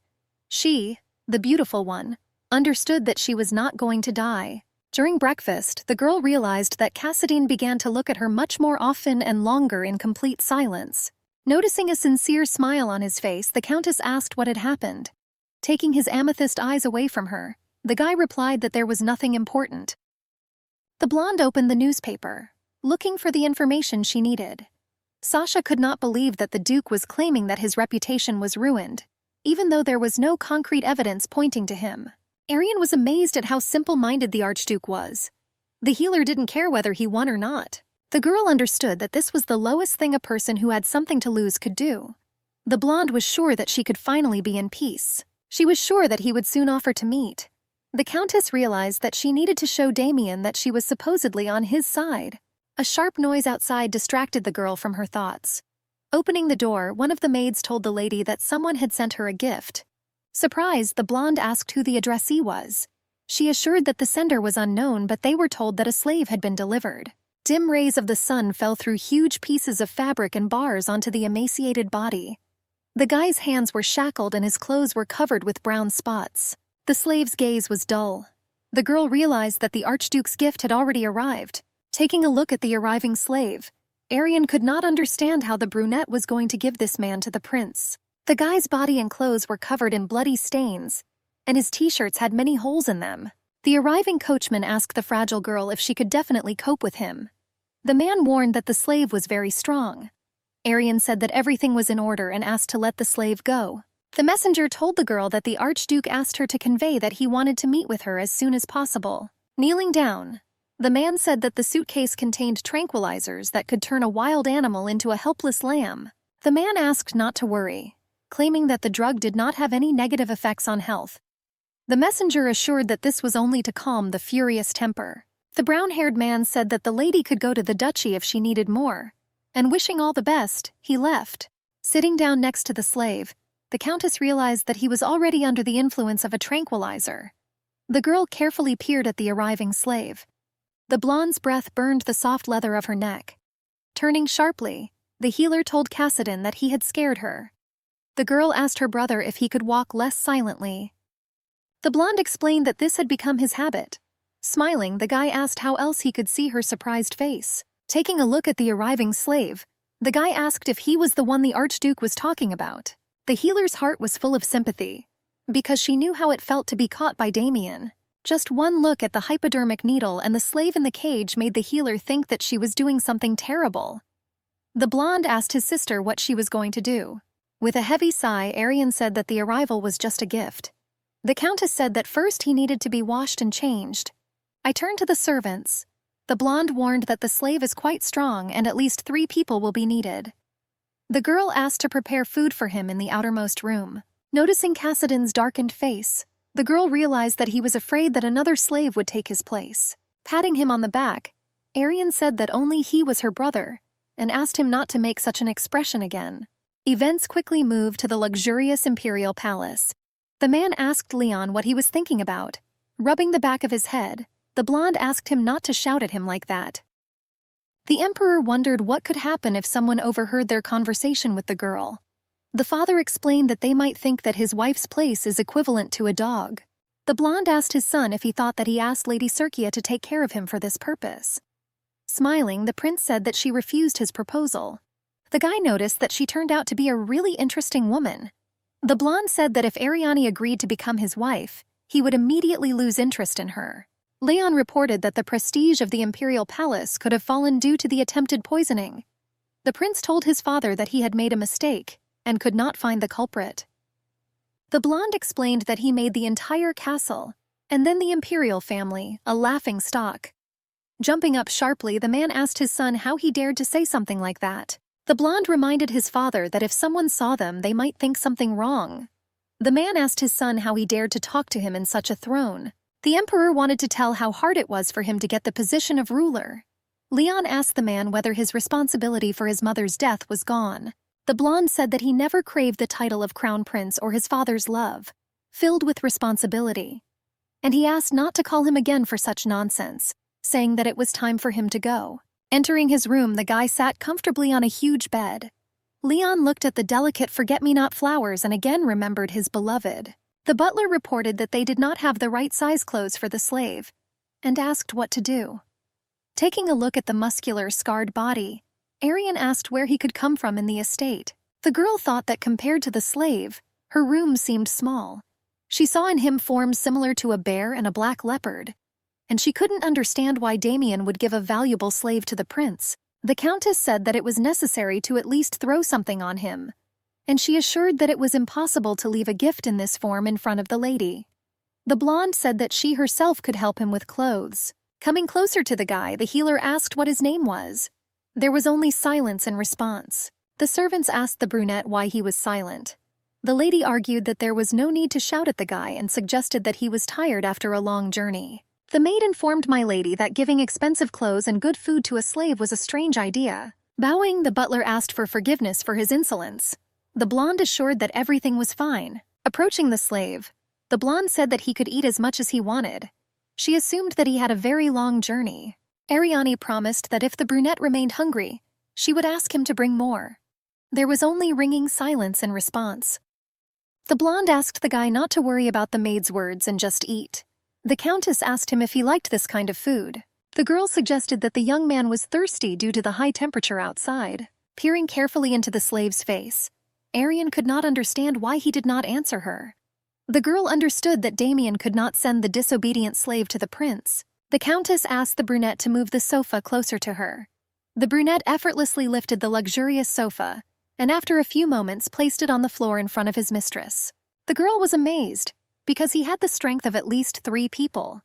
She, the beautiful one, understood that she was not going to die. During breakfast, the girl realized that Kassadin began to look at her much more often and longer in complete silence. Noticing a sincere smile on his face, the Countess asked what had happened. Taking his amethyst eyes away from her, the guy replied that there was nothing important. The blonde opened the newspaper, looking for the information she needed. Sasha could not believe that the Duke was claiming that his reputation was ruined. even though there was no concrete evidence pointing to him. Arian was amazed at how simple-minded the Archduke was. The healer didn't care whether he won or not. The girl understood that this was the lowest thing a person who had something to lose could do. The blonde was sure that she could finally be in peace. She was sure that he would soon offer to meet. The Countess realized that she needed to show Damien that she was supposedly on his side. A sharp noise outside distracted the girl from her thoughts. Opening the door, one of the maids told the lady that someone had sent her a gift. Surprised, the blonde asked who the addressee was. She assured that the sender was unknown, but they were told that a slave had been delivered. Dim rays of the sun fell through huge pieces of fabric and bars onto the emaciated body. The guy's hands were shackled and his clothes were covered with brown spots. The slave's gaze was dull. The girl realized that the Archduke's gift had already arrived. Taking a look at the arriving slave, Arian could not understand how the brunette was going to give this man to the prince. The guy's body and clothes were covered in bloody stains, and his t-shirts had many holes in them. The arriving coachman asked the fragile girl if she could definitely cope with him. The man warned that the slave was very strong. Arian said that everything was in order and asked to let the slave go. The messenger told the girl that the Archduke asked her to convey that he wanted to meet with her as soon as possible. Kneeling down, the man said that the suitcase contained tranquilizers that could turn a wild animal into a helpless lamb. The man asked not to worry, claiming that the drug did not have any negative effects on health. The messenger assured that this was only to calm the furious temper. The brown-haired man said that the lady could go to the duchy if she needed more, and wishing all the best, he left. Sitting down next to the slave, the Countess realized that he was already under the influence of a tranquilizer. The girl carefully peered at the arriving slave. The blonde's breath burned the soft leather of her neck. Turning sharply, the healer told Cassidon that he had scared her. The girl asked her brother if he could walk less silently. The blonde explained that this had become his habit. Smiling, the guy asked how else he could see her surprised face. Taking a look at the arriving slave, the guy asked if he was the one the Archduke was talking about. The healer's heart was full of sympathy, because she knew how it felt to be caught by Damien. Just one look at the hypodermic needle and the slave in the cage made the healer think that she was doing something terrible. The blonde asked his sister what she was going to do. With a heavy sigh, Arian said that the arrival was just a gift. The Countess said that first he needed to be washed and changed. I turned to the servants. The blonde warned that the slave is quite strong and at least 3 people will be needed. The girl asked to prepare food for him in the outermost room. Noticing Cassidon's darkened face, the girl realized that he was afraid that another slave would take his place. Patting him on the back, Arian said that only he was her brother, and asked him not to make such an expression again. Events quickly moved to the luxurious imperial palace. The man asked Leon what he was thinking about. Rubbing the back of his head, the blonde asked him not to shout at him like that. The emperor wondered what could happen if someone overheard their conversation with the girl. The father explained that they might think that his wife's place is equivalent to a dog. The blonde asked his son if he thought that he asked Lady Circia to take care of him for this purpose. Smiling, the prince said that she refused his proposal. The guy noticed that she turned out to be a really interesting woman. The blonde said that if Ariani agreed to become his wife, he would immediately lose interest in her. Leon reported that the prestige of the imperial palace could have fallen due to the attempted poisoning. The prince told his father that he had made a mistake and could not find the culprit. The blonde explained that he made the entire castle, and then the imperial family, a laughing stock. Jumping up sharply, the man asked his son how he dared to say something like that. The blonde reminded his father that if someone saw them, they might think something wrong. The man asked his son how he dared to talk to him in such a throne. The emperor wanted to tell how hard it was for him to get the position of ruler. Leon asked the man whether his responsibility for his mother's death was gone. The blonde said that he never craved the title of crown prince or his father's love, filled with responsibility. And he asked not to call him again for such nonsense, saying that it was time for him to go. Entering his room, the guy sat comfortably on a huge bed. Leon looked at the delicate forget-me-not flowers and again remembered his beloved. The butler reported that they did not have the right size clothes for the slave, and asked what to do. Taking a look at the muscular, scarred body, Arian asked where he could come from in the estate. The girl thought that compared to the slave, her room seemed small. She saw in him forms similar to a bear and a black leopard, and she couldn't understand why Damien would give a valuable slave to the prince. The Countess said that it was necessary to at least throw something on him, and she assured that it was impossible to leave a gift in this form in front of the lady. The blonde said that she herself could help him with clothes. Coming closer to the guy, the healer asked what his name was. There was only silence in response. The servants asked the brunette why he was silent. The lady argued that there was no need to shout at the guy and suggested that he was tired after a long journey. The maid informed my lady that giving expensive clothes and good food to a slave was a strange idea. Bowing, the butler asked for forgiveness for his insolence. The blonde assured that everything was fine. Approaching the slave, the blonde said that he could eat as much as he wanted. She assumed that he had a very long journey. Ariane promised that if the brunette remained hungry, she would ask him to bring more. There was only ringing silence in response. The blonde asked the guy not to worry about the maid's words and just eat. The countess asked him if he liked this kind of food. The girl suggested that the young man was thirsty due to the high temperature outside. Peering carefully into the slave's face, Ariane could not understand why he did not answer her. The girl understood that Damien could not send the disobedient slave to the prince. The countess asked the brunette to move the sofa closer to her. The brunette effortlessly lifted the luxurious sofa, and after a few moments placed it on the floor in front of his mistress. The girl was amazed, because he had the strength of at least 3 people.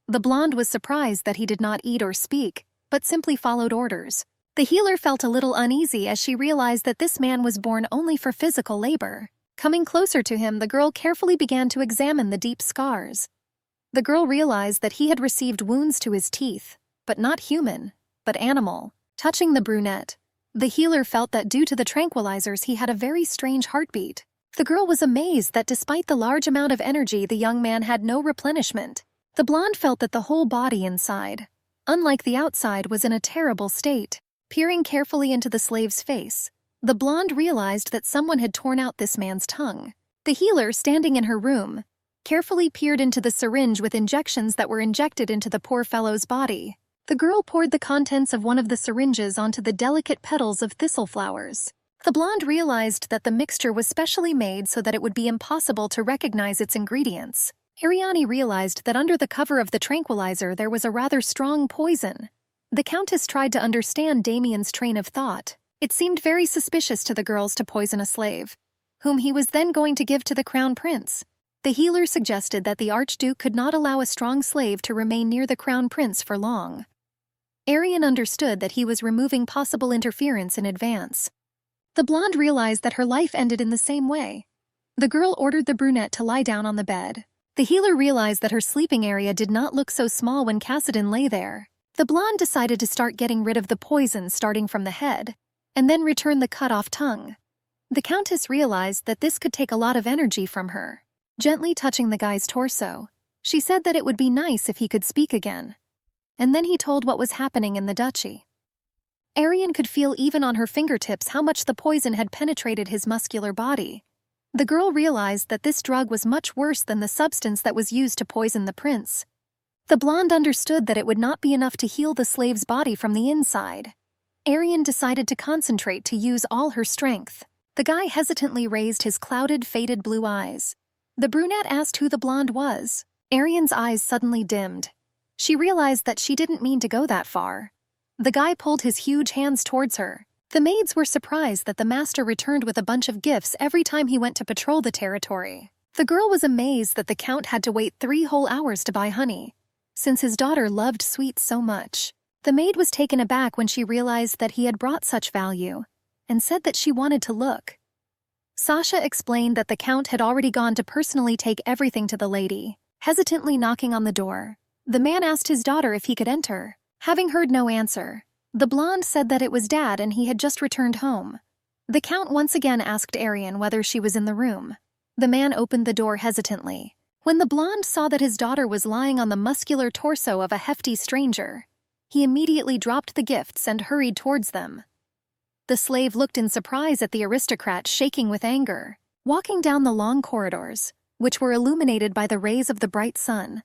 The blonde was surprised that he did not eat or speak, but simply followed orders. The healer felt a little uneasy as she realized that this man was born only for physical labor. Coming closer to him, the girl carefully began to examine the deep scars. The girl realized that he had received wounds to his teeth, but not human, but animal. Touching the brunette, the healer felt that due to the tranquilizers he had a very strange heartbeat. The girl was amazed that despite the large amount of energy, the young man had no replenishment. The blonde felt that the whole body inside, unlike the outside, was in a terrible state. Peering carefully into the slave's face, the blonde realized that someone had torn out this man's tongue. The healer, standing in her room, carefully peered into the syringe with injections that were injected into the poor fellow's body. The girl poured the contents of one of the syringes onto the delicate petals of thistle flowers. The blonde realized that the mixture was specially made so that it would be impossible to recognize its ingredients. Ariane realized that under the cover of the tranquilizer there was a rather strong poison. The countess tried to understand Damien's train of thought. It seemed very suspicious to the girls to poison a slave, whom he was then going to give to the crown prince. The healer suggested that the archduke could not allow a strong slave to remain near the crown prince for long. Ariane understood that he was removing possible interference in advance. The blonde realized that her life ended in the same way. The girl ordered the brunette to lie down on the bed. The healer realized that her sleeping area did not look so small when Cassidin lay there. The blonde decided to start getting rid of the poison starting from the head, and then return the cut-off tongue. The countess realized that this could take a lot of energy from her. Gently touching the guy's torso, she said that it would be nice if he could speak again. And then he told what was happening in the duchy. Ariane could feel even on her fingertips how much the poison had penetrated his muscular body. The girl realized that this drug was much worse than the substance that was used to poison the prince. The blonde understood that it would not be enough to heal the slave's body from the inside. Ariane decided to concentrate to use all her strength. The guy hesitantly raised his clouded, faded blue eyes. The brunette asked who the blonde was. Ariane's eyes suddenly dimmed. She realized that she didn't mean to go that far. The guy pulled his huge hands towards her. The maids were surprised that the master returned with a bunch of gifts every time he went to patrol the territory. The girl was amazed that the count had to wait 3 whole hours to buy honey, since his daughter loved sweets so much. The maid was taken aback when she realized that he had brought such value, and said that she wanted to look. Sasha explained that the count had already gone to personally take everything to the lady. Hesitantly knocking on the door, the man asked his daughter if he could enter. Having heard no answer, the blonde said that it was Dad and he had just returned home. The count once again asked Ariane whether she was in the room. The man opened the door hesitantly. When the blonde saw that his daughter was lying on the muscular torso of a hefty stranger, he immediately dropped the gifts and hurried towards them. The slave looked in surprise at the aristocrat, shaking with anger. Walking down the long corridors, which were illuminated by the rays of the bright sun,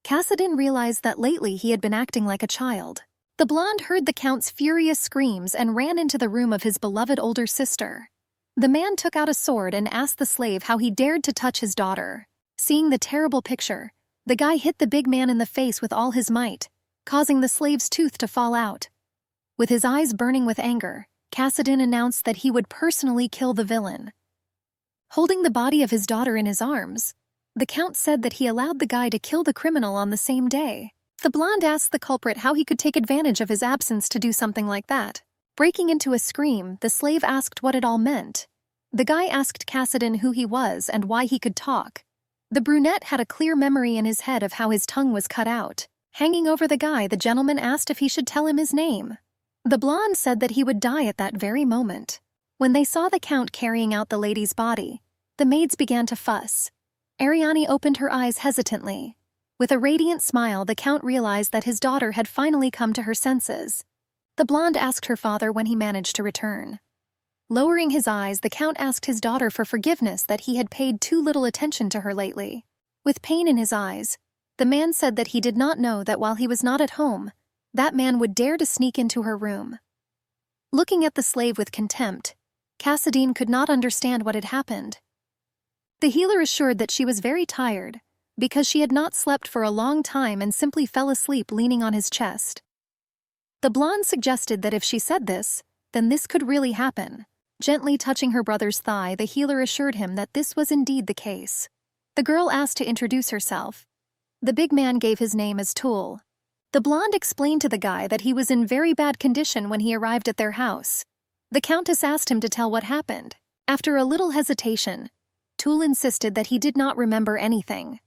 Cassidin realized that lately he had been acting like a child. The blonde heard the count's furious screams and ran into the room of his beloved older sister. The man took out a sword and asked the slave how he dared to touch his daughter. Seeing the terrible picture, the guy hit the big man in the face with all his might, causing the slave's tooth to fall out. With his eyes burning with anger, Cassidin announced that he would personally kill the villain. Holding the body of his daughter in his arms, the Count said that he allowed the guy to kill the criminal on the same day. The blonde asked the culprit how he could take advantage of his absence to do something like that. Breaking into a scream, the slave asked what it all meant. The guy asked Cassidon who he was and why he could talk. The brunette had a clear memory in his head of how his tongue was cut out. Hanging over the guy, the gentleman asked if he should tell him his name. The blonde said that he would die at that very moment. When they saw the Count carrying out the lady's body, the maids began to fuss. Ariane opened her eyes hesitantly. With a radiant smile, the Count realized that his daughter had finally come to her senses. The blonde asked her father when he managed to return. Lowering his eyes, the Count asked his daughter for forgiveness that he had paid too little attention to her lately. With pain in his eyes, the man said that he did not know that while he was not at home, that man would dare to sneak into her room. Looking at the slave with contempt, Cassidine could not understand what had happened. The healer assured that she was very tired, because she had not slept for a long time and simply fell asleep leaning on his chest. The blonde suggested that if she said this, then this could really happen. Gently touching her brother's thigh, the healer assured him that this was indeed the case. The girl asked to introduce herself. The big man gave his name as Tool. The blonde explained to the guy that he was in very bad condition when he arrived at their house. The Countess asked him to tell what happened. After a little hesitation, Tool insisted that he did not remember anything.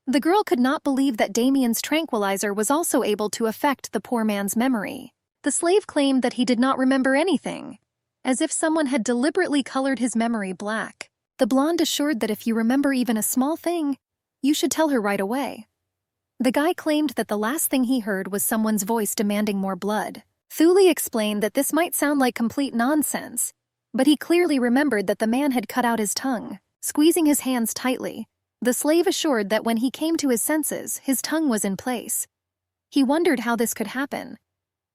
The girl could not believe that Damien's tranquilizer was also able to affect the poor man's memory. The slave claimed that he did not remember anything, as if someone had deliberately colored his memory black. The blonde assured that if you remember even a small thing, you should tell her right away. The guy claimed that the last thing he heard was someone's voice demanding more blood. Thule explained that this might sound like complete nonsense, but he clearly remembered that the man had cut out his tongue. Squeezing his hands tightly, the slave assured that when he came to his senses, his tongue was in place. He wondered how this could happen,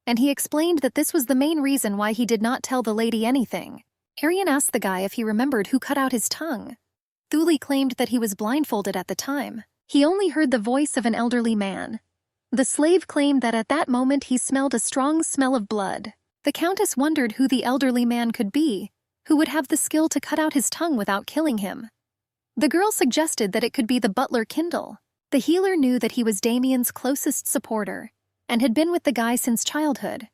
and he explained that this was the main reason why he did not tell the lady anything. Arian asked the guy if he remembered who cut out his tongue. Thule claimed that he was blindfolded at the time. He only heard the voice of an elderly man. The slave claimed that at that moment he smelled a strong smell of blood. The Countess wondered who the elderly man could be, who would have the skill to cut out his tongue without killing him. The girl suggested that it could be the butler Kindle. The healer knew that he was Damien's closest supporter, and had been with the guy since childhood.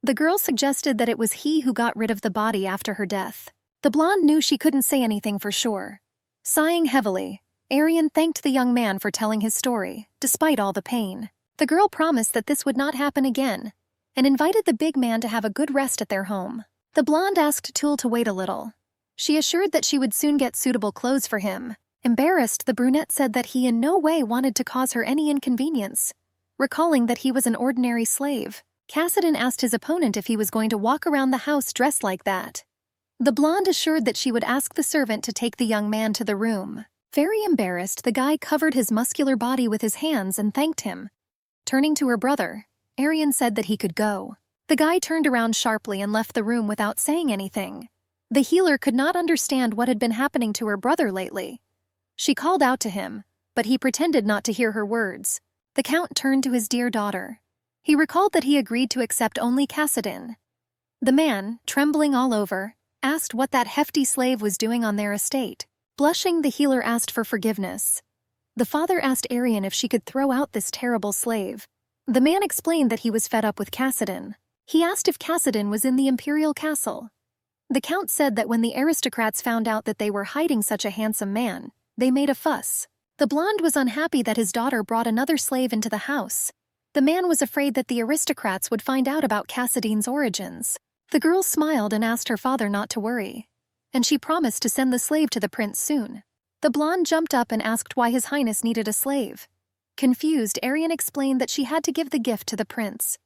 The girl suggested that it was he who got rid of the body after her death. The blonde knew she couldn't say anything for sure. Sighing heavily, Arian thanked the young man for telling his story, despite all the pain. The girl promised that this would not happen again, and invited the big man to have a good rest at their home. The blonde asked Tool to wait a little. She assured that she would soon get suitable clothes for him. Embarrassed, the brunette said that he in no way wanted to cause her any inconvenience, recalling that he was an ordinary slave. Cassidon asked his opponent if he was going to walk around the house dressed like that. The blonde assured that she would ask the servant to take the young man to the room. Very embarrassed, the guy covered his muscular body with his hands and thanked him. Turning to her brother, Arian said that he could go. The guy turned around sharply and left the room without saying anything. The healer could not understand what had been happening to her brother lately. She called out to him, but he pretended not to hear her words. The Count turned to his dear daughter. He recalled that he agreed to accept only Cassidon. The man, trembling all over, asked what that hefty slave was doing on their estate. Blushing, the healer asked for forgiveness. The father asked Arian if she could throw out this terrible slave. The man explained that he was fed up with Cassidon. He asked if Cassidon was in the imperial castle. The Count said that when the aristocrats found out that they were hiding such a handsome man, they made a fuss. The blonde was unhappy that his daughter brought another slave into the house. The man was afraid that the aristocrats would find out about Cassidine's origins. The girl smiled and asked her father not to worry, and she promised to send the slave to the prince soon. The blonde jumped up and asked why His Highness needed a slave. Confused, Arian explained that she had to give the gift to the prince.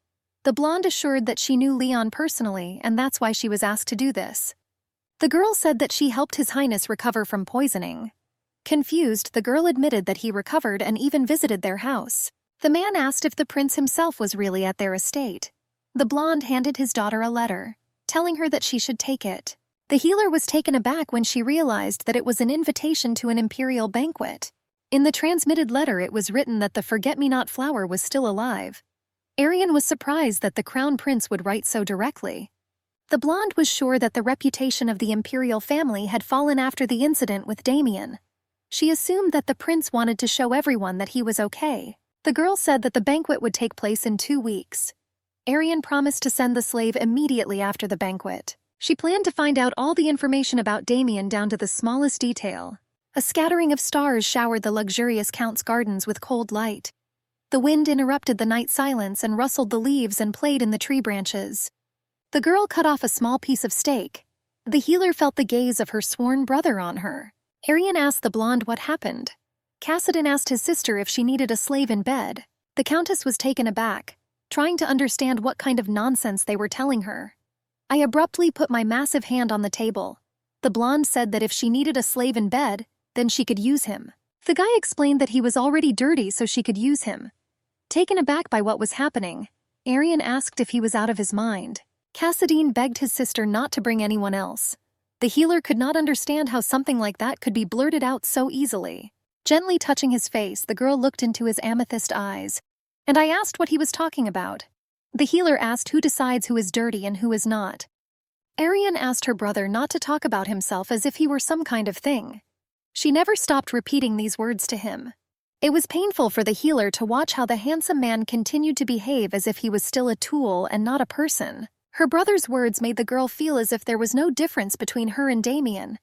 The blonde assured that she knew Leon personally, and that's why she was asked to do this. The girl said that she helped His Highness recover from poisoning. Confused, the girl admitted that he recovered and even visited their house. The man asked if the prince himself was really at their estate. The blonde handed his daughter a letter, telling her that she should take it. The healer was taken aback when she realized that it was an invitation to an imperial banquet. In the transmitted letter it was written that the forget-me-not flower was still alive. Arian was surprised that the crown prince would write so directly. The blonde was sure that the reputation of the imperial family had fallen after the incident with Damien. She assumed that the prince wanted to show everyone that he was okay. The girl said that the banquet would take place in 2 weeks. Arian promised to send the slave immediately after the banquet. She planned to find out all the information about Damien down to the smallest detail. A scattering of stars showered the luxurious count's gardens with cold light. The wind interrupted the night silence and rustled the leaves and played in the tree branches. The girl cut off a small piece of steak. The healer felt the gaze of her sworn brother on her. Arian asked the blonde what happened. Cassidon asked his sister if she needed a slave in bed. The countess was taken aback, trying to understand what kind of nonsense they were telling her. I abruptly put my massive hand on the table. The blonde said that if she needed a slave in bed, then she could use him. The guy explained that he was already dirty so she could use him. Taken aback by what was happening, Arian asked if he was out of his mind. Cassidine begged his sister not to bring anyone else. The healer could not understand how something like that could be blurted out so easily. Gently touching his face, the girl looked into his amethyst eyes, and I asked what he was talking about. The healer asked who decides who is dirty and who is not. Arian asked her brother not to talk about himself as if he were some kind of thing. She never stopped repeating these words to him. It was painful for the healer to watch how the handsome man continued to behave as if he was still a tool and not a person. Her brother's words made the girl feel as if there was no difference between her and Damien.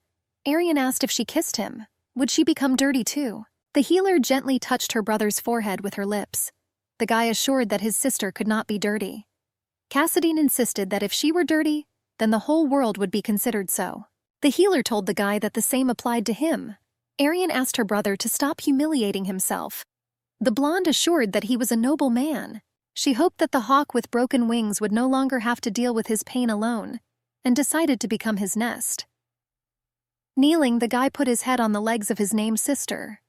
Arian asked if she kissed him. Would she become dirty too? The healer gently touched her brother's forehead with her lips. The guy assured that his sister could not be dirty. Cassidine insisted that if she were dirty, then the whole world would be considered so. The healer told the guy that the same applied to him. Arian asked her brother to stop humiliating himself. The blonde assured that he was a noble man. She hoped that the hawk with broken wings would no longer have to deal with his pain alone, and decided to become his nest. Kneeling, the guy put his head on the legs of his named sister.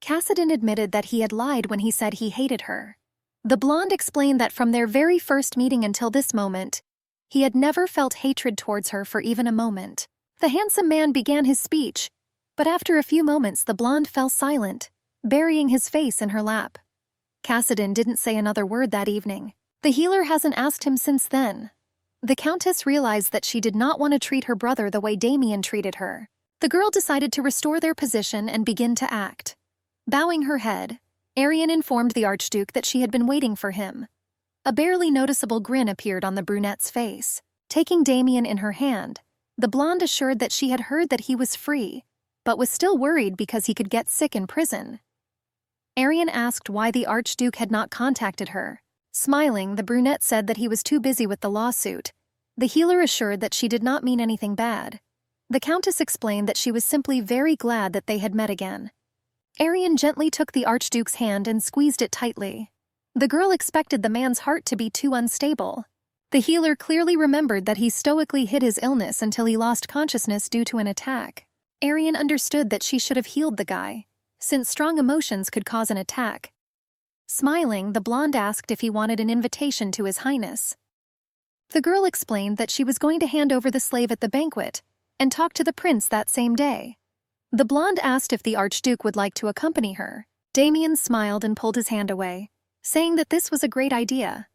Cassidine admitted that he had lied when he said he hated her. The blonde explained that from their very first meeting until this moment, he had never felt hatred towards her for even a moment. The handsome man began his speech, but after a few moments the blonde fell silent, burying his face in her lap. Cassidine didn't say another word that evening. The healer hasn't asked him since then. The countess realized that she did not want to treat her brother the way Damien treated her. The girl decided to restore their position and begin to act. Bowing her head, Arian informed the Archduke that she had been waiting for him. A barely noticeable grin appeared on the brunette's face. Taking Damien in her hand, the blonde assured that she had heard that he was free, but was still worried because he could get sick in prison. Arian asked why the Archduke had not contacted her. Smiling, the brunette said that he was too busy with the lawsuit. The healer assured that she did not mean anything bad. The countess explained that she was simply very glad that they had met again. Arian gently took the Archduke's hand and squeezed it tightly. The girl expected the man's heart to be too unstable. The healer clearly remembered that he stoically hid his illness until he lost consciousness due to an attack. Arian understood that she should have healed the guy, since strong emotions could cause an attack. Smiling, the blonde asked if he wanted an invitation to His Highness. The girl explained that she was going to hand over the slave at the banquet and talk to the prince that same day. The blonde asked if the Archduke would like to accompany her. Damien smiled and pulled his hand away, saying that this was a great idea.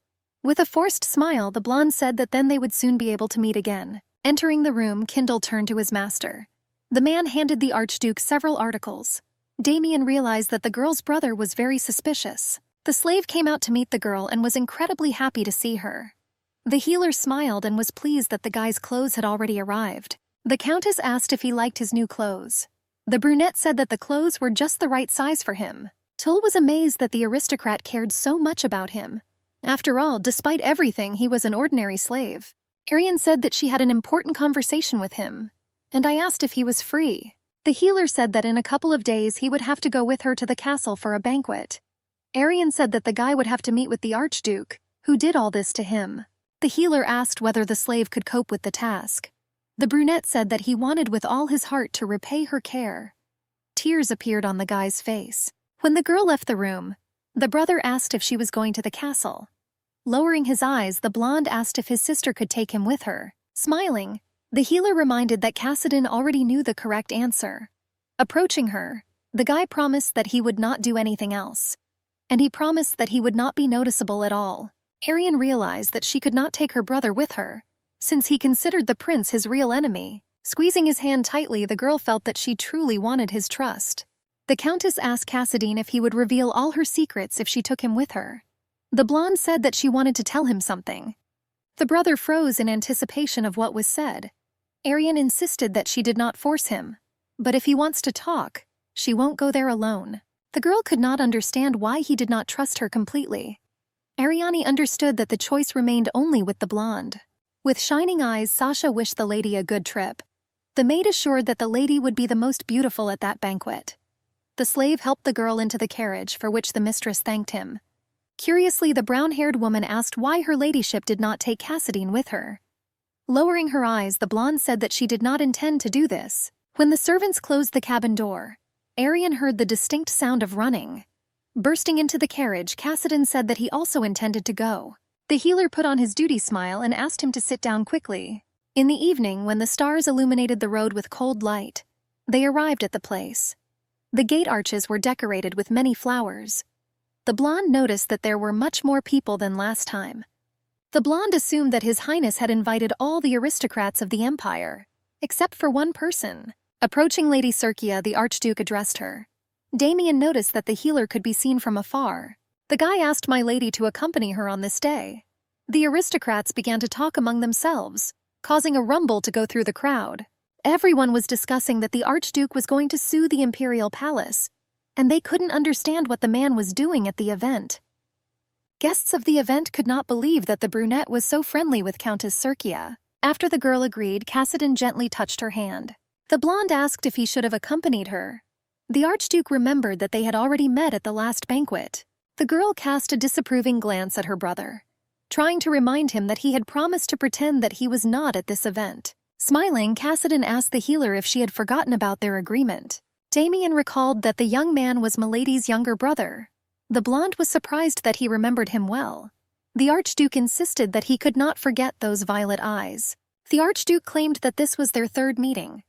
With a forced smile, the blonde said that then they would soon be able to meet again. Entering the room, Kindle turned to his master. The man handed the Archduke several articles. Damien realized that the girl's brother was very suspicious. The slave came out to meet the girl and was incredibly happy to see her. The healer smiled and was pleased that the guy's clothes had already arrived. The countess asked if he liked his new clothes. The brunette said that the clothes were just the right size for him. Tulle was amazed that the aristocrat cared so much about him. After all, despite everything, he was an ordinary slave. Arian said that she had an important conversation with him, and I asked if he was free. The healer said that in a couple of days he would have to go with her to the castle for a banquet. Arian said that the guy would have to meet with the Archduke, who did all this to him. The healer asked whether the slave could cope with the task. The brunette said that he wanted with all his heart to repay her care. Tears appeared on the guy's face. When the girl left the room, the brother asked if she was going to the castle. Lowering his eyes, the blonde asked if his sister could take him with her. Smiling, the healer reminded that Cassidine already knew the correct answer. Approaching her, the guy promised that he would not do anything else, and he promised that he would not be noticeable at all. Arian realized that she could not take her brother with her, since he considered the prince his real enemy. Squeezing his hand tightly, the girl felt that she truly wanted his trust. The countess asked Cassadine if he would reveal all her secrets if she took him with her. The blonde said that she wanted to tell him something. The brother froze in anticipation of what was said. Arian insisted that she did not force him. But if he wants to talk, she won't go there alone. The girl could not understand why he did not trust her completely. Ariane understood that the choice remained only with the blonde. With shining eyes, Sasha wished the lady a good trip. The maid assured that the lady would be the most beautiful at that banquet. The slave helped the girl into the carriage, for which the mistress thanked him. Curiously, the brown-haired woman asked why her ladyship did not take Cassadine with her. Lowering her eyes, the blonde said that she did not intend to do this. When the servants closed the cabin door, Arian heard the distinct sound of running. Bursting into the carriage, Cassadine said that he also intended to go. The healer put on his duty smile and asked him to sit down quickly. In the evening, when the stars illuminated the road with cold light, they arrived at the place. The gate arches were decorated with many flowers. The blonde noticed that there were much more people than last time. The blonde assumed that His Highness had invited all the aristocrats of the empire, except for one person. Approaching Lady Circia, the Archduke addressed her. Damien noticed that the healer could be seen from afar. The guy asked my lady to accompany her on this day. The aristocrats began to talk among themselves, causing a rumble to go through the crowd. Everyone was discussing that the Archduke was going to sue the imperial palace, and they couldn't understand what the man was doing at the event. Guests of the event could not believe that the brunette was so friendly with Countess Circia. After the girl agreed, Cassadine gently touched her hand. The blonde asked if he should have accompanied her. The Archduke remembered that they had already met at the last banquet. The girl cast a disapproving glance at her brother, trying to remind him that he had promised to pretend that he was not at this event. Smiling, Cassadine asked the healer if she had forgotten about their agreement. Damien recalled that the young man was Milady's younger brother. The blonde was surprised that he remembered him well. The Archduke insisted that he could not forget those violet eyes. The Archduke claimed that this was their third meeting.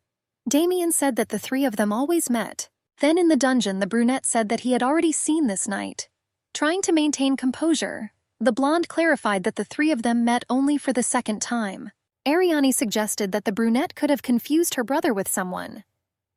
Damien said that the three of them always met. Then in the dungeon, the brunette said that he had already seen this night. Trying to maintain composure, the blonde clarified that the three of them met only for the second time. Ariane suggested that the brunette could have confused her brother with someone.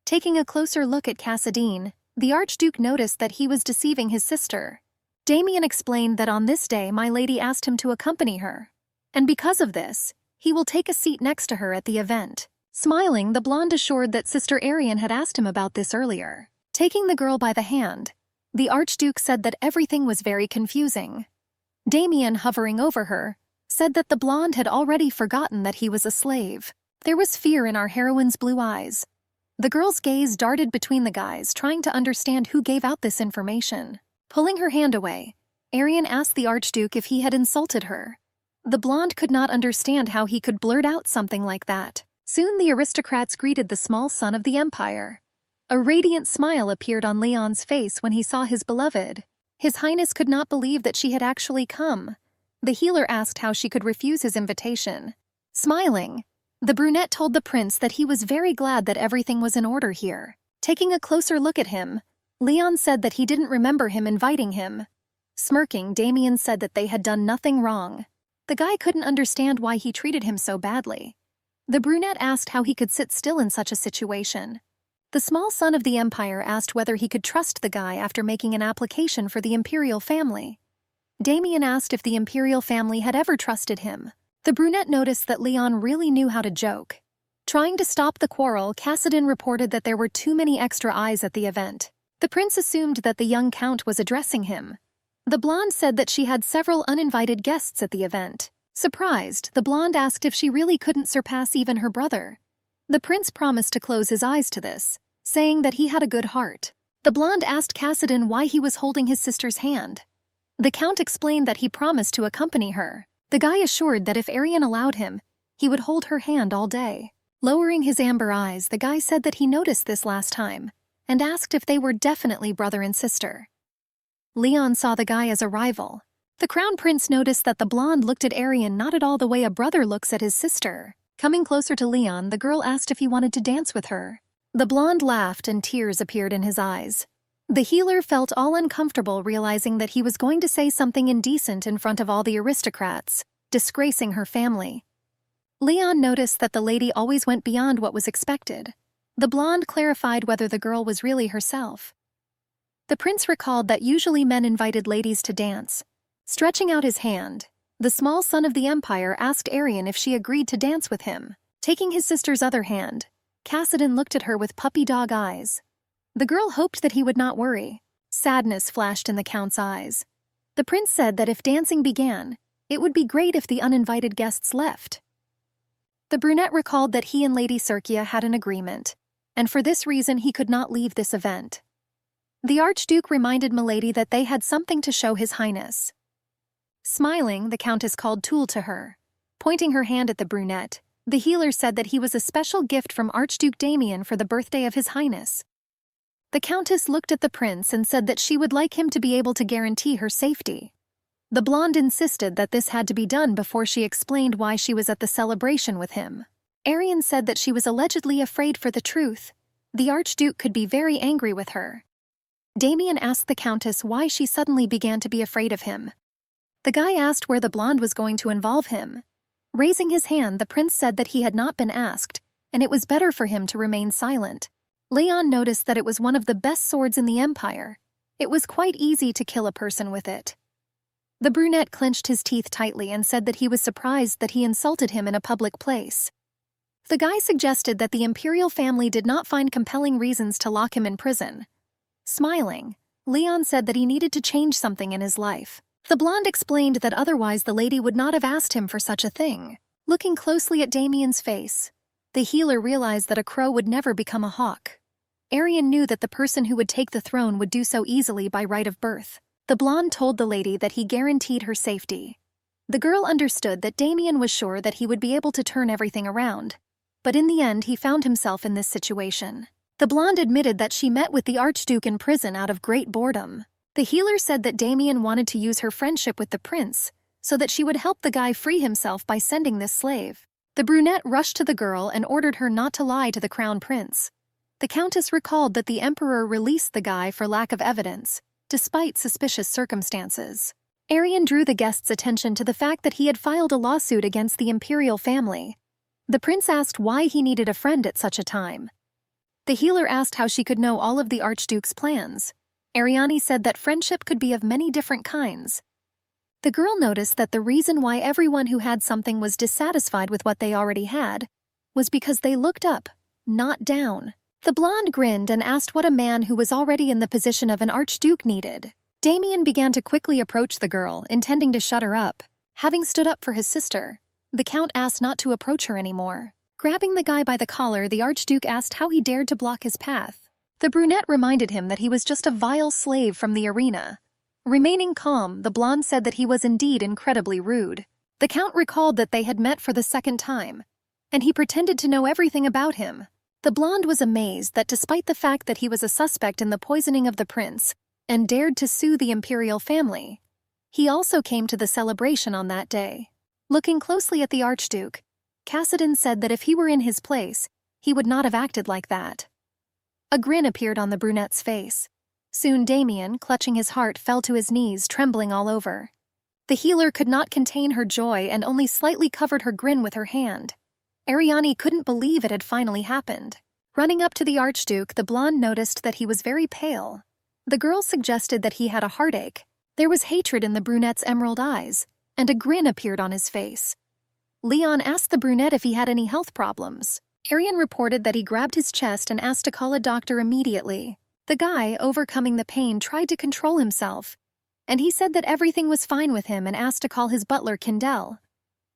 Taking a closer look at Cassadine, the Archduke noticed that he was deceiving his sister. Damien explained that on this day my lady asked him to accompany her, and because of this, he will take a seat next to her at the event. Smiling, the blonde assured that Sister Ariane had asked him about this earlier. Taking the girl by the hand, the Archduke said that everything was very confusing. Damien, hovering over her, said that the blonde had already forgotten that he was a slave. There was fear in our heroine's blue eyes. The girl's gaze darted between the guys, trying to understand who gave out this information. Pulling her hand away, Ariane asked the Archduke if he had insulted her. The blonde could not understand how he could blurt out something like that. Soon the aristocrats greeted the small son of the empire. A radiant smile appeared on Leon's face when he saw his beloved. His Highness could not believe that she had actually come. The healer asked how she could refuse his invitation. Smiling, the brunette told the prince that he was very glad that everything was in order here. Taking a closer look at him, Leon said that he didn't remember him inviting him. Smirking, Damien said that they had done nothing wrong. The guy couldn't understand why he treated him so badly. The brunette asked how he could sit still in such a situation. The small son of the empire asked whether he could trust the guy after making an application for the imperial family. Damien asked if the imperial family had ever trusted him. The brunette noticed that Leon really knew how to joke. Trying to stop the quarrel, Cassadine reported that there were too many extra eyes at the event. The prince assumed that the young count was addressing him. The blonde said that she had several uninvited guests at the event. Surprised, the blonde asked if she really couldn't surpass even her brother. The prince promised to close his eyes to this, saying that he had a good heart. The blonde asked Cassadine why he was holding his sister's hand. The count explained that he promised to accompany her. The guy assured that if Ariane allowed him, he would hold her hand all day. Lowering his amber eyes, the guy said that he noticed this last time, and asked if they were definitely brother and sister. Leon saw the guy as a rival. The crown prince noticed that the blonde looked at Ariane not at all the way a brother looks at his sister. Coming closer to Leon, the girl asked if he wanted to dance with her. The blonde laughed and tears appeared in his eyes. The healer felt all uncomfortable, realizing that he was going to say something indecent in front of all the aristocrats, disgracing her family. Leon noticed that the lady always went beyond what was expected. The blonde clarified whether the girl was really herself. The prince recalled that usually men invited ladies to dance. Stretching out his hand, the small son of the empire asked Arian if she agreed to dance with him. Taking his sister's other hand, Cassidon looked at her with puppy dog eyes. The girl hoped that he would not worry. Sadness flashed in the count's eyes. The prince said that if dancing began, it would be great if the uninvited guests left. The brunette recalled that he and Lady Circia had an agreement, and for this reason he could not leave this event. The Archduke reminded Milady that they had something to show His Highness. Smiling, the Countess called Toul to her. Pointing her hand at the brunette, the healer said that he was a special gift from Archduke Damien for the birthday of His Highness. The Countess looked at the prince and said that she would like him to be able to guarantee her safety. The blonde insisted that this had to be done before she explained why she was at the celebration with him. Arian said that she was allegedly afraid for the truth. The Archduke could be very angry with her. Damien asked the Countess why she suddenly began to be afraid of him. The guy asked where the blonde was going to involve him. Raising his hand, the prince said that he had not been asked, and it was better for him to remain silent. Leon noticed that it was one of the best swords in the Empire. It was quite easy to kill a person with it. The brunette clenched his teeth tightly and said that he was surprised that he insulted him in a public place. The guy suggested that the imperial family did not find compelling reasons to lock him in prison. Smiling, Leon said that he needed to change something in his life. The blonde explained that otherwise the lady would not have asked him for such a thing. Looking closely at Damien's face, the healer realized that a crow would never become a hawk. Arian knew that the person who would take the throne would do so easily by right of birth. The blonde told the lady that he guaranteed her safety. The girl understood that Damien was sure that he would be able to turn everything around. But in the end he found himself in this situation. The blonde admitted that she met with the Archduke in prison out of great boredom. The healer said that Damien wanted to use her friendship with the prince so that she would help the guy free himself by sending this slave. The brunette rushed to the girl and ordered her not to lie to the crown prince. The countess recalled that the emperor released the guy for lack of evidence, despite suspicious circumstances. Arian drew the guests' attention to the fact that he had filed a lawsuit against the imperial family. The prince asked why he needed a friend at such a time. The healer asked how she could know all of the Archduke's plans. Ariani said that friendship could be of many different kinds. The girl noticed that the reason why everyone who had something was dissatisfied with what they already had was because they looked up, not down. The blonde grinned and asked what a man who was already in the position of an archduke needed. Damien began to quickly approach the girl, intending to shut her up. Having stood up for his sister, the count asked not to approach her anymore. Grabbing the guy by the collar, the archduke asked how he dared to block his path. The brunette reminded him that he was just a vile slave from the arena. Remaining calm, the blonde said that he was indeed incredibly rude. The count recalled that they had met for the second time, and he pretended to know everything about him. The blonde was amazed that despite the fact that he was a suspect in the poisoning of the prince and dared to sue the imperial family, he also came to the celebration on that day. Looking closely at the archduke, Cassidon said that if he were in his place, he would not have acted like that. A grin appeared on the brunette's face. Soon Damien, clutching his heart, fell to his knees, trembling all over. The healer could not contain her joy and only slightly covered her grin with her hand. Ariani couldn't believe it had finally happened. Running up to the archduke, the blonde noticed that he was very pale. The girl suggested that he had a heartache. There was hatred in the brunette's emerald eyes, and a grin appeared on his face. Leon asked the brunette if he had any health problems. Arian reported that he grabbed his chest and asked to call a doctor immediately. The guy, overcoming the pain, tried to control himself, and he said that everything was fine with him and asked to call his butler Kindel.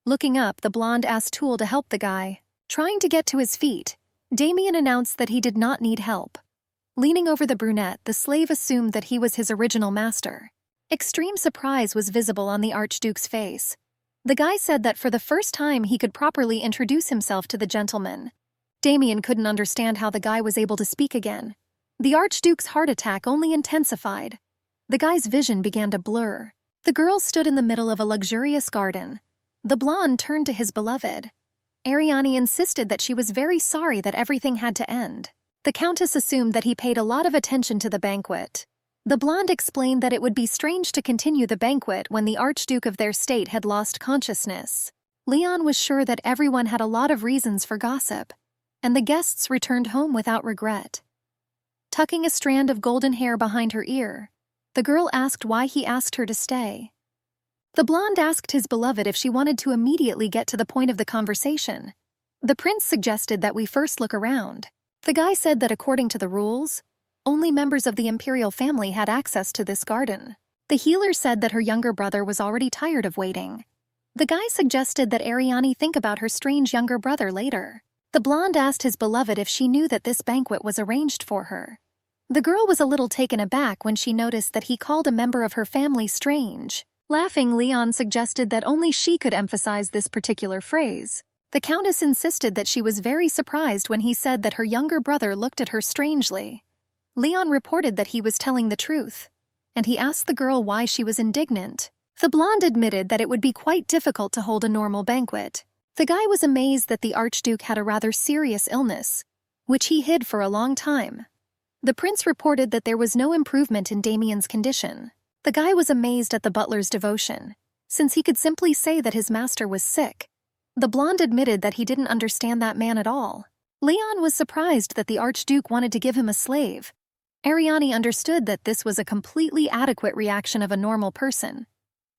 Looking up, the blonde asked Toul to help the guy. Trying to get to his feet, Damien announced that he did not need help. Leaning over the brunette, the slave assumed that he was his original master. Extreme surprise was visible on the archduke's face. The guy said that for the first time he could properly introduce himself to the gentleman. Damien couldn't understand how the guy was able to speak again. The archduke's heart attack only intensified. The guy's vision began to blur. The girl stood in the middle of a luxurious garden. The blonde turned to his beloved. Ariani insisted that she was very sorry that everything had to end. The countess assumed that he paid a lot of attention to the banquet. The blonde explained that it would be strange to continue the banquet when the archduke of their state had lost consciousness. Leon was sure that everyone had a lot of reasons for gossip, and the guests returned home without regret. Tucking a strand of golden hair behind her ear, the girl asked why he asked her to stay. The blonde asked his beloved if she wanted to immediately get to the point of the conversation. The prince suggested that we first look around. The guy said that according to the rules, only members of the imperial family had access to this garden. The healer said that her younger brother was already tired of waiting. The guy suggested that Ariane think about her strange younger brother later. The blonde asked his beloved if she knew that this banquet was arranged for her. The girl was a little taken aback when she noticed that he called a member of her family strange. Laughing, Leon suggested that only she could emphasize this particular phrase. The countess insisted that she was very surprised when he said that her younger brother looked at her strangely. Leon reported that he was telling the truth, and he asked the girl why she was indignant. The blonde admitted that it would be quite difficult to hold a normal banquet. The guy was amazed that the Archduke had a rather serious illness, which he hid for a long time. The prince reported that there was no improvement in Damien's condition. The guy was amazed at the butler's devotion, since he could simply say that his master was sick. The blonde admitted that he didn't understand that man at all. Leon was surprised that the Archduke wanted to give him a slave. Ariane understood that this was a completely adequate reaction of a normal person.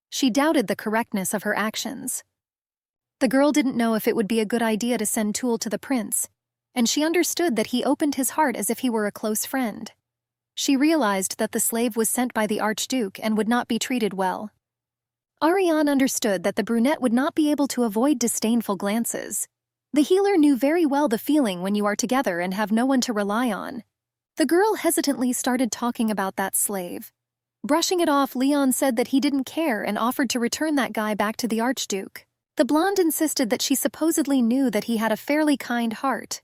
She doubted the correctness of her actions. The girl didn't know if it would be a good idea to send Toul to the prince, and she understood that he opened his heart as if he were a close friend. She realized that the slave was sent by the Archduke and would not be treated well. Ariane understood that the brunette would not be able to avoid disdainful glances. The healer knew very well the feeling when you are together and have no one to rely on. The girl hesitantly started talking about that slave. Brushing it off, Leon said that he didn't care and offered to return that guy back to the Archduke. The blonde insisted that she supposedly knew that he had a fairly kind heart.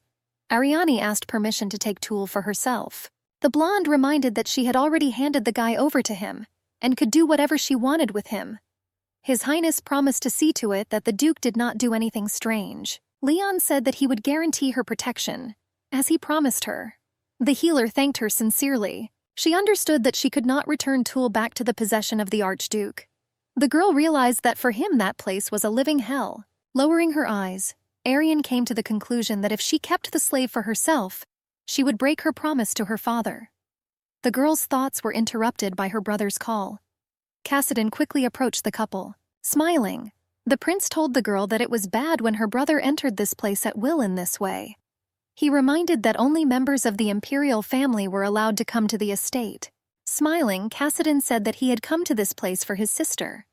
Ariane asked permission to take Toul for herself. The blonde reminded that she had already handed the guy over to him and could do whatever she wanted with him. His Highness promised to see to it that the Duke did not do anything strange. Leon said that he would guarantee her protection, as he promised her. The healer thanked her sincerely. She understood that she could not return Toul back to the possession of the Archduke. The girl realized that for him that place was a living hell. Lowering her eyes, Ariane came to the conclusion that if she kept the slave for herself, she would break her promise to her father. The girl's thoughts were interrupted by her brother's call. Cassidan quickly approached the couple. Smiling, the prince told the girl that it was bad when her brother entered this place at will in this way. He reminded that only members of the imperial family were allowed to come to the estate. Smiling, Cassidan said that he had come to this place for his sister.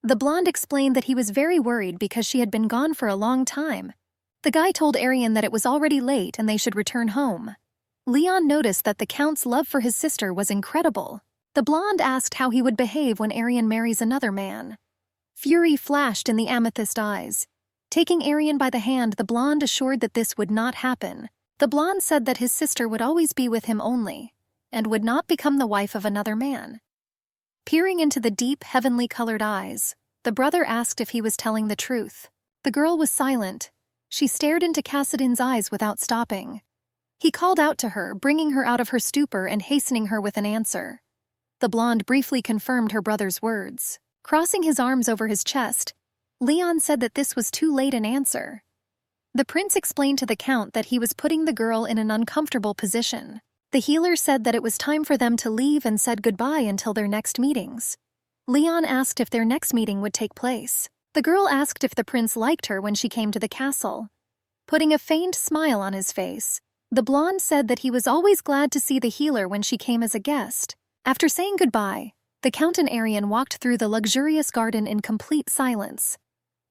The blonde explained that he was very worried because she had been gone for a long time. The guy told Ariane that it was already late and they should return home. Leon noticed that the count's love for his sister was incredible. The blonde asked how he would behave when Ariane marries another man. Fury flashed in the amethyst eyes. Taking Ariane by the hand, the blonde assured that this would not happen. The blonde said that his sister would always be with him only, and would not become the wife of another man. Peering into the deep, heavenly-colored eyes, the brother asked if he was telling the truth. The girl was silent. She stared into Cassidan's eyes without stopping. He called out to her, bringing her out of her stupor and hastening her with an answer. The blonde briefly confirmed her brother's words. Crossing his arms over his chest, Leon said that this was too late an answer. The prince explained to the count that he was putting the girl in an uncomfortable position. The healer said that it was time for them to leave and said goodbye until their next meetings. Leon asked if their next meeting would take place. The girl asked if the prince liked her when she came to the castle. Putting a faint smile on his face, the blonde said that he was always glad to see the healer when she came as a guest. After saying goodbye, the count and Ariane walked through the luxurious garden in complete silence.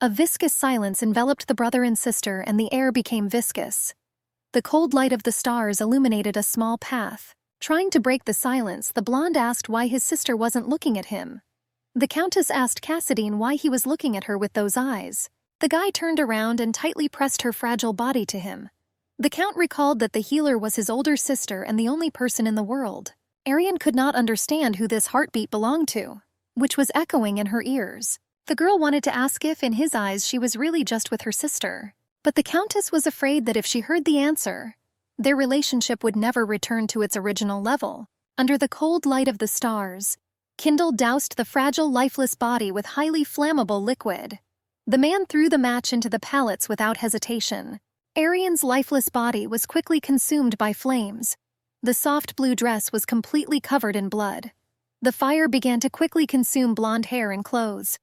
A viscous silence enveloped the brother and sister, and the air became viscous. The cold light of the stars illuminated a small path. Trying to break the silence, the blonde asked why his sister wasn't looking at him. The countess asked Cassidan why he was looking at her with those eyes. The guy turned around and tightly pressed her fragile body to him. The count recalled that the healer was his older sister and the only person in the world. Ariane could not understand who this heartbeat belonged to, which was echoing in her ears. The girl wanted to ask if, in his eyes, she was really just with her sister. But the countess was afraid that if she heard the answer, their relationship would never return to its original level. Under the cold light of the stars, Kindle doused the fragile, lifeless body with highly flammable liquid. The man threw the match into the pallets without hesitation. Arian's lifeless body was quickly consumed by flames. The soft blue dress was completely covered in blood. The fire began to quickly consume blonde hair and clothes.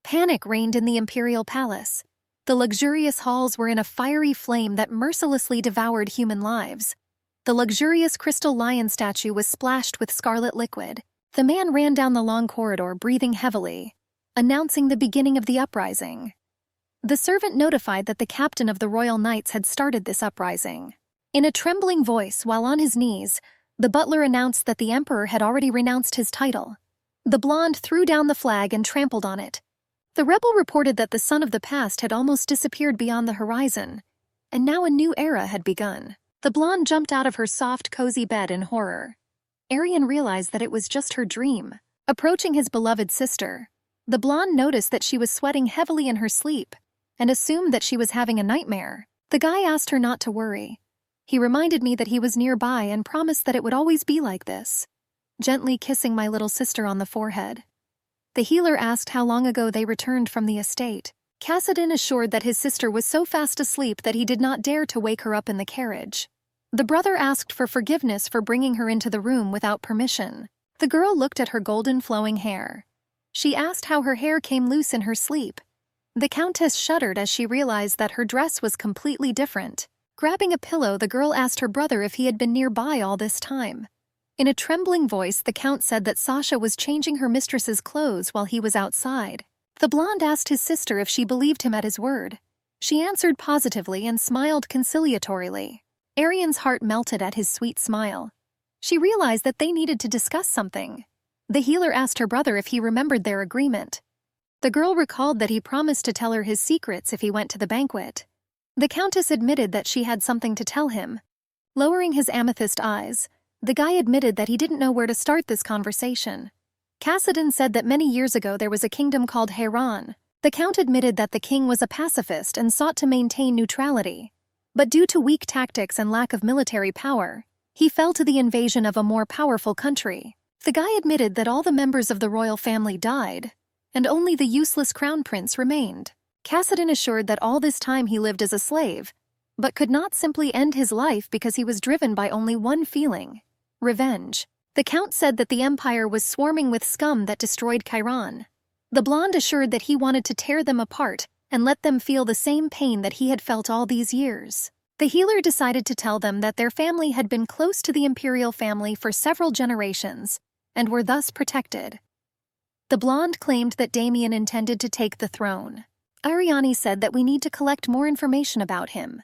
Panic reigned in the imperial palace. The luxurious halls were in a fiery flame that mercilessly devoured human lives. The luxurious crystal lion statue was splashed with scarlet liquid. The man ran down the long corridor, breathing heavily, announcing the beginning of the uprising. The servant notified that the captain of the Royal Knights had started this uprising. In a trembling voice, while on his knees, the butler announced that the emperor had already renounced his title. The blonde threw down the flag and trampled on it. The rebel reported that the sun of the past had almost disappeared beyond the horizon, and now a new era had begun. The blonde jumped out of her soft, cozy bed in horror. Arian realized that it was just her dream. Approaching his beloved sister, the blonde noticed that she was sweating heavily in her sleep and assumed that she was having a nightmare. The guy asked her not to worry. He reminded me that he was nearby and promised that it would always be like this, gently kissing my little sister on the forehead. The healer asked how long ago they returned from the estate. Cassidin assured that his sister was so fast asleep that he did not dare to wake her up in the carriage. The brother asked for forgiveness for bringing her into the room without permission. The girl looked at her golden flowing hair. She asked how her hair came loose in her sleep. The countess shuddered as she realized that her dress was completely different. Grabbing a pillow, the girl asked her brother if he had been nearby all this time. In a trembling voice, the count said that Sasha was changing her mistress's clothes while he was outside. The blonde asked his sister if she believed him at his word. She answered positively and smiled conciliatorily. Arian's heart melted at his sweet smile. She realized that they needed to discuss something. The healer asked her brother if he remembered their agreement. The girl recalled that he promised to tell her his secrets if he went to the banquet. The countess admitted that she had something to tell him. Lowering his amethyst eyes, the guy admitted that he didn't know where to start this conversation. Cassidin said that many years ago there was a kingdom called Hayran. The count admitted that the king was a pacifist and sought to maintain neutrality. But due to weak tactics and lack of military power, he fell to the invasion of a more powerful country. The guy admitted that all the members of the royal family died, and only the useless crown prince remained. Cassidin assured that all this time he lived as a slave, but could not simply end his life because he was driven by only one feeling: revenge. The count said that the empire was swarming with scum that destroyed Chiron. The blonde assured that he wanted to tear them apart and let them feel the same pain that he had felt all these years. The healer decided to tell them that their family had been close to the imperial family for several generations and were thus protected. The blonde claimed that Damien intended to take the throne. Ariani said that we need to collect more information about him.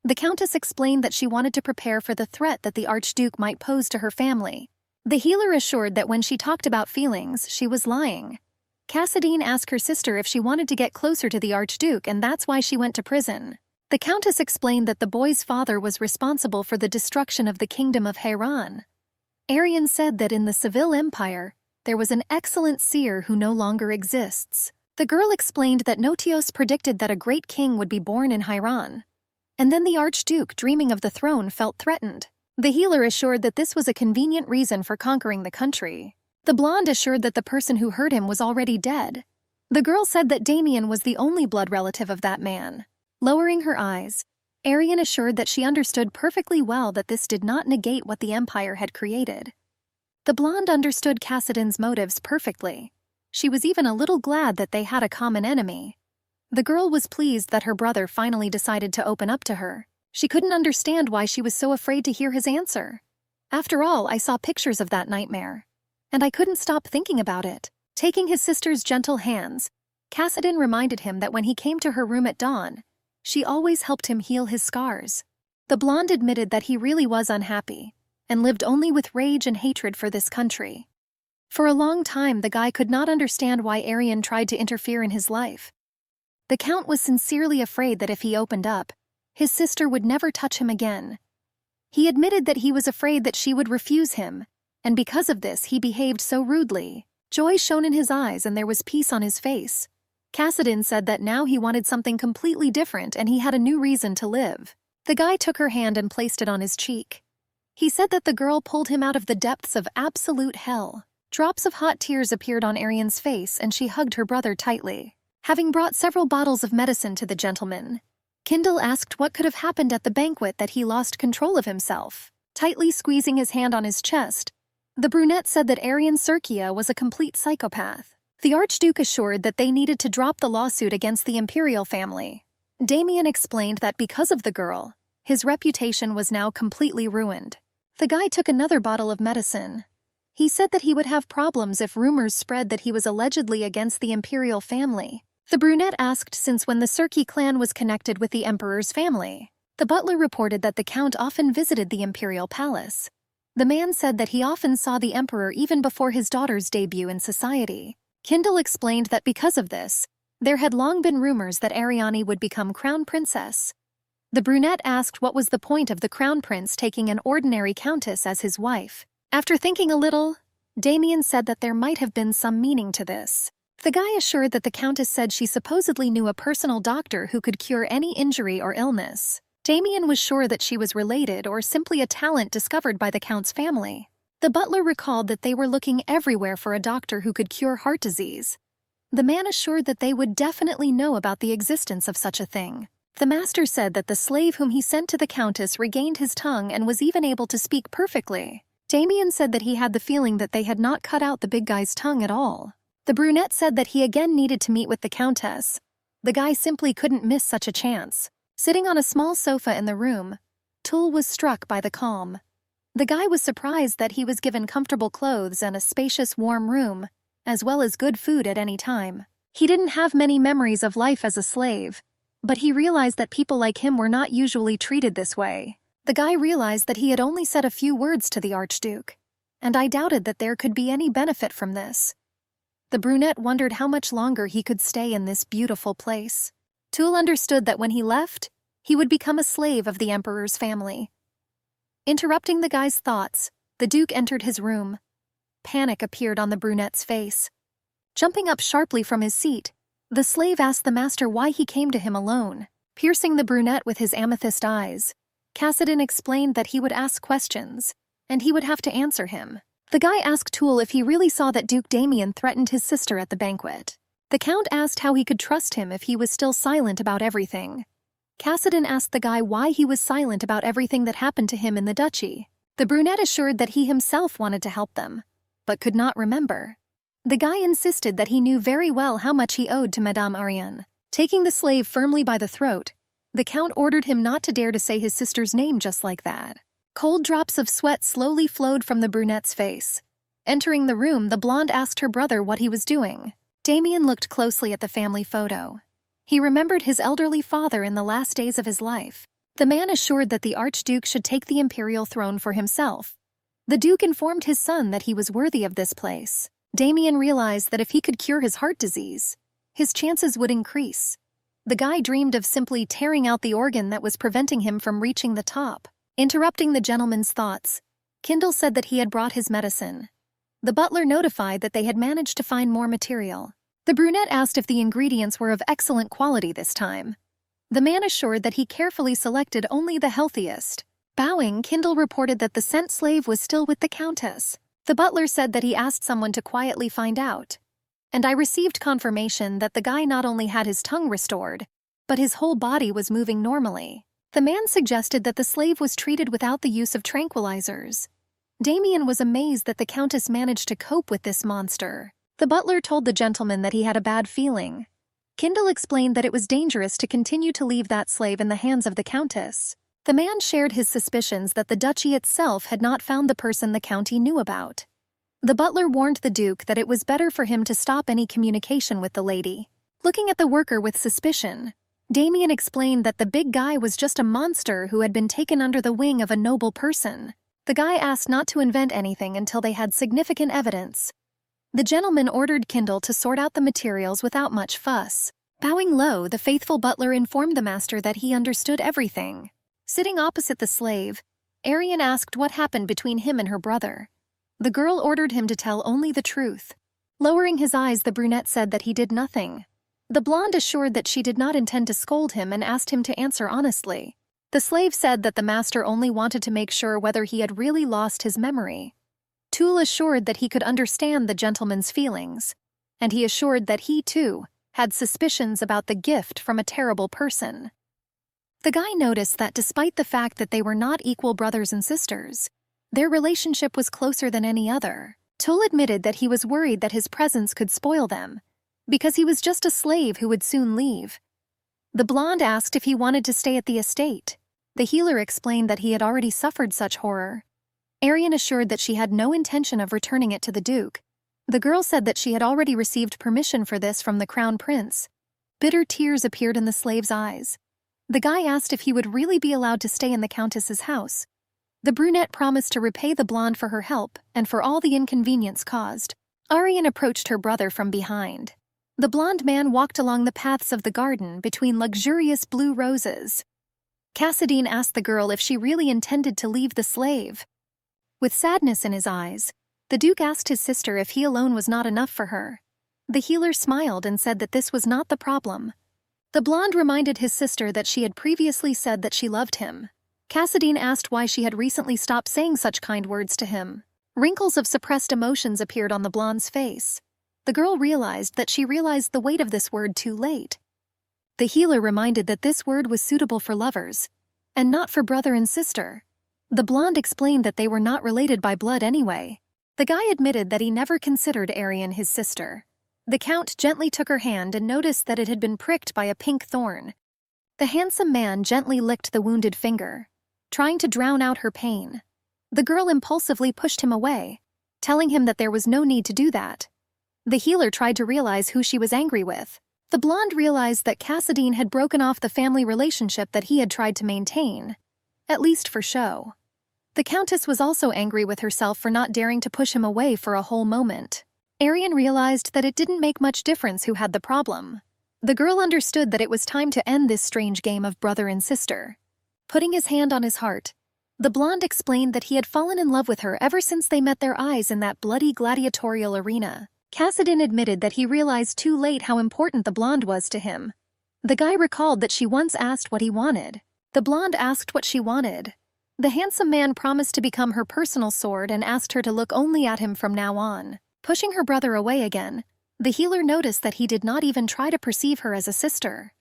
The countess explained that she wanted to prepare for the threat that the archduke might pose to her family. The healer assured that when she talked about feelings, she was lying. Cassidine asked her sister if she wanted to get closer to the archduke, and that's why she went to prison. The countess explained that the boy's father was responsible for the destruction of the kingdom of Hayran. Arian said that in the Seville Empire, there was an excellent seer who no longer exists. The girl explained that Notios predicted that a great king would be born in Hayran. And then the archduke, dreaming of the throne, felt threatened. The healer assured that this was a convenient reason for conquering the country. The blonde assured that the person who heard him was already dead. The girl said that Damien was the only blood relative of that man. Lowering her eyes, Arian assured that she understood perfectly well that this did not negate what the empire had created. The blonde understood Cassidin's motives perfectly. She was even a little glad that they had a common enemy. The girl was pleased that her brother finally decided to open up to her. She couldn't understand why she was so afraid to hear his answer. After all, I saw pictures of that nightmare, and I couldn't stop thinking about it. Taking his sister's gentle hands, Cassidin reminded him that when he came to her room at dawn, she always helped him heal his scars. The blonde admitted that he really was unhappy, and lived only with rage and hatred for this country. For a long time, the guy could not understand why Arian tried to interfere in his life. The count was sincerely afraid that if he opened up, his sister would never touch him again. He admitted that he was afraid that she would refuse him, and because of this he behaved so rudely. Joy shone in his eyes and there was peace on his face. Cassidin said that now he wanted something completely different and he had a new reason to live. The guy took her hand and placed it on his cheek. He said that the girl pulled him out of the depths of absolute hell. Drops of hot tears appeared on Arian's face and she hugged her brother tightly. Having brought several bottles of medicine to the gentleman, Kindle asked what could have happened at the banquet that he lost control of himself. Tightly squeezing his hand on his chest, the brunette said that Arian Serkia was a complete psychopath. The Archduke assured that they needed to drop the lawsuit against the imperial family. Damien explained that because of the girl, his reputation was now completely ruined. The guy took another bottle of medicine. He said that he would have problems if rumors spread that he was allegedly against the imperial family. The brunette asked since when the Serki clan was connected with the emperor's family. The butler reported that the count often visited the imperial palace. The man said that he often saw the emperor even before his daughter's debut in society. Kindle explained that because of this, there had long been rumors that Ariane would become crown princess. The brunette asked what was the point of the crown prince taking an ordinary countess as his wife. After thinking a little, Damien said that there might have been some meaning to this. The guy assured that the countess said she supposedly knew a personal doctor who could cure any injury or illness. Damien was sure that she was related or simply a talent discovered by the count's family. The butler recalled that they were looking everywhere for a doctor who could cure heart disease. The man assured that they would definitely know about the existence of such a thing. The master said that the slave whom he sent to the countess regained his tongue and was even able to speak perfectly. Damien said that he had the feeling that they had not cut out the big guy's tongue at all. The brunette said that he again needed to meet with the countess. The guy simply couldn't miss such a chance. Sitting on a small sofa in the room, Tool was struck by the calm. The guy was surprised that he was given comfortable clothes and a spacious, warm room, as well as good food at any time. He didn't have many memories of life as a slave, but he realized that people like him were not usually treated this way. The guy realized that he had only said a few words to the Archduke, and I doubted that there could be any benefit from this. The brunette wondered how much longer he could stay in this beautiful place. Tool understood that when he left, he would become a slave of the emperor's family. Interrupting the guy's thoughts, the Duke entered his room. Panic appeared on the brunette's face. Jumping up sharply from his seat, the slave asked the master why he came to him alone. Piercing the brunette with his amethyst eyes, Cassidon explained that he would ask questions, and he would have to answer him. The guy asked Tool if he really saw that Duke Damien threatened his sister at the banquet. The Count asked how he could trust him if he was still silent about everything. Cassidon asked the guy why he was silent about everything that happened to him in the duchy. The brunette assured that he himself wanted to help them, but could not remember. The guy insisted that he knew very well how much he owed to Madame Ariane. Taking the slave firmly by the throat, the Count ordered him not to dare to say his sister's name just like that. Cold drops of sweat slowly flowed from the brunette's face. Entering the room, the blonde asked her brother what he was doing. Damien looked closely at the family photo. He remembered his elderly father in the last days of his life. The man assured that the Archduke should take the imperial throne for himself. The Duke informed his son that he was worthy of this place. Damien realized that if he could cure his heart disease, his chances would increase. The guy dreamed of simply tearing out the organ that was preventing him from reaching the top. Interrupting the gentleman's thoughts, Kindle said that he had brought his medicine. The butler notified that they had managed to find more material. The brunette asked if the ingredients were of excellent quality this time. The man assured that he carefully selected only the healthiest. Bowing, Kindle reported that the sent slave was still with the countess. The butler said that he asked someone to quietly find out. And I received confirmation that the guy not only had his tongue restored, but his whole body was moving normally. The man suggested that the slave was treated without the use of tranquilizers. Damien was amazed that the countess managed to cope with this monster. The butler told the gentleman that he had a bad feeling. Kindle explained that it was dangerous to continue to leave that slave in the hands of the countess. The man shared his suspicions that the duchy itself had not found the person the county knew about. The butler warned the Duke that it was better for him to stop any communication with the lady. Looking at the worker with suspicion, Damien explained that the big guy was just a monster who had been taken under the wing of a noble person. The guy asked not to invent anything until they had significant evidence. The gentleman ordered Kindle to sort out the materials without much fuss. Bowing low, the faithful butler informed the master that he understood everything. Sitting opposite the slave, Arian asked what happened between him and her brother. The girl ordered him to tell only the truth. Lowering his eyes, the brunette said that he did nothing. The blonde assured that she did not intend to scold him and asked him to answer honestly. The slave said that the master only wanted to make sure whether he had really lost his memory. Tool assured that he could understand the gentleman's feelings, and he assured that he, too, had suspicions about the gift from a terrible person. The guy noticed that despite the fact that they were not equal brothers and sisters, their relationship was closer than any other. Tul admitted that he was worried that his presence could spoil them, because he was just a slave who would soon leave. The blonde asked if he wanted to stay at the estate. The healer explained that he had already suffered such horror. Arian assured that she had no intention of returning it to the Duke. The girl said that she had already received permission for this from the Crown Prince. Bitter tears appeared in the slave's eyes. The guy asked if he would really be allowed to stay in the Countess's house. The brunette promised to repay the blonde for her help and for all the inconvenience caused. Arian approached her brother from behind. The blonde man walked along the paths of the garden between luxurious blue roses. Cassadine asked the girl if she really intended to leave the slave. With sadness in his eyes, the Duke asked his sister if he alone was not enough for her. The healer smiled and said that this was not the problem. The blonde reminded his sister that she had previously said that she loved him. Cassadine asked why she had recently stopped saying such kind words to him. Wrinkles of suppressed emotions appeared on the blonde's face. The girl realized that she realized the weight of this word too late. The healer reminded that this word was suitable for lovers, and not for brother and sister. The blonde explained that they were not related by blood anyway. The guy admitted that he never considered Arian his sister. The Count gently took her hand and noticed that it had been pricked by a pink thorn. The handsome man gently licked the wounded finger, trying to drown out her pain. The girl impulsively pushed him away, telling him that there was no need to do that. The healer tried to realize who she was angry with. The blonde realized that Cassadine had broken off the family relationship that he had tried to maintain, at least for show. The Countess was also angry with herself for not daring to push him away for a whole moment. Arian realized that it didn't make much difference who had the problem. The girl understood that it was time to end this strange game of brother and sister. Putting his hand on his heart, the blonde explained that he had fallen in love with her ever since they met their eyes in that bloody gladiatorial arena. Cassadine admitted that he realized too late how important the blonde was to him. The guy recalled that she once asked what he wanted. The blonde asked what she wanted. The handsome man promised to become her personal sword and asked her to look only at him from now on. Pushing her brother away again, the healer noticed that he did not even try to perceive her as a sister.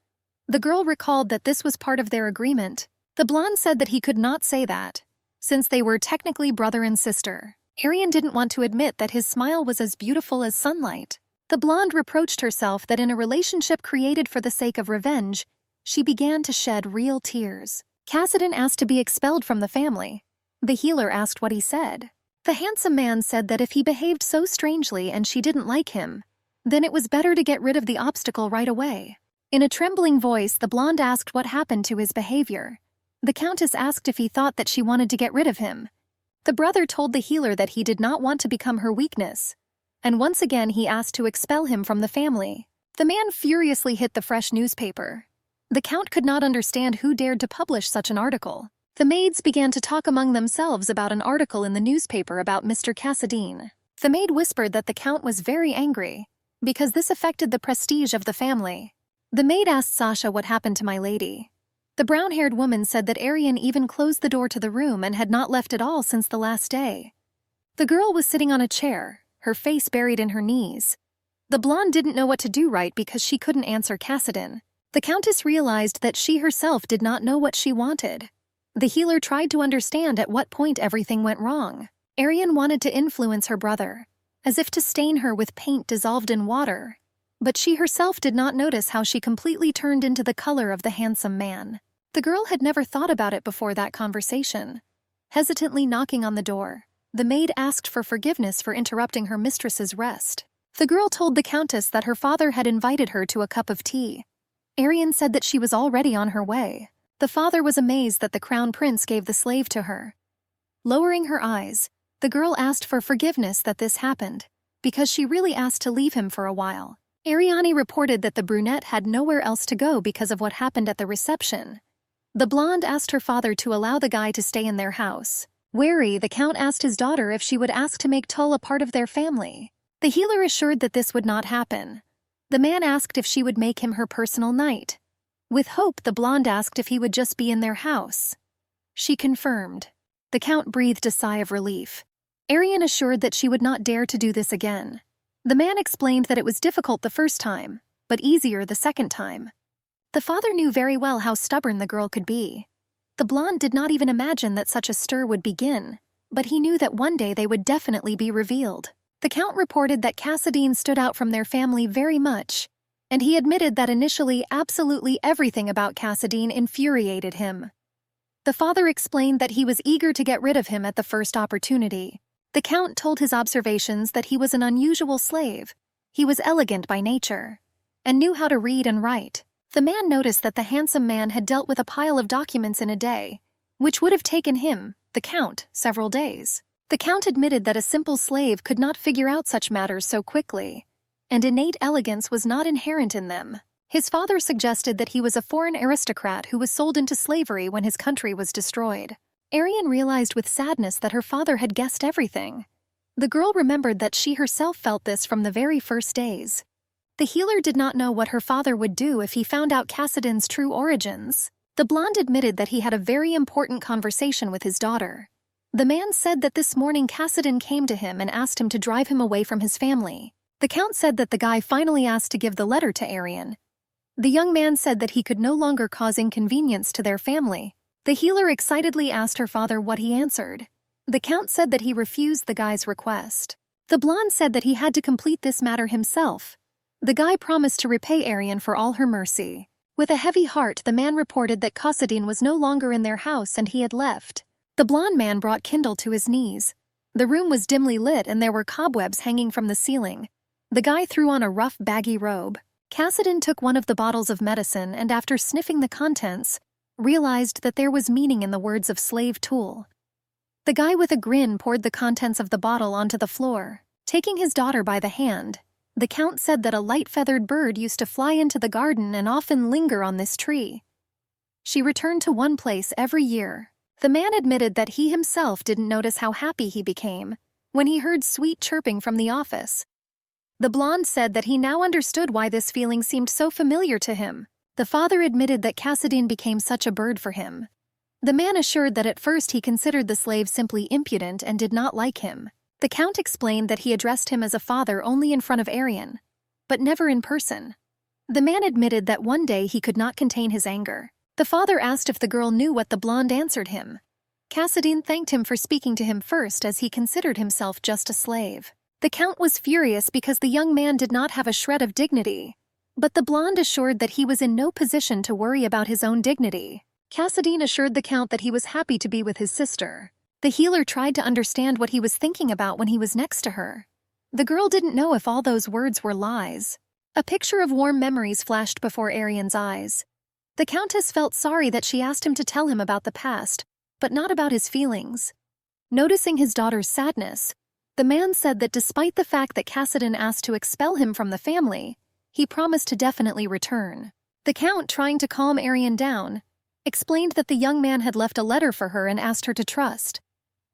The girl recalled that this was part of their agreement. The blonde said that he could not say that, since they were technically brother and sister. Arian didn't want to admit that his smile was as beautiful as sunlight. The blonde reproached herself that in a relationship created for the sake of revenge, she began to shed real tears. Cassadine asked to be expelled from the family. The healer asked what he said. The handsome man said that if he behaved so strangely and she didn't like him, then it was better to get rid of the obstacle right away. In a trembling voice, the blonde asked what happened to his behavior. The Countess asked if he thought that she wanted to get rid of him. The brother told the healer that he did not want to become her weakness, and once again he asked to expel him from the family. The man furiously hit the fresh newspaper. The Count could not understand who dared to publish such an article. The maids began to talk among themselves about an article in the newspaper about Mr. Cassadine. The maid whispered that the Count was very angry, because this affected the prestige of the family. The maid asked Sasha what happened to my lady. The brown-haired woman said that Arian even closed the door to the room and had not left at all since the last day. The girl was sitting on a chair, her face buried in her knees. The blonde didn't know what to do right because she couldn't answer Cassadine. The Countess realized that she herself did not know what she wanted. The healer tried to understand at what point everything went wrong. Arian wanted to influence her brother, as if to stain her with paint dissolved in water. But she herself did not notice how she completely turned into the color of the handsome man. The girl had never thought about it before that conversation. Hesitantly knocking on the door, the maid asked for forgiveness for interrupting her mistress's rest. The girl told the Countess that her father had invited her to a cup of tea. Arian said that she was already on her way. The father was amazed that the Crown Prince gave the slave to her. Lowering her eyes, the girl asked for forgiveness that this happened, because she really asked to leave him for a while. Ariane reported that the brunette had nowhere else to go because of what happened at the reception. The blonde asked her father to allow the guy to stay in their house. Wary, the Count asked his daughter if she would ask to make Tull a part of their family. The healer assured that this would not happen. The man asked if she would make him her personal knight. With hope, the blonde asked if he would just be in their house. She confirmed. The Count breathed a sigh of relief. Arian assured that she would not dare to do this again. The man explained that it was difficult the first time, but easier the second time. The father knew very well how stubborn the girl could be. The blonde did not even imagine that such a stir would begin, but he knew that one day they would definitely be revealed. The Count reported that Cassadine stood out from their family very much, and he admitted that initially absolutely everything about Cassadine infuriated him. The father explained that he was eager to get rid of him at the first opportunity. The Count told his observations that he was an unusual slave. He was elegant by nature, and knew how to read and write. The man noticed that the handsome man had dealt with a pile of documents in a day, which would have taken him, the Count, several days. The Count admitted that a simple slave could not figure out such matters so quickly, and innate elegance was not inherent in them. His father suggested that he was a foreign aristocrat who was sold into slavery when his country was destroyed. Arian realized with sadness that her father had guessed everything. The girl remembered that she herself felt this from the very first days. The healer did not know what her father would do if he found out Cassadine's true origins. The blonde admitted that he had a very important conversation with his daughter. The man said that this morning Cassadine came to him and asked him to drive him away from his family. The Count said that the guy finally asked to give the letter to Arian. The young man said that he could no longer cause inconvenience to their family. The healer excitedly asked her father what he answered. The Count said that he refused the guy's request. The blonde said that he had to complete this matter himself. The guy promised to repay Arian for all her mercy. With a heavy heart, the man reported that Cassadine was no longer in their house and he had left. The blonde man brought Kindle to his knees. The room was dimly lit and there were cobwebs hanging from the ceiling. The guy threw on a rough, baggy robe. Cassadine took one of the bottles of medicine and after sniffing the contents, realized that there was meaning in the words of slave tool. The guy with a grin poured the contents of the bottle onto the floor. Taking his daughter by the hand, the Count said that a light-feathered bird used to fly into the garden and often linger on this tree. She returned to one place every year. The man admitted that he himself didn't notice how happy he became when he heard sweet chirping from the office. The blonde said that he now understood why this feeling seemed so familiar to him. The father admitted that Cassadine became such a bird for him. The man assured that at first he considered the slave simply impudent and did not like him. The Count explained that he addressed him as a father only in front of Arian, but never in person. The man admitted that one day he could not contain his anger. The father asked if the girl knew what the blonde answered him. Cassadine thanked him for speaking to him first as he considered himself just a slave. The Count was furious because the young man did not have a shred of dignity, but the blonde assured that he was in no position to worry about his own dignity. Cassadine assured the Count that he was happy to be with his sister. The healer tried to understand what he was thinking about when he was next to her. The girl didn't know if all those words were lies. A picture of warm memories flashed before Arian's eyes. The Countess felt sorry that she asked him to tell him about the past, but not about his feelings. Noticing his daughter's sadness, the man said that despite the fact that Cassadine asked to expel him from the family, he promised to definitely return. The Count, trying to calm Arian down, explained that the young man had left a letter for her and asked her to trust.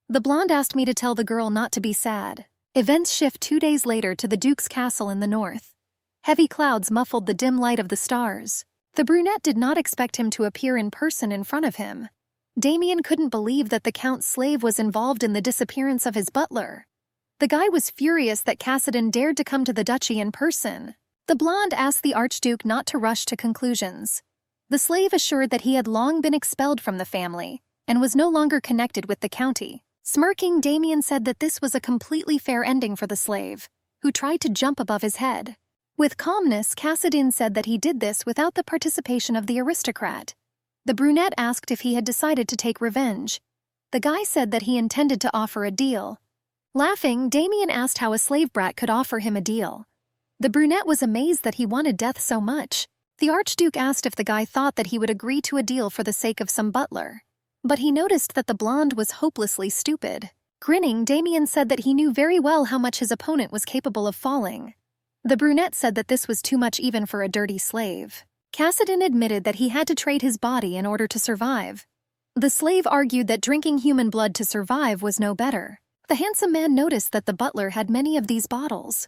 The blonde asked me to tell the girl not to be sad. Events shift 2 days later to the Duke's castle in the north. Heavy clouds muffled the dim light of the stars. The brunette did not expect him to appear in person in front of him. Damien couldn't believe that the Count's slave was involved in the disappearance of his butler. The guy was furious that Cassadine dared to come to the duchy in person. The blonde asked the Archduke not to rush to conclusions. The slave assured that he had long been expelled from the family and was no longer connected with the county. Smirking, Damien said that this was a completely fair ending for the slave, who tried to jump above his head. With calmness, Cassadine said that he did this without the participation of the aristocrat. The brunette asked if he had decided to take revenge. The guy said that he intended to offer a deal. Laughing, Damien asked how a slave brat could offer him a deal. The brunette was amazed that he wanted death so much. The Archduke asked if the guy thought that he would agree to a deal for the sake of some butler. But he noticed that the blonde was hopelessly stupid. Grinning, Damien said that he knew very well how much his opponent was capable of falling. The brunette said that this was too much even for a dirty slave. Cassadine admitted that he had to trade his body in order to survive. The slave argued that drinking human blood to survive was no better. The handsome man noticed that the butler had many of these bottles.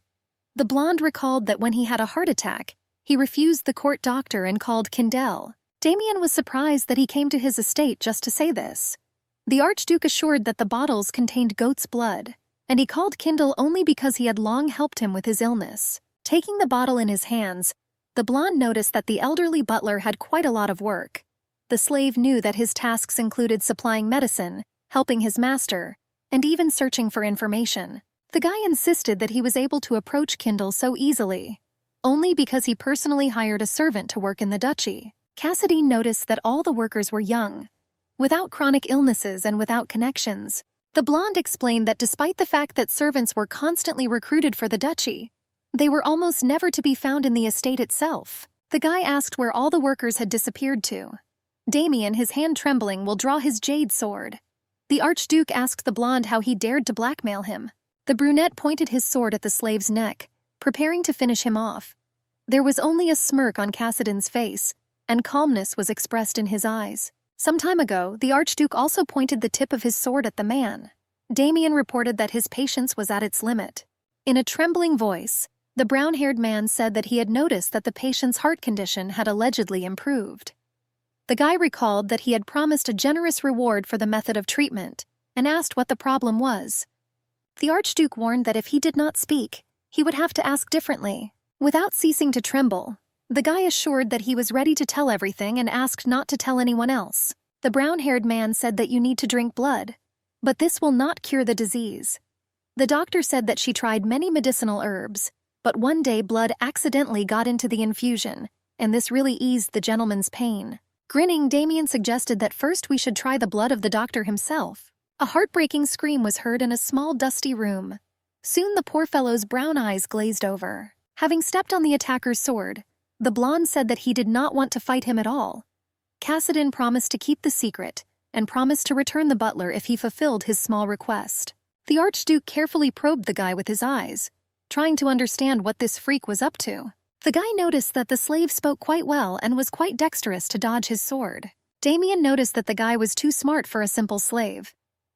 The blonde recalled that when he had a heart attack, he refused the court doctor and called Kindle. Damien was surprised that he came to his estate just to say this. The Archduke assured that the bottles contained goat's blood, and he called Kindle only because he had long helped him with his illness. Taking the bottle in his hands, The blonde noticed that the elderly butler had quite a lot of work. The slave knew that his tasks included supplying medicine, helping his master, and even searching for information. The guy insisted that he was able to approach Kindle so easily, only because he personally hired a servant to work in the duchy. Cassidy noticed that all the workers were young, without chronic illnesses and without connections. The blonde explained that despite the fact that servants were constantly recruited for the duchy, they were almost never to be found in the estate itself. The guy asked where all the workers had disappeared to. Damien, his hand trembling, will draw his jade sword. The Archduke asked the blonde how he dared to blackmail him. The brunette pointed his sword at the slave's neck, preparing to finish him off. There was only a smirk on Cassidon's face, and calmness was expressed in his eyes. Some time ago, the Archduke also pointed the tip of his sword at the man. Damien reported that his patience was at its limit. In a trembling voice, the brown-haired man said that he had noticed that the patient's heart condition had allegedly improved. The guy recalled that he had promised a generous reward for the method of treatment, and asked what the problem was. The Archduke warned that if he did not speak, he would have to ask differently. Without ceasing to tremble, the guy assured that he was ready to tell everything and asked not to tell anyone else. The brown-haired man said that you need to drink blood, but this will not cure the disease. The doctor said that she tried many medicinal herbs, but one day blood accidentally got into the infusion, and this really eased the gentleman's pain. Grinning, Damien suggested that first we should try the blood of the doctor himself. A heartbreaking scream was heard in a small dusty room. Soon the poor fellow's brown eyes glazed over. Having stepped on the attacker's sword, the blonde said that he did not want to fight him at all. Cassidon promised to keep the secret, and promised to return the butler if he fulfilled his small request. The Archduke carefully probed the guy with his eyes, trying to understand what this freak was up to. The guy noticed that the slave spoke quite well and was quite dexterous to dodge his sword. Damien noticed that the guy was too smart for a simple slave.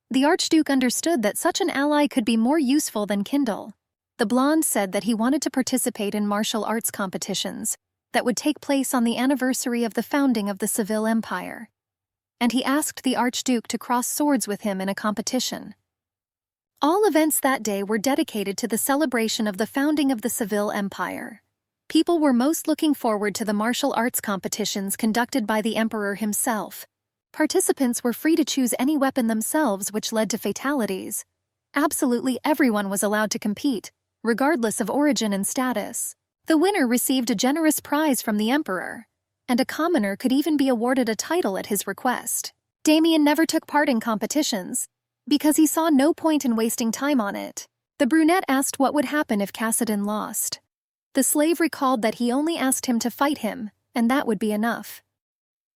The Archduke understood that such an ally could be more useful than Kindle. The blonde said that he wanted to participate in martial arts competitions that would take place on the anniversary of the founding of the Seville Empire, and he asked the Archduke to cross swords with him in a competition. All events that day were dedicated to the celebration of the founding of the Seville Empire. People were most looking forward to the martial arts competitions conducted by the emperor himself. Participants were free to choose any weapon themselves, which led to fatalities. Absolutely everyone was allowed to compete, regardless of origin and status. The winner received a generous prize from the emperor, and a commoner could even be awarded a title at his request. Damien never took part in competitions, because he saw no point in wasting time on it. The brunette asked what would happen if Cassidon lost. The slave recalled that he only asked him to fight him, and that would be enough.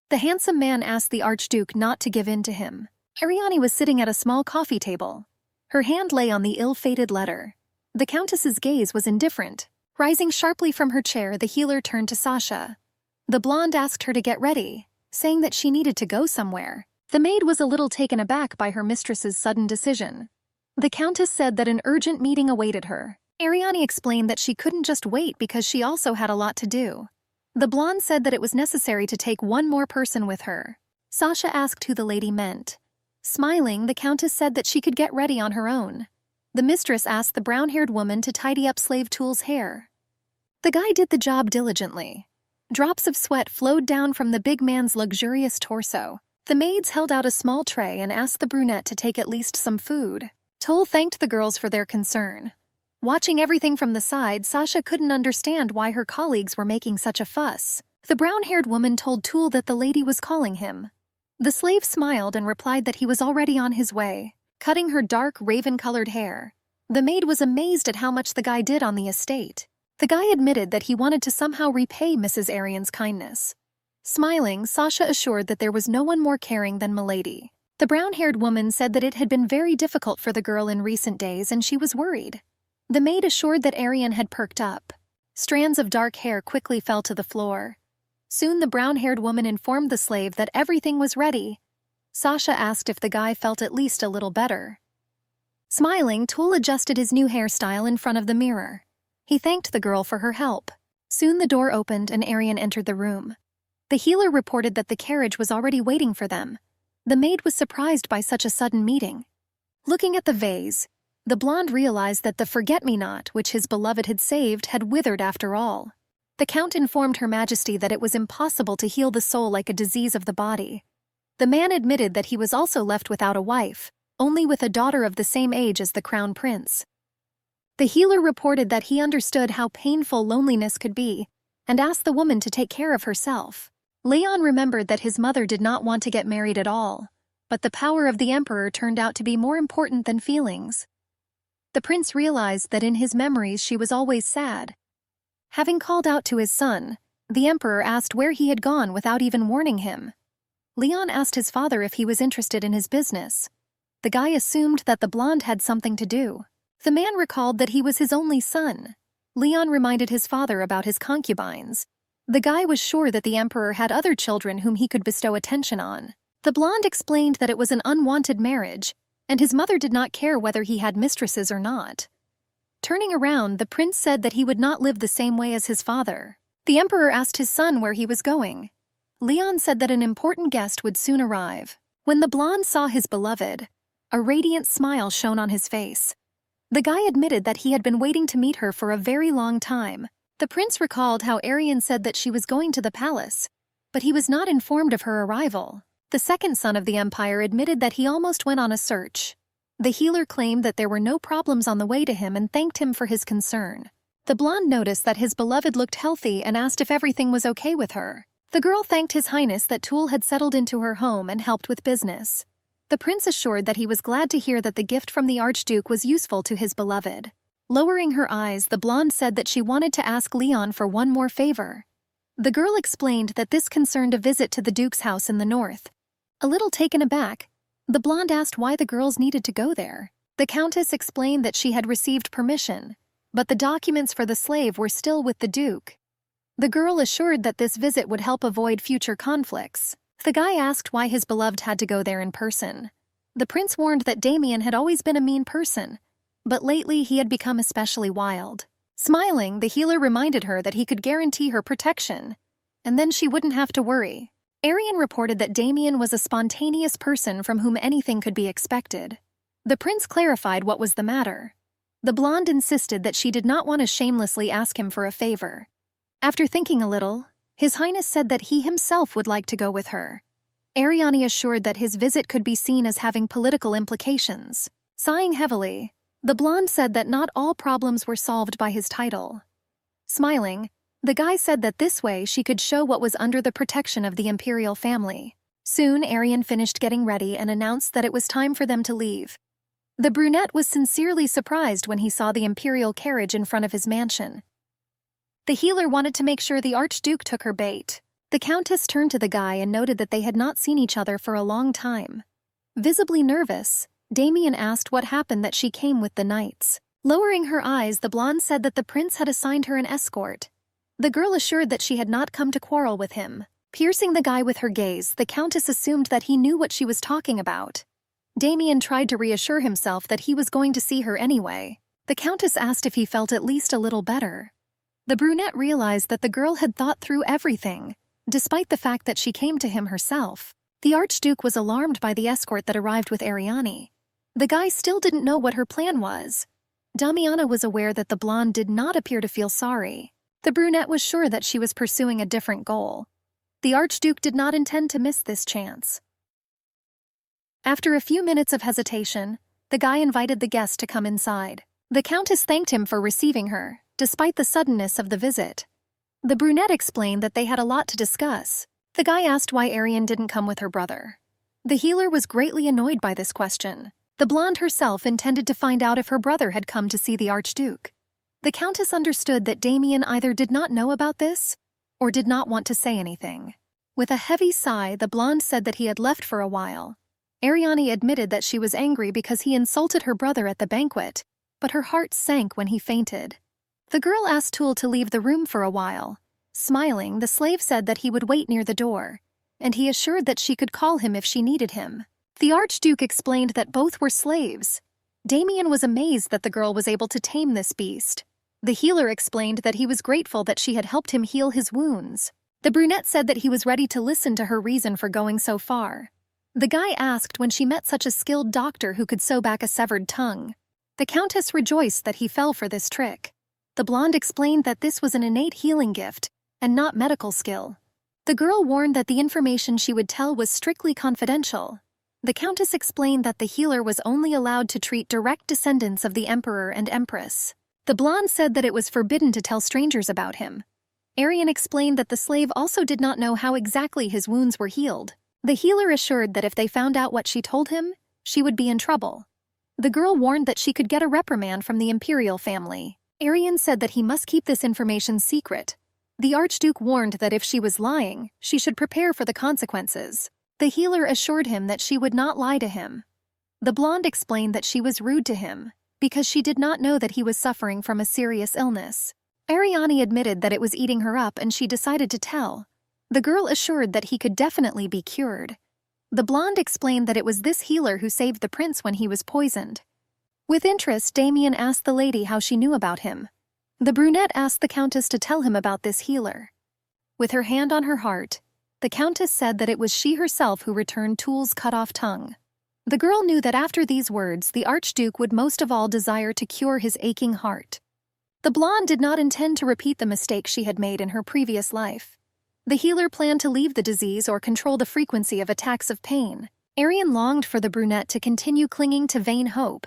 The handsome man asked the Archduke not to give in to him. Ariane was sitting at a small coffee table. Her hand lay on the ill-fated letter. The Countess's gaze was indifferent. Rising sharply from her chair, the healer turned to Sasha. The blonde asked her to get ready, saying that she needed to go somewhere. The maid was a little taken aback by her mistress's sudden decision. The Countess said that an urgent meeting awaited her. Ariane explained that she couldn't just wait because she also had a lot to do. The blonde said that it was necessary to take one more person with her. Sasha asked who the lady meant. Smiling, the Countess said that she could get ready on her own. The mistress asked the brown-haired woman to tidy up Slave Tool's hair. The guy did the job diligently. Drops of sweat flowed down from the big man's luxurious torso. The maids held out a small tray and asked the brunette to take at least some food. Toll thanked the girls for their concern. Watching everything from the side, Sasha couldn't understand why her colleagues were making such a fuss. The brown-haired woman told Tool that the lady was calling him. The slave smiled and replied that he was already on his way, cutting her dark, raven-colored hair. The maid was amazed at how much the guy did on the estate. The guy admitted that he wanted to somehow repay Mrs. Arian's kindness. Smiling, Sasha assured that there was no one more caring than Milady. The brown-haired woman said that it had been very difficult for the girl in recent days and she was worried. The maid assured that Arian had perked up. Strands of dark hair quickly fell to the floor. Soon the brown-haired woman informed the slave that everything was ready. Sasha asked if the guy felt at least a little better. Smiling, Tool adjusted his new hairstyle in front of the mirror. He thanked the girl for her help. Soon the door opened and Arian entered the room. The healer reported that the carriage was already waiting for them. The maid was surprised by such a sudden meeting. Looking at the vase, the blonde realized that the forget-me-not which his beloved had saved had withered after all. The Count informed Her Majesty that it was impossible to heal the soul like a disease of the body. The man admitted that he was also left without a wife, only with a daughter of the same age as the Crown Prince. The healer reported that he understood how painful loneliness could be, and asked the woman to take care of herself. Leon remembered that his mother did not want to get married at all, but the power of the emperor turned out to be more important than feelings. The prince realized that in his memories she was always sad. Having called out to his son, the emperor asked where he had gone without even warning him. Leon asked his father if he was interested in his business. The guy assumed that the blonde had something to do. The man recalled that he was his only son. Leon reminded his father about his concubines. The guy was sure that the emperor had other children whom he could bestow attention on. The blonde explained that it was an unwanted marriage, and his mother did not care whether he had mistresses or not. Turning around, the prince said that he would not live the same way as his father. The emperor asked his son where he was going. Leon said that an important guest would soon arrive. When the blonde saw his beloved, a radiant smile shone on his face. The guy admitted that he had been waiting to meet her for a very long time. The prince recalled how Arian said that she was going to the palace, but he was not informed of her arrival. The second son of the empire admitted that he almost went on a search. The healer claimed that there were no problems on the way to him and thanked him for his concern. The blonde noticed that his beloved looked healthy and asked if everything was okay with her. The girl thanked His Highness that Tool had settled into her home and helped with business. The prince assured that he was glad to hear that the gift from the Archduke was useful to his beloved. Lowering her eyes, the blonde said that she wanted to ask Leon for one more favor. The girl explained that this concerned a visit to the Duke's house in the north. A little taken aback, the blonde asked why the girls needed to go there. The countess explained that she had received permission, but the documents for the slave were still with the Duke. The girl assured that this visit would help avoid future conflicts. The guy asked why his beloved had to go there in person. The prince warned that Damien had always been a mean person, but lately he had become especially wild. Smiling, the healer reminded her that he could guarantee her protection, and then she wouldn't have to worry. Arian reported that Damien was a spontaneous person from whom anything could be expected. The prince clarified what was the matter. The blonde insisted that she did not want to shamelessly ask him for a favor. After thinking a little, His Highness said that he himself would like to go with her. Ariani assured that his visit could be seen as having political implications. Sighing heavily, the blonde said that not all problems were solved by his title. Smiling, the guy said that this way she could show what was under the protection of the imperial family. Soon, Arian finished getting ready and announced that it was time for them to leave. The brunette was sincerely surprised when he saw the imperial carriage in front of his mansion. The healer wanted to make sure the Archduke took her bait. The countess turned to the guy and noted that they had not seen each other for a long time. Visibly nervous, Damien asked what happened that she came with the knights. Lowering her eyes, the blonde said that the prince had assigned her an escort. The girl assured that she had not come to quarrel with him. Piercing the guy with her gaze, the countess assumed that he knew what she was talking about. Damien tried to reassure himself that he was going to see her anyway. The countess asked if he felt at least a little better. The brunette realized that the girl had thought through everything, despite the fact that she came to him herself. The Archduke was alarmed by the escort that arrived with Ariani. The guy still didn't know what her plan was. Damiana was aware that the blonde did not appear to feel sorry. The brunette was sure that she was pursuing a different goal. The Archduke did not intend to miss this chance. After a few minutes of hesitation, the guy invited the guest to come inside. The countess thanked him for receiving her, despite the suddenness of the visit. The brunette explained that they had a lot to discuss. The guy asked why Arian didn't come with her brother. The healer was greatly annoyed by this question. The blonde herself intended to find out if her brother had come to see the Archduke. The countess understood that Damien either did not know about this, or did not want to say anything. With a heavy sigh, the blonde said that he had left for a while. Ariani admitted that she was angry because he insulted her brother at the banquet, but her heart sank when he fainted. The girl asked Tool to leave the room for a while. Smiling, the slave said that he would wait near the door, and he assured that she could call him if she needed him. The Archduke explained that both were slaves. Damien was amazed that the girl was able to tame this beast. The healer explained that he was grateful that she had helped him heal his wounds. The brunette said that he was ready to listen to her reason for going so far. The guy asked when she met such a skilled doctor who could sew back a severed tongue. The countess rejoiced that he fell for this trick. The blonde explained that this was an innate healing gift and not medical skill. The girl warned that the information she would tell was strictly confidential. The Countess explained that the healer was only allowed to treat direct descendants of the Emperor and Empress. The blonde said that it was forbidden to tell strangers about him. Arian explained that the slave also did not know how exactly his wounds were healed. The healer assured that if they found out what she told him, she would be in trouble. The girl warned that she could get a reprimand from the imperial family. Arian said that he must keep this information secret. The Archduke warned that if she was lying, she should prepare for the consequences. The healer assured him that she would not lie to him. The blonde explained that she was rude to him because she did not know that he was suffering from a serious illness. Ariane admitted that it was eating her up and she decided to tell. The girl assured that he could definitely be cured. The blonde explained that it was this healer who saved the prince when he was poisoned. With interest, Damien asked the lady how she knew about him. The brunette asked the Countess to tell him about this healer. With her hand on her heart, the Countess said that it was she herself who returned Tool's cut-off tongue. The girl knew that after these words, the Archduke would most of all desire to cure his aching heart. The blonde did not intend to repeat the mistake she had made in her previous life. The healer planned to leave the disease or control the frequency of attacks of pain. Arian longed for the brunette to continue clinging to vain hope,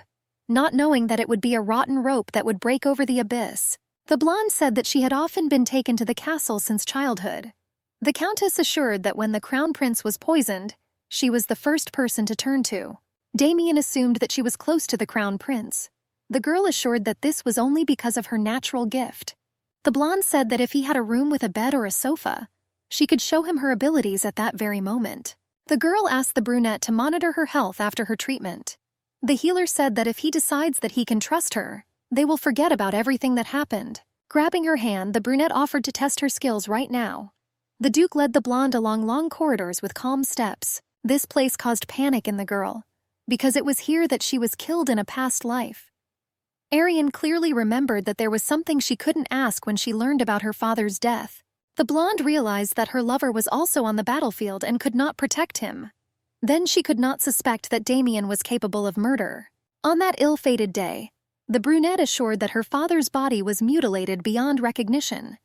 not knowing that it would be a rotten rope that would break over the abyss. The blonde said that she had often been taken to the castle since childhood. The Countess assured that when the crown prince was poisoned, she was the first person to turn to. Damien assumed that she was close to the crown prince. The girl assured that this was only because of her natural gift. The blonde said that if he had a room with a bed or a sofa, she could show him her abilities at that very moment. The girl asked the brunette to monitor her health after her treatment. The healer said that if he decides that he can trust her, they will forget about everything that happened. Grabbing her hand, the brunette offered to test her skills right now. The Duke led the blonde along long corridors with calm steps. This place caused panic in the girl, because it was here that she was killed in a past life. Arian clearly remembered that there was something she couldn't ask when she learned about her father's death. The blonde realized that her lover was also on the battlefield and could not protect him. Then she could not suspect that Damien was capable of murder. On that ill-fated day, the brunette assured that her father's body was mutilated beyond recognition.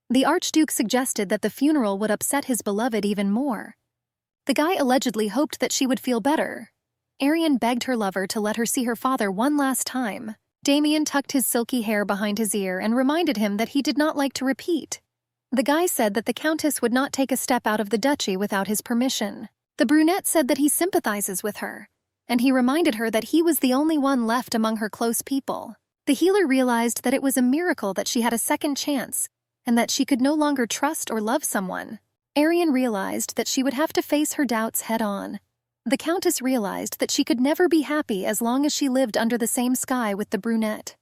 The Archduke suggested that the funeral would upset his beloved even more. The guy allegedly hoped that she would feel better. Arian begged her lover to let her see her father one last time. Damien tucked his silky hair behind his ear and reminded him that he did not like to repeat. The guy said that the Countess would not take a step out of the duchy without his permission. The brunette said that he sympathizes with her, and he reminded her that he was the only one left among her close people. The healer realized that it was a miracle that she had a second chance, and that she could no longer trust or love someone. Arian realized that she would have to face her doubts head-on. The Countess realized that she could never be happy as long as she lived under the same sky with the brunette.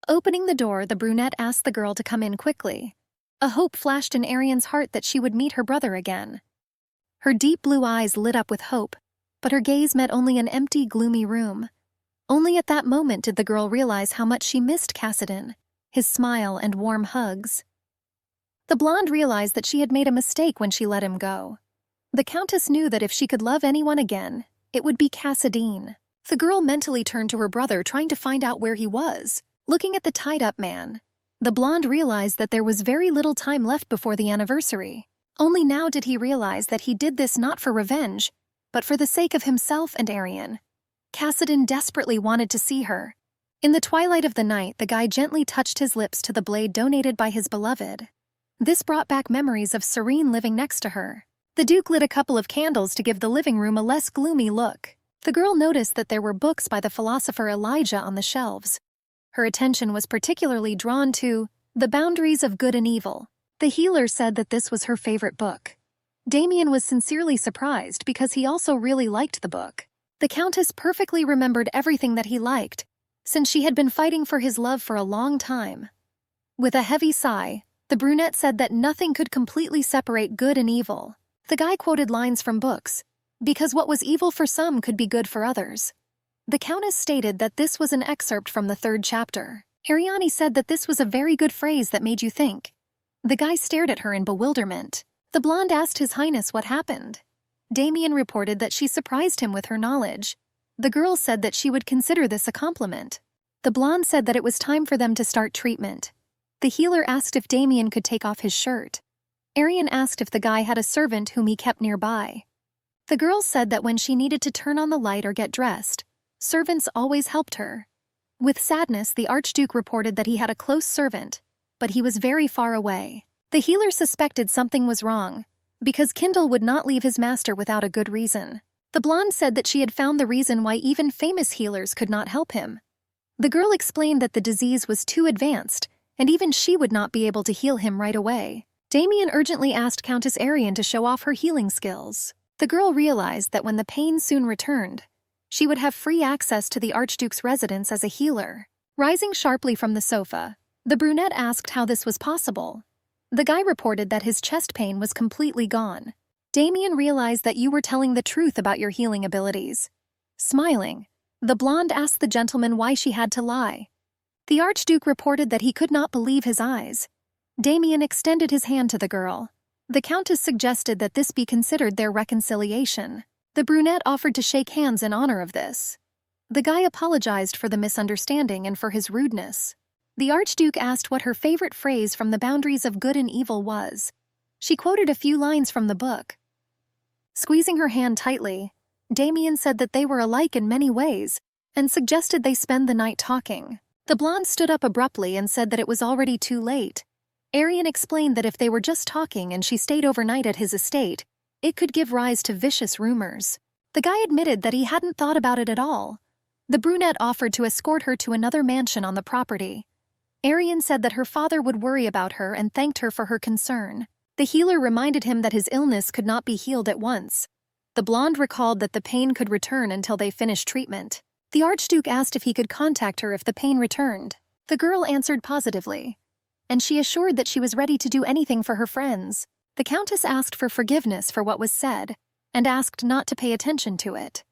Opening the door, the brunette asked the girl to come in quickly. A hope flashed in Arian's heart that she would meet her brother again. Her deep blue eyes lit up with hope, but her gaze met only an empty, gloomy room. Only at that moment did the girl realize how much she missed Cassidon, his smile and warm hugs. The blonde realized that she had made a mistake when she let him go. The Countess knew that if she could love anyone again, it would be Cassidine. The girl mentally turned to her brother, trying to find out where he was. Looking at the tied-up man, the blonde realized that there was very little time left before the anniversary. Only now did he realize that he did this not for revenge, but for the sake of himself and Arian. Cassidine desperately wanted to see her. In the twilight of the night, the guy gently touched his lips to the blade donated by his beloved. This brought back memories of Serene living next to her. The Duke lit a couple of candles to give the living room a less gloomy look. The girl noticed that there were books by the philosopher Elijah on the shelves. Her attention was particularly drawn to The Boundaries of Good and Evil. The healer said that this was her favorite book. Damien was sincerely surprised because he also really liked the book. The Countess perfectly remembered everything that he liked, since she had been fighting for his love for a long time. With a heavy sigh, the brunette said that nothing could completely separate good and evil. The guy quoted lines from books, because what was evil for some could be good for others. The Countess stated that this was an excerpt from the 3rd chapter. Ariane said that this was a very good phrase that made you think. The guy stared at her in bewilderment. The blonde asked His Highness what happened. Damien reported that she surprised him with her knowledge. The girl said that she would consider this a compliment. The blonde said that it was time for them to start treatment. The healer asked if Damien could take off his shirt. Arian asked if the guy had a servant whom he kept nearby. The girl said that when she needed to turn on the light or get dressed, servants always helped her. With sadness, the Archduke reported that he had a close servant, but he was very far away. The healer suspected something was wrong, because Kindle would not leave his master without a good reason. The blonde said that she had found the reason why even famous healers could not help him. The girl explained that the disease was too advanced, and even she would not be able to heal him right away. Damien urgently asked Countess Arian to show off her healing skills. The girl realized that when the pain soon returned, she would have free access to the Archduke's residence as a healer. Rising sharply from the sofa, the brunette asked how this was possible. The guy reported that his chest pain was completely gone. Damien realized that you were telling the truth about your healing abilities. Smiling, the blonde asked the gentleman why she had to lie. The Archduke reported that he could not believe his eyes. Damien extended his hand to the girl. The Countess suggested that this be considered their reconciliation. The brunette offered to shake hands in honor of this. The guy apologized for the misunderstanding and for his rudeness. The Archduke asked what her favorite phrase from The Boundaries of Good and Evil was. She quoted a few lines from the book. Squeezing her hand tightly, Damien said that they were alike in many ways, and suggested they spend the night talking. The blonde stood up abruptly and said that it was already too late. Arian explained that if they were just talking and she stayed overnight at his estate, it could give rise to vicious rumors. The guy admitted that he hadn't thought about it at all. The brunette offered to escort her to another mansion on the property. Arian said that her father would worry about her and thanked her for her concern. The healer reminded him that his illness could not be healed at once. The blonde recalled that the pain could return until they finished treatment. The Archduke asked if he could contact her if the pain returned. The girl answered positively, and she assured that she was ready to do anything for her friends. The Countess asked for forgiveness for what was said, and asked not to pay attention to it.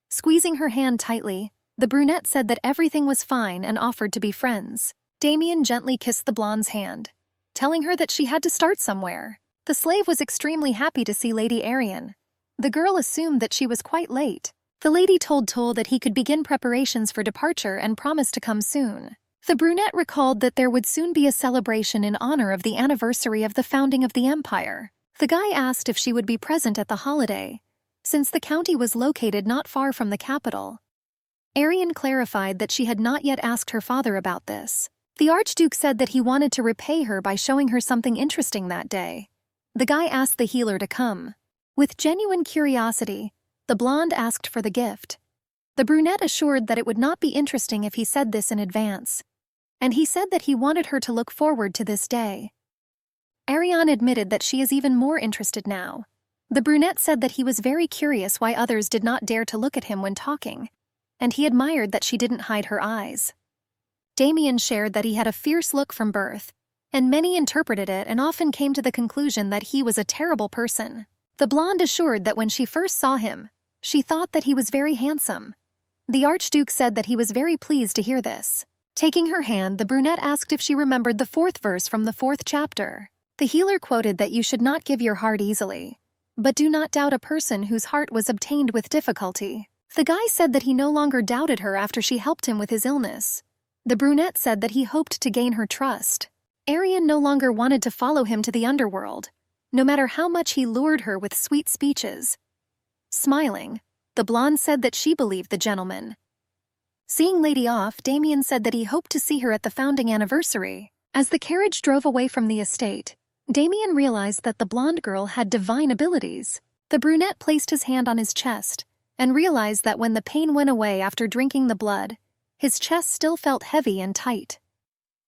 Squeezing her hand tightly, the brunette said that everything was fine and offered to be friends. Damien gently kissed the blonde's hand, telling her that she had to start somewhere. The slave was extremely happy to see Lady Arian. The girl assumed that she was quite late. The lady told Toll that he could begin preparations for departure and promised to come soon. The brunette recalled that there would soon be a celebration in honor of the anniversary of the founding of the empire. The guy asked if she would be present at the holiday, since the county was located not far from the capital. Arian clarified that she had not yet asked her father about this. The Archduke said that he wanted to repay her by showing her something interesting that day. The guy asked the healer to come. With genuine curiosity, the blonde asked for the gift. The brunette assured that it would not be interesting if he said this in advance, and he said that he wanted her to look forward to this day. Ariane admitted that she is even more interested now. The brunette said that he was very curious why others did not dare to look at him when talking, and he admired that she didn't hide her eyes. Damien shared that he had a fierce look from birth, and many interpreted it and often came to the conclusion that he was a terrible person. The blonde assured that when she first saw him, she thought that he was very handsome. The Archduke said that he was very pleased to hear this. Taking her hand, the brunette asked if she remembered the 4th verse from the 4th chapter. The healer quoted that you should not give your heart easily, but do not doubt a person whose heart was obtained with difficulty. The guy said that he no longer doubted her after she helped him with his illness. The brunette said that he hoped to gain her trust. Arian no longer wanted to follow him to the underworld, no matter how much he lured her with sweet speeches. Smiling, the blonde said that she believed the gentleman. Seeing Lady off, Damien said that he hoped to see her at the founding anniversary. As the carriage drove away from the estate, Damien realized that the blonde girl had divine abilities. The brunette placed his hand on his chest and realized that when the pain went away after drinking the blood, his chest still felt heavy and tight.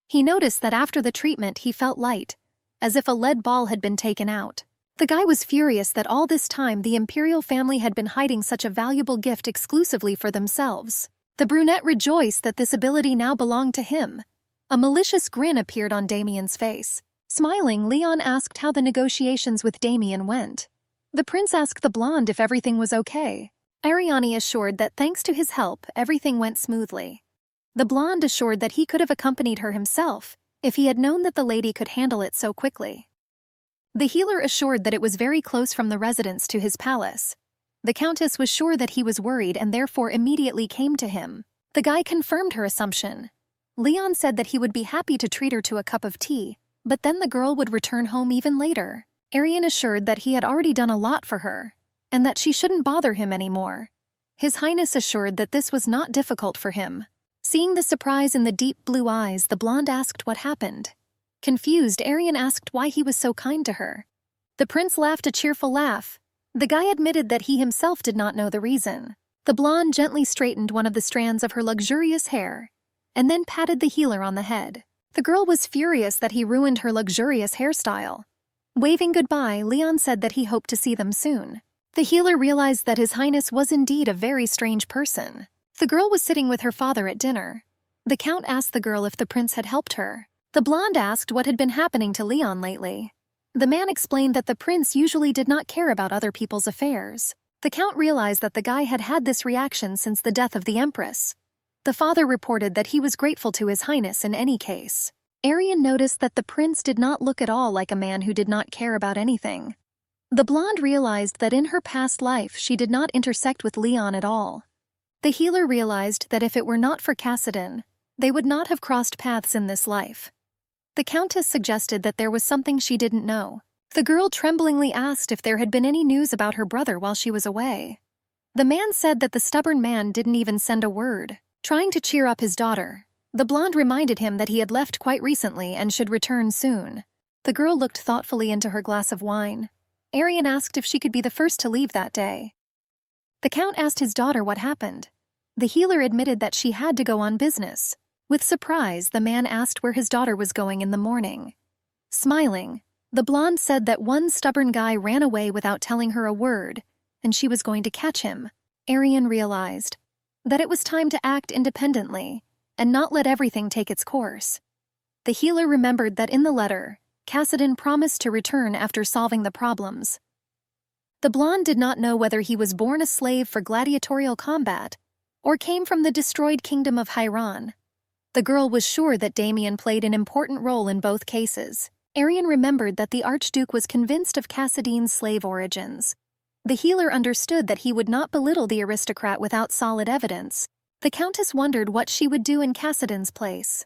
He noticed that after the treatment he felt light, as if a lead ball had been taken out. The guy was furious that all this time the imperial family had been hiding such a valuable gift exclusively for themselves. The brunette rejoiced that this ability now belonged to him. A malicious grin appeared on Damien's face. Smiling, Leon asked how the negotiations with Damien went. The prince asked the blonde if everything was okay. Ariane assured that thanks to his help, everything went smoothly. The blonde assured that he could have accompanied her himself if he had known that the lady could handle it so quickly. The healer assured that it was very close from the residence to his palace. The countess was sure that he was worried and therefore immediately came to him. The guy confirmed her assumption Leon said that he would be happy to treat her to a cup of tea, but then the girl would return home even later. Arian assured that he had already done a lot for her, and that she shouldn't bother him anymore. His Highness assured that this was not difficult for him. Seeing the surprise in the deep blue eyes, the blonde asked what happened. Confused, Arian asked why he was so kind to her. The prince laughed a cheerful laugh. The guy admitted that he himself did not know the reason. The blonde gently straightened one of the strands of her luxurious hair, and then patted the healer on the head. The girl was furious that he ruined her luxurious hairstyle. Waving goodbye, Leon said that he hoped to see them soon. The healer realized that His Highness was indeed a very strange person. The girl was sitting with her father at dinner. The count asked the girl if the prince had helped her. The blonde asked what had been happening to Leon lately. The man explained that the prince usually did not care about other people's affairs. The count realized that the guy had had this reaction since the death of the empress. The father reported that he was grateful to His Highness in any case. Arian noticed that the prince did not look at all like a man who did not care about anything. The blonde realized that in her past life she did not intersect with Leon at all. The healer realized that if it were not for Cassidon, they would not have crossed paths in this life. The countess suggested that there was something she didn't know. The girl tremblingly asked if there had been any news about her brother while she was away. The man said that the stubborn man didn't even send a word. Trying to cheer up his daughter, the blonde reminded him that he had left quite recently and should return soon. The girl looked thoughtfully into her glass of wine. Arian asked if she could be the first to leave that day. The count asked his daughter what happened. The healer admitted that she had to go on business. With surprise, the man asked where his daughter was going in the morning. Smiling, the blonde said that one stubborn guy ran away without telling her a word, and she was going to catch him. Arian realized that it was time to act independently and not let everything take its course. The healer remembered that in the letter, Cassidon promised to return after solving the problems. The blonde did not know whether he was born a slave for gladiatorial combat or came from the destroyed kingdom of Hairan. The girl was sure that Damien played an important role in both cases. Arian remembered that the Archduke was convinced of Cassidon's slave origins. The healer understood that he would not belittle the aristocrat without solid evidence. The countess wondered what she would do in Cassidon's place.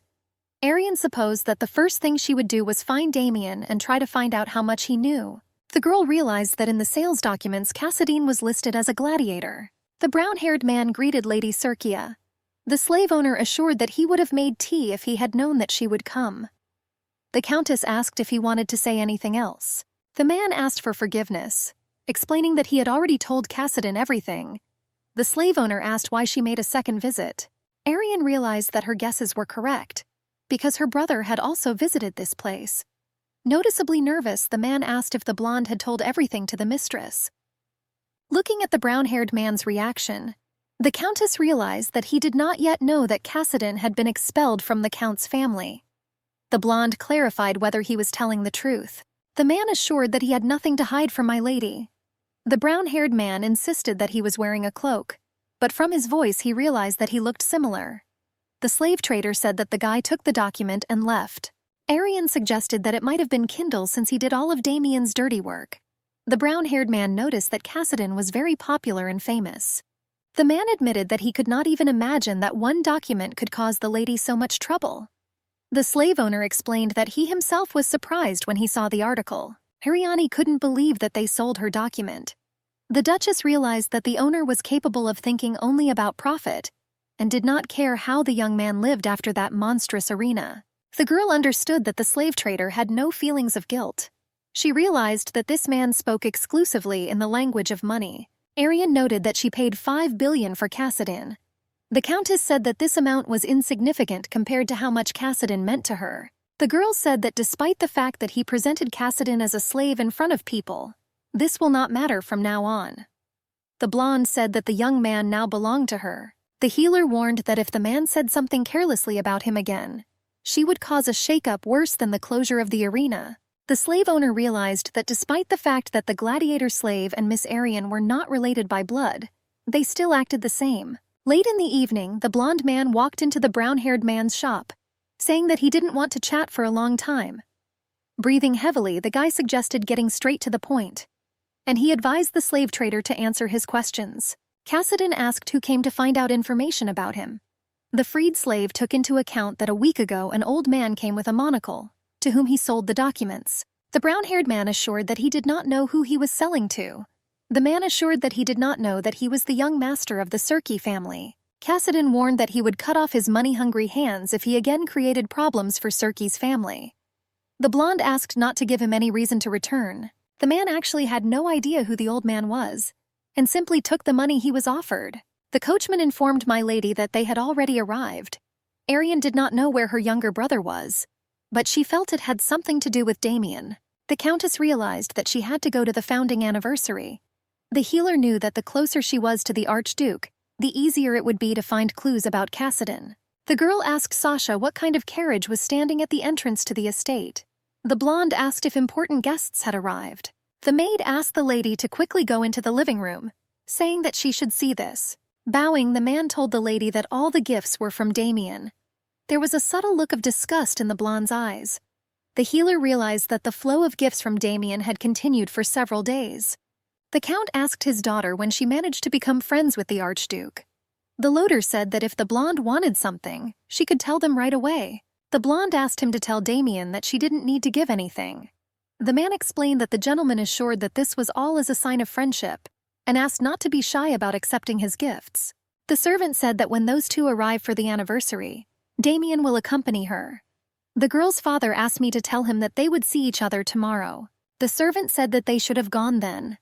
Arian supposed that the first thing she would do was find Damien and try to find out how much he knew. The girl realized that in the sales documents Cassidon was listed as a gladiator. The brown-haired man greeted Lady Circia. The slave owner assured that he would have made tea if he had known that she would come. The countess asked if he wanted to say anything else. The man asked for forgiveness, explaining that he had already told Cassidon everything. The slave owner asked why she made a second visit. Arian realized that her guesses were correct, because her brother had also visited this place. Noticeably nervous, the man asked if the blonde had told everything to the mistress. Looking at the brown-haired man's reaction, the countess realized that he did not yet know that Cassidon had been expelled from the count's family. The blonde clarified whether he was telling the truth. The man assured that he had nothing to hide from my lady. The brown-haired man insisted that he was wearing a cloak, but from his voice he realized that he looked similar. The slave trader said that the guy took the document and left. Arian suggested that it might have been Kindle since he did all of Damien's dirty work. The brown-haired man noticed that Cassidon was very popular and famous. The man admitted that he could not even imagine that one document could cause the lady so much trouble. The slave owner explained that he himself was surprised when he saw the article. Ariane couldn't believe that they sold her document. The Duchess realized that the owner was capable of thinking only about profit and did not care how the young man lived after that monstrous arena. The girl understood that the slave trader had no feelings of guilt. She realized that this man spoke exclusively in the language of money. Arian noted that she paid 5 billion for Cassidon. The countess said that this amount was insignificant compared to how much Cassidon meant to her. The girl said that despite the fact that he presented Cassidon as a slave in front of people, this will not matter from now on. The blonde said that the young man now belonged to her. The healer warned that if the man said something carelessly about him again, she would cause a shakeup worse than the closure of the arena. The slave owner realized that despite the fact that the gladiator slave and Miss Arian were not related by blood, they still acted the same. Late in the evening, the blonde man walked into the brown-haired man's shop, saying that he didn't want to chat for a long time. Breathing heavily, the guy suggested getting straight to the point, and he advised the slave trader to answer his questions. Cassidon asked who came to find out information about him. The freed slave took into account that a week ago an old man came with a monocle, to whom he sold the documents. The brown-haired man assured that he did not know who he was selling to. The man assured that he did not know that he was the young master of the Serki family. Kassadin warned that he would cut off his money-hungry hands if he again created problems for Serki's family. The blonde asked not to give him any reason to return. The man actually had no idea who the old man was, and simply took the money he was offered. The coachman informed my lady that they had already arrived. Arian did not know where her younger brother was, but she felt it had something to do with Damien. The Countess realized that she had to go to the founding anniversary. The healer knew that the closer she was to the Archduke, the easier it would be to find clues about Kassadin. The girl asked Sasha what kind of carriage was standing at the entrance to the estate. The blonde asked if important guests had arrived. The maid asked the lady to quickly go into the living room, saying that she should see this. Bowing, the man told the lady that all the gifts were from Damien. There was a subtle look of disgust in the blonde's eyes. The healer realized that the flow of gifts from Damien had continued for several days. The Count asked his daughter when she managed to become friends with the Archduke. The loader said that if the blonde wanted something, she could tell them right away. The blonde asked him to tell Damien that she didn't need to give anything. The man explained that the gentleman assured that this was all as a sign of friendship, and asked not to be shy about accepting his gifts. The servant said that when those two arrive for the anniversary, Damien will accompany her. The girl's father asked me to tell him that they would see each other tomorrow. The servant said that they should have gone then.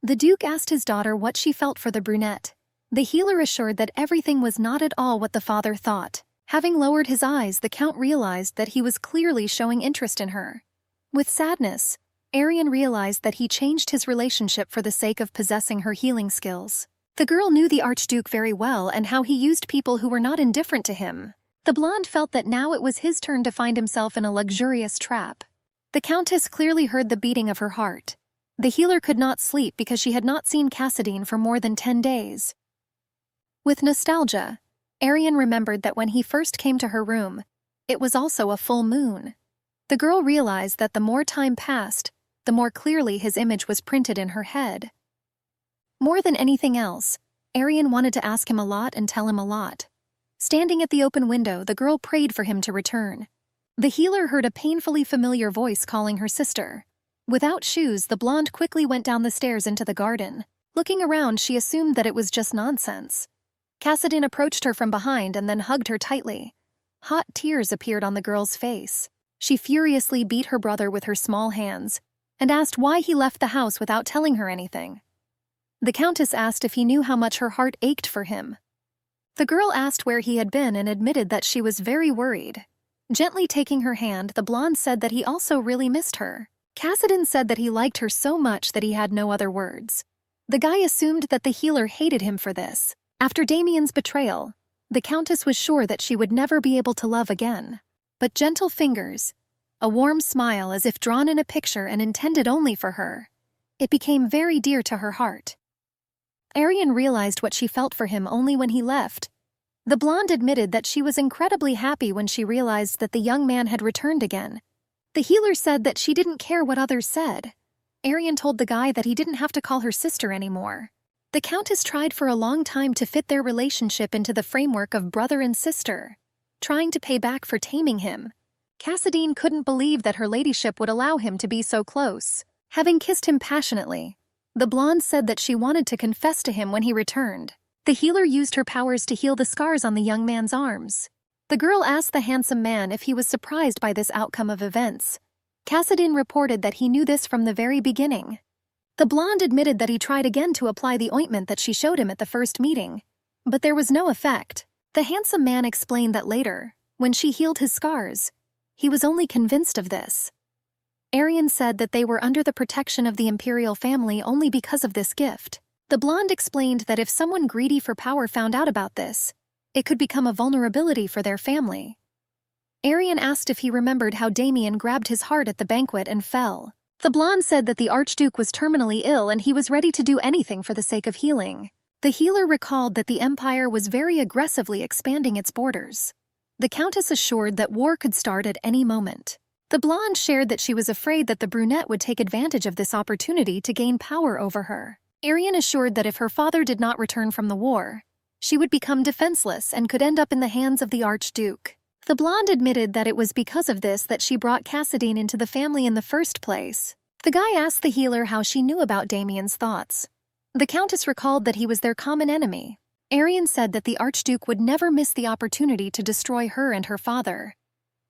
The Duke asked his daughter what she felt for the brunette. The healer assured that everything was not at all what the father thought. Having lowered his eyes, the Count realized that he was clearly showing interest in her. With sadness, Arian realized that he changed his relationship for the sake of possessing her healing skills. The girl knew the Archduke very well and how he used people who were not indifferent to him. The blonde felt that now it was his turn to find himself in a luxurious trap. The Countess clearly heard the beating of her heart. The healer could not sleep because she had not seen Kassadin for more than 10 days. With nostalgia, Arian remembered that when he first came to her room, it was also a full moon. The girl realized that the more time passed, the more clearly his image was printed in her head. More than anything else, Arian wanted to ask him a lot and tell him a lot. Standing at the open window, the girl prayed for him to return. The healer heard a painfully familiar voice calling her sister. Without shoes, the blonde quickly went down the stairs into the garden. Looking around, she assumed that it was just nonsense. Kassadin approached her from behind and then hugged her tightly. Hot tears appeared on the girl's face. She furiously beat her brother with her small hands and asked why he left the house without telling her anything. The Countess asked if he knew how much her heart ached for him. The girl asked where he had been and admitted that she was very worried. Gently taking her hand, the blonde said that he also really missed her. Kassadin said that he liked her so much that he had no other words. The guy assumed that the healer hated him for this. After Damien's betrayal, the Countess was sure that she would never be able to love again. But gentle fingers, a warm smile as if drawn in a picture and intended only for her, it became very dear to her heart. Arian realized what she felt for him only when he left. The blonde admitted that she was incredibly happy when she realized that the young man had returned again. The healer said that she didn't care what others said. Arian told the guy that he didn't have to call her sister anymore. The Countess tried for a long time to fit their relationship into the framework of brother and sister, trying to pay back for taming him. Kassadin couldn't believe that her ladyship would allow him to be so close. Having kissed him passionately, the blonde said that she wanted to confess to him when he returned. The healer used her powers to heal the scars on the young man's arms. The girl asked the handsome man if he was surprised by this outcome of events. Kassadin reported that he knew this from the very beginning. The blonde admitted that he tried again to apply the ointment that she showed him at the first meeting, but there was no effect. The handsome man explained that later, when she healed his scars, he was only convinced of this. Arian said that they were under the protection of the imperial family only because of this gift. The blonde explained that if someone greedy for power found out about this, it could become a vulnerability for their family. Arian asked if he remembered how Damien grabbed his heart at the banquet and fell. The blonde said that the Archduke was terminally ill and he was ready to do anything for the sake of healing. The healer recalled that the empire was very aggressively expanding its borders. The Countess assured that war could start at any moment. The blonde shared that she was afraid that the brunette would take advantage of this opportunity to gain power over her. Arian assured that if her father did not return from the war, She would become defenseless and could end up in the hands of the Archduke. The blonde admitted that it was because of this that she brought Cassadine into the family in the first place. The guy asked the healer how she knew about Damien's thoughts. The Countess recalled that he was their common enemy. Arian said that the Archduke would never miss the opportunity to destroy her and her father.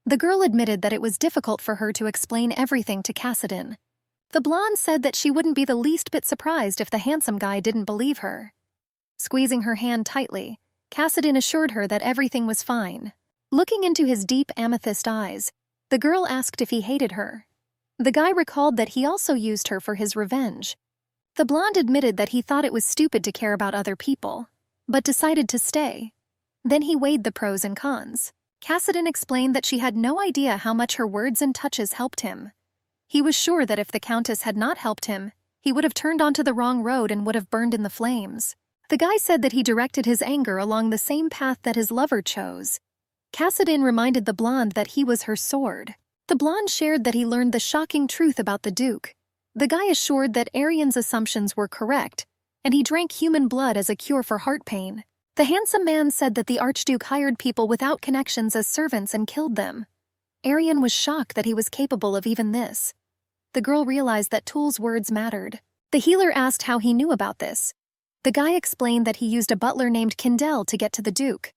The girl admitted that it was difficult for her to explain everything to Cassadine. The blonde said that she wouldn't be the least bit surprised if the handsome guy didn't believe her. Squeezing her hand tightly, Cassadine assured her that everything was fine. Looking into his deep amethyst eyes, the girl asked if he hated her. The guy recalled that he also used her for his revenge. The blonde admitted that he thought it was stupid to care about other people, but decided to stay. Then he weighed the pros and cons. Cassadine explained that she had no idea how much her words and touches helped him. He was sure that if the Countess had not helped him, he would have turned onto the wrong road and would have burned in the flames. The guy said that he directed his anger along the same path that his lover chose. Cassadine reminded the blonde that he was her sword. The blonde shared that he learned the shocking truth about the Duke. The guy assured that Arian's assumptions were correct, and he drank human blood as a cure for heart pain. The handsome man said that the Archduke hired people without connections as servants and killed them. Arian was shocked that he was capable of even this. The girl realized that Tool's words mattered. The healer asked how he knew about this. The guy explained that he used a butler named Kindel to get to the Duke.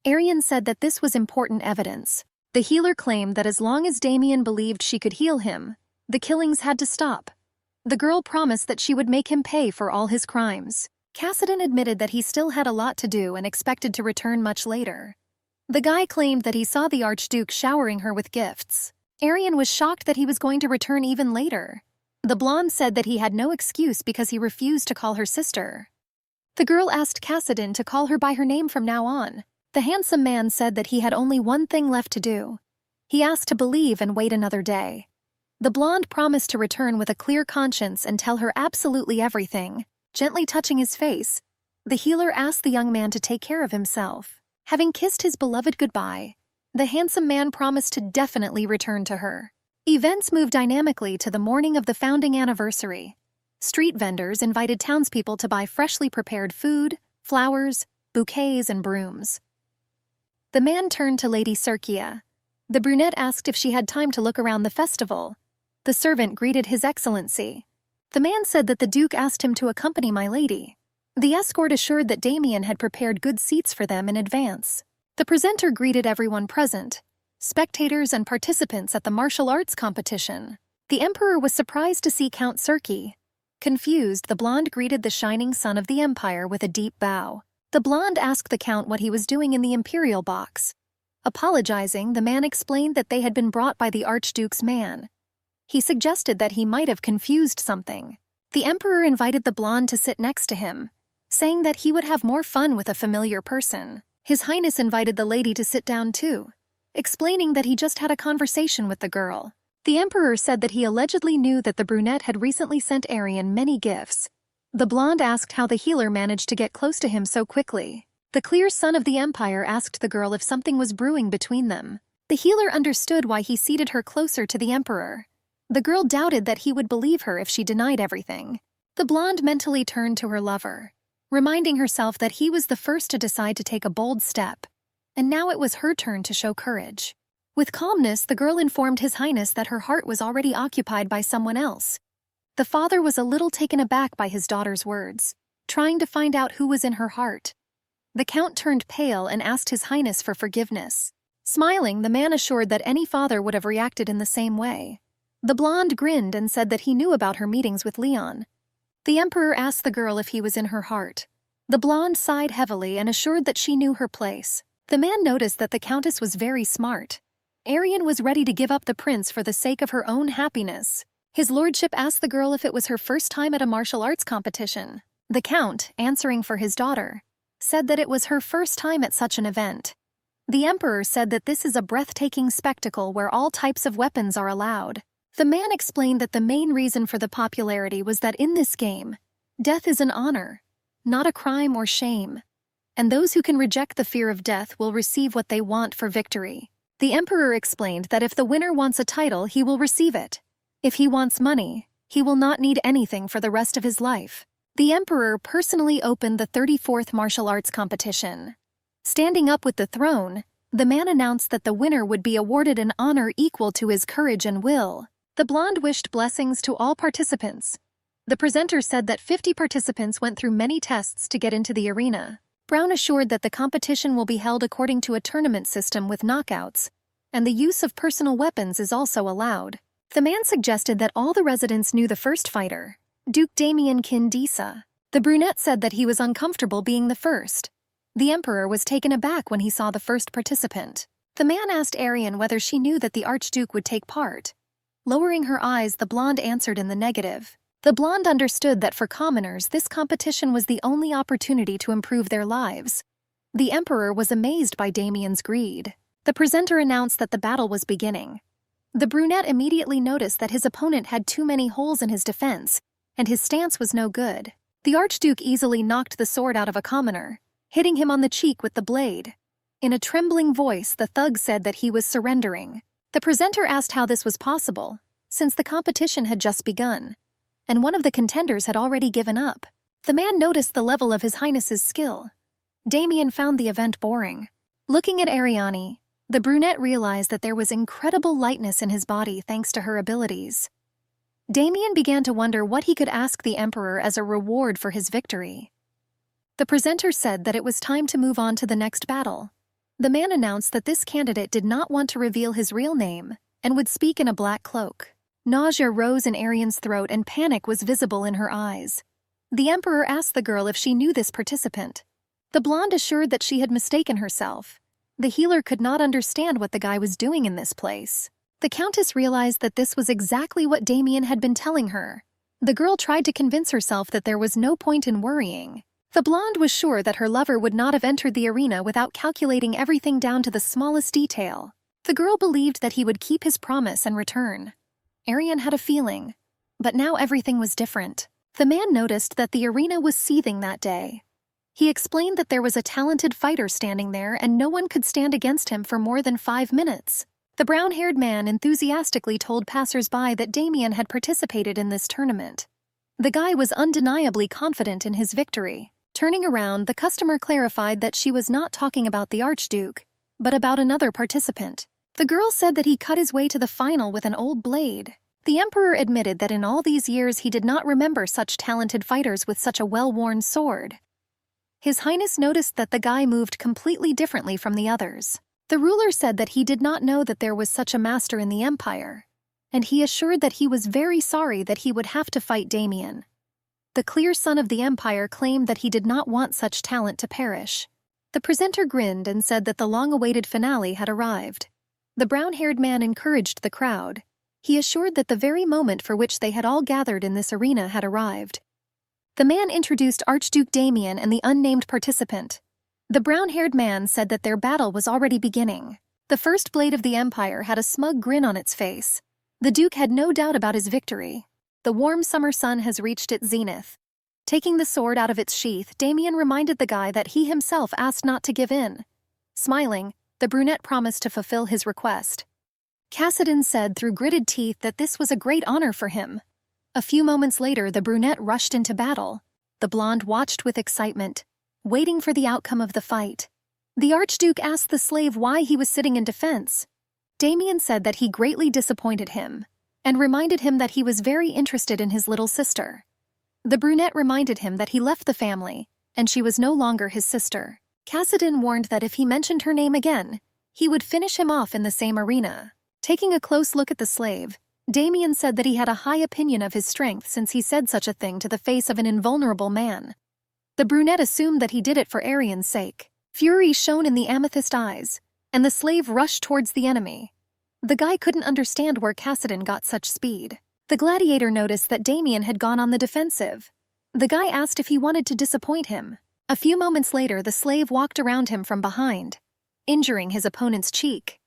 Arian said that this was important evidence. The healer claimed that as long as Damien believed she could heal him, the killings had to stop. The girl promised that she would make him pay for all his crimes. Cassadine admitted that he still had a lot to do and expected to return much later. The guy claimed that he saw the Archduke showering her with gifts. Arian was shocked that he was going to return even later. The blonde said that he had no excuse because he refused to call her sister. The girl asked Cassadine to call her by her name from now on. The handsome man said that he had only one thing left to do. He asked to believe and wait another day. The blonde promised to return with a clear conscience and tell her absolutely everything. Gently touching his face, the healer asked the young man to take care of himself. Having kissed his beloved goodbye, the handsome man promised to definitely return to her. Events moved dynamically to the morning of the founding anniversary. Street vendors invited townspeople to buy freshly prepared food, flowers, bouquets, and brooms. The man turned to Lady Circia. The brunette asked if she had time to look around the festival. The servant greeted His Excellency. The man said that the Duke asked him to accompany my lady. The escort assured that Damien had prepared good seats for them in advance. The presenter greeted everyone present, spectators and participants at the martial arts competition. The Emperor was surprised to see Count Circe. Confused, the blonde greeted the shining son of the Empire with a deep bow. The blonde asked the Count what he was doing in the Imperial box. Apologizing, the man explained that they had been brought by the Archduke's man. He suggested that he might have confused something. The Emperor invited the blonde to sit next to him, saying that he would have more fun with a familiar person. His Highness invited the lady to sit down too, explaining that he just had a conversation with the girl. The Emperor said that he allegedly knew that the brunette had recently sent Arian many gifts. The blonde asked how the healer managed to get close to him so quickly. The clear son of the Empire asked the girl if something was brewing between them. The healer understood why he seated her closer to the Emperor. The girl doubted that he would believe her if she denied everything. The blonde mentally turned to her lover, reminding herself that he was the first to decide to take a bold step, and now it was her turn to show courage. With calmness, the girl informed His Highness that her heart was already occupied by someone else. The father was a little taken aback by his daughter's words, trying to find out who was in her heart. The Count turned pale and asked His Highness for forgiveness. Smiling, the man assured that any father would have reacted in the same way. The blonde grinned and said that he knew about her meetings with Leon. The Emperor asked the girl if he was in her heart. The blonde sighed heavily and assured that she knew her place. The man noticed that the Countess was very smart. Arian was ready to give up the prince for the sake of her own happiness. His lordship asked the girl if it was her first time at a martial arts competition. The Count, answering for his daughter, said that it was her first time at such an event. The Emperor said that this is a breathtaking spectacle where all types of weapons are allowed. The man explained that the main reason for the popularity was that in this game, death is an honor, not a crime or shame, and those who can reject the fear of death will receive what they want for victory. The Emperor explained that if the winner wants a title, he will receive it. If he wants money, he will not need anything for the rest of his life. The Emperor personally opened the 34th martial arts competition. Standing up with the throne, the man announced that the winner would be awarded an honor equal to his courage and will. The blonde wished blessings to all participants. The presenter said that 50 participants went through many tests to get into the arena. Brown assured that the competition will be held according to a tournament system with knockouts, and the use of personal weapons is also allowed. The man suggested that all the residents knew the first fighter, Duke Damien Kindisa. The brunette said that he was uncomfortable being the first. The Emperor was taken aback when he saw the first participant. The man asked Arian whether she knew that the Archduke would take part. Lowering her eyes, the blonde answered in the negative. The blonde understood that for commoners, this competition was the only opportunity to improve their lives. The Emperor was amazed by Damien's greed. The presenter announced that the battle was beginning. The brunette immediately noticed that his opponent had too many holes in his defense, and his stance was no good. The Archduke easily knocked the sword out of a commoner, hitting him on the cheek with the blade. In a trembling voice, the thug said that he was surrendering. The presenter asked how this was possible, since the competition had just begun, and one of the contenders had already given up. The man noticed the level of His Highness's skill. Damien found the event boring. Looking at Ariane, the brunette realized that there was incredible lightness in his body thanks to her abilities. Damien began to wonder what he could ask the Emperor as a reward for his victory. The presenter said that it was time to move on to the next battle. The man announced that this candidate did not want to reveal his real name and would speak in a black cloak. Nausea rose in Arian's throat and panic was visible in her eyes. The Emperor asked the girl if she knew this participant. The blonde assured that she had mistaken herself. The healer could not understand what the guy was doing in this place. The Countess realized that this was exactly what Damien had been telling her. The girl tried to convince herself that there was no point in worrying. The blonde was sure that her lover would not have entered the arena without calculating everything down to the smallest detail. The girl believed that he would keep his promise and return. Arian had a feeling, but now everything was different. The man noticed that the arena was seething that day. He explained that there was a talented fighter standing there and no one could stand against him for more than 5 minutes. The brown-haired man enthusiastically told passers-by that Damien had participated in this tournament. The guy was undeniably confident in his victory. Turning around, the customer clarified that she was not talking about the Archduke, but about another participant. The girl said that he cut his way to the final with an old blade. The Emperor admitted that in all these years he did not remember such talented fighters with such a well-worn sword. His Highness noticed that the guy moved completely differently from the others. The ruler said that he did not know that there was such a master in the Empire, and he assured that he was very sorry that he would have to fight Damien. The clear son of the Empire claimed that he did not want such talent to perish. The presenter grinned and said that the long-awaited finale had arrived. The brown-haired man encouraged the crowd. He assured that the very moment for which they had all gathered in this arena had arrived. The man introduced Archduke Damien and the unnamed participant. The brown-haired man said that their battle was already beginning. The first blade of the Empire had a smug grin on its face. The Duke had no doubt about his victory. The warm summer sun has reached its zenith. Taking the sword out of its sheath, Damien reminded the guy that he himself asked not to give in. Smiling, the brunette promised to fulfill his request. Cassidon said through gritted teeth that this was a great honor for him. A few moments later, the brunette rushed into battle. The blonde watched with excitement, waiting for the outcome of the fight. The Archduke asked the slave why he was sitting in defense. Damien said that he greatly disappointed him, and reminded him that he was very interested in his little sister. The brunette reminded him that he left the family, and she was no longer his sister. Cassidon warned that if he mentioned her name again, he would finish him off in the same arena. Taking a close look at the slave, Damien said that he had a high opinion of his strength since he said such a thing to the face of an invulnerable man. The brunette assumed that he did it for Arian's sake. Fury shone in the amethyst eyes, and the slave rushed towards the enemy. The guy couldn't understand where Cassidon got such speed. The gladiator noticed that Damien had gone on the defensive. The guy asked if he wanted to disappoint him. A few moments later, the slave walked around him from behind, injuring his opponent's cheek.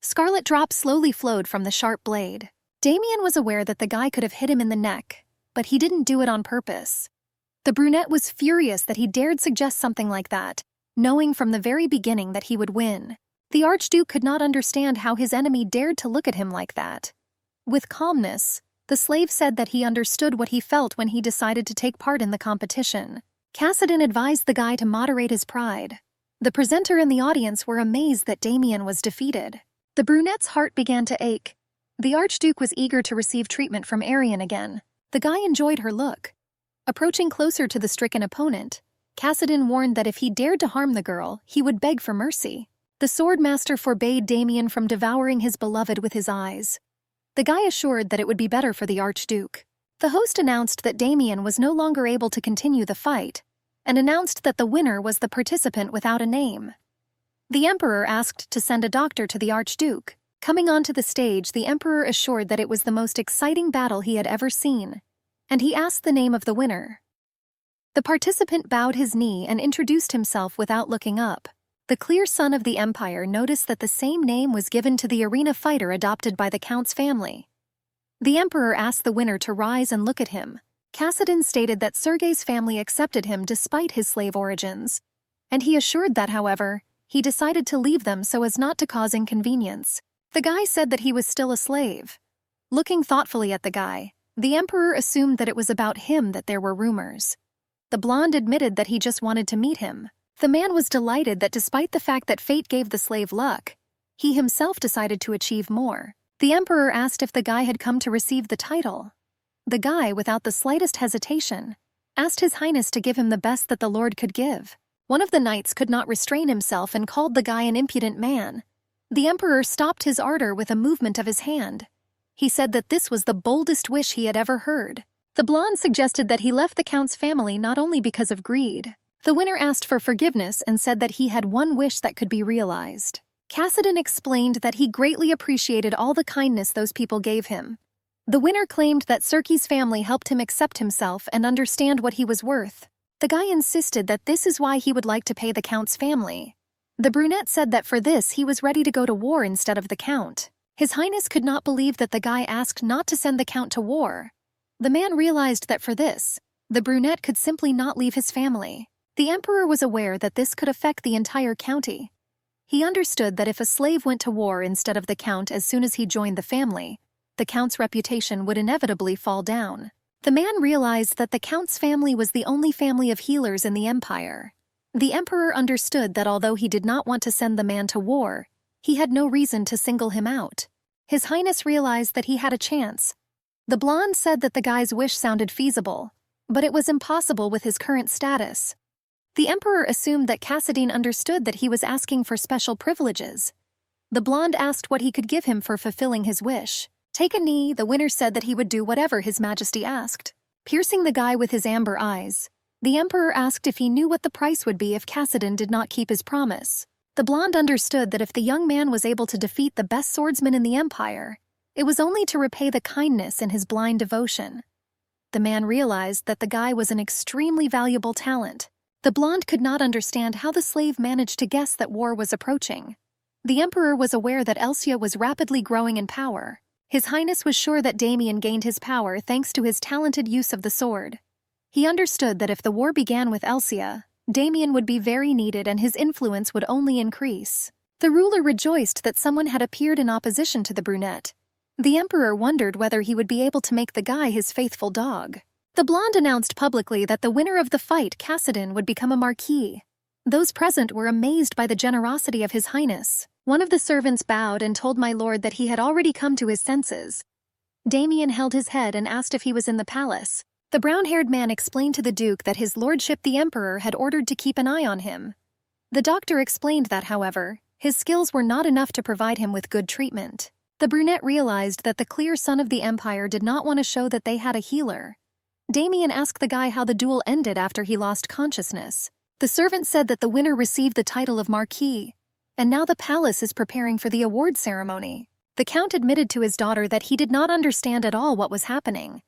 Scarlet drops slowly flowed from the sharp blade. Damien was aware that the guy could have hit him in the neck, but he didn't do it on purpose. The brunette was furious that he dared suggest something like that, knowing from the very beginning that he would win. The Archduke could not understand how his enemy dared to look at him like that. With calmness, The slave said that he understood what he felt when he decided to take part in the competition. Cassidon advised the guy to moderate his pride. The presenter and the audience were amazed that Damien was defeated. The brunette's heart began to ache. The Archduke was eager to receive treatment from Arian again. The guy enjoyed her look. Approaching closer to the stricken opponent, Cassidon warned that if he dared to harm the girl, he would beg for mercy. The sword master forbade Damien from devouring his beloved with his eyes. The guy assured that it would be better for the Archduke. The host announced that Damien was no longer able to continue the fight, and announced that the winner was the participant without a name. The emperor asked to send a doctor to the Archduke. Coming onto the stage, the emperor assured that it was the most exciting battle he had ever seen, and he asked the name of the winner. The participant bowed his knee and introduced himself without looking up. The clear son of the empire noticed that the same name was given to the arena fighter adopted by the count's family. The emperor asked the winner to rise and look at him. Cassidon stated that Sergei's family accepted him despite his slave origins, and he assured that, however, he decided to leave them so as not to cause inconvenience. The guy said that he was still a slave. Looking thoughtfully at the guy, the emperor assumed that it was about him that there were rumors. The blonde admitted that he just wanted to meet him. The man was delighted that despite the fact that fate gave the slave luck, he himself decided to achieve more. The emperor asked if the guy had come to receive the title. The guy, without the slightest hesitation, asked His Highness to give him the best that the Lord could give. One of the knights could not restrain himself and called the guy an impudent man. The emperor stopped his ardor with a movement of his hand. He said that this was the boldest wish he had ever heard. The blonde suggested that he left the count's family not only because of greed. The winner asked for forgiveness and said that he had one wish that could be realized. Cassidon explained that he greatly appreciated all the kindness those people gave him. The winner claimed that Sergei's family helped him accept himself and understand what he was worth. The guy insisted that this is why he would like to pay the count's family. The brunette said that for this he was ready to go to war instead of the count. His Highness could not believe that the guy asked not to send the count to war. The man realized that for this, the brunette could simply not leave his family. The emperor was aware that this could affect the entire county. He understood that if a slave went to war instead of the count as soon as he joined the family, the count's reputation would inevitably fall down. The man realized that the count's family was the only family of healers in the empire. The emperor understood that although he did not want to send the man to war, he had no reason to single him out. His Highness realized that he had a chance. The blonde said that the guy's wish sounded feasible, but it was impossible with his current status. The emperor assumed that Cassidon understood that he was asking for special privileges. The blonde asked what he could give him for fulfilling his wish. Take a knee, the winner said that he would do whatever His Majesty asked. Piercing the guy with his amber eyes, the emperor asked if he knew what the price would be if Cassidon did not keep his promise. The blonde understood that if the young man was able to defeat the best swordsman in the empire, it was only to repay the kindness in his blind devotion. The man realized that the guy was an extremely valuable talent. The blonde could not understand how the slave managed to guess that war was approaching. The emperor was aware that Elsia was rapidly growing in power. His Highness was sure that Damien gained his power thanks to his talented use of the sword. He understood that if the war began with Elsia, Damien would be very needed and his influence would only increase. The ruler rejoiced that someone had appeared in opposition to the brunette. The emperor wondered whether he would be able to make the guy his faithful dog. The blonde announced publicly that the winner of the fight, Cassidon, would become a marquis. Those present were amazed by the generosity of His Highness. One of the servants bowed and told my lord that he had already come to his senses. Damien held his head and asked if he was in the palace. The brown-haired man explained to the duke that his lordship the emperor had ordered to keep an eye on him. The doctor explained that, however, his skills were not enough to provide him with good treatment. The brunette realized that the clear son of the empire did not want to show that they had a healer. Damien asked the guy how the duel ended after he lost consciousness. The servant said that the winner received the title of Marquis, and now the palace is preparing for the award ceremony. The count admitted to his daughter that he did not understand at all what was happening.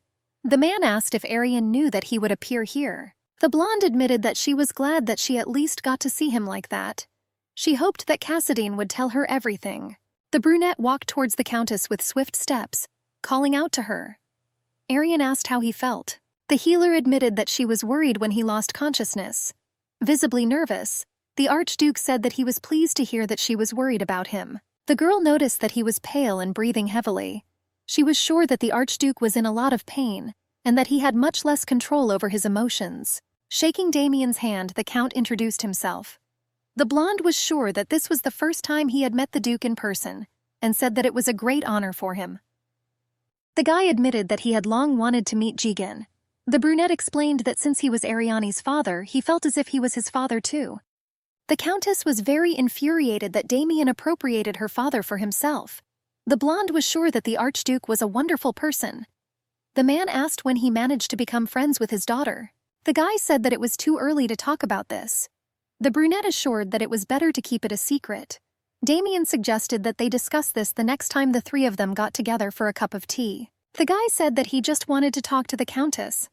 The man asked if Arian knew that he would appear here. The blonde admitted that she was glad that she at least got to see him like that. She hoped that Cassidon would tell her everything. The brunette walked towards the countess with swift steps, calling out to her. Arian asked how he felt. The healer admitted that she was worried when he lost consciousness. Visibly nervous, the Archduke said that he was pleased to hear that she was worried about him. The girl noticed that he was pale and breathing heavily. She was sure that the Archduke was in a lot of pain, and that he had much less control over his emotions. Shaking Damien's hand, the Count introduced himself. The blonde was sure that this was the first time he had met the Duke in person, and said that it was a great honor for him. The guy admitted that he had long wanted to meet Jigen. The brunette explained that since he was Ariani's father, he felt as if he was his father too. The Countess was very infuriated that Damien appropriated her father for himself. The blonde was sure that the Archduke was a wonderful person. The man asked when he managed to become friends with his daughter. The guy said that it was too early to talk about this. The brunette assured that it was better to keep it a secret. Damien suggested that they discuss this the next time the three of them got together for a cup of tea. The guy said that he just wanted to talk to the Countess.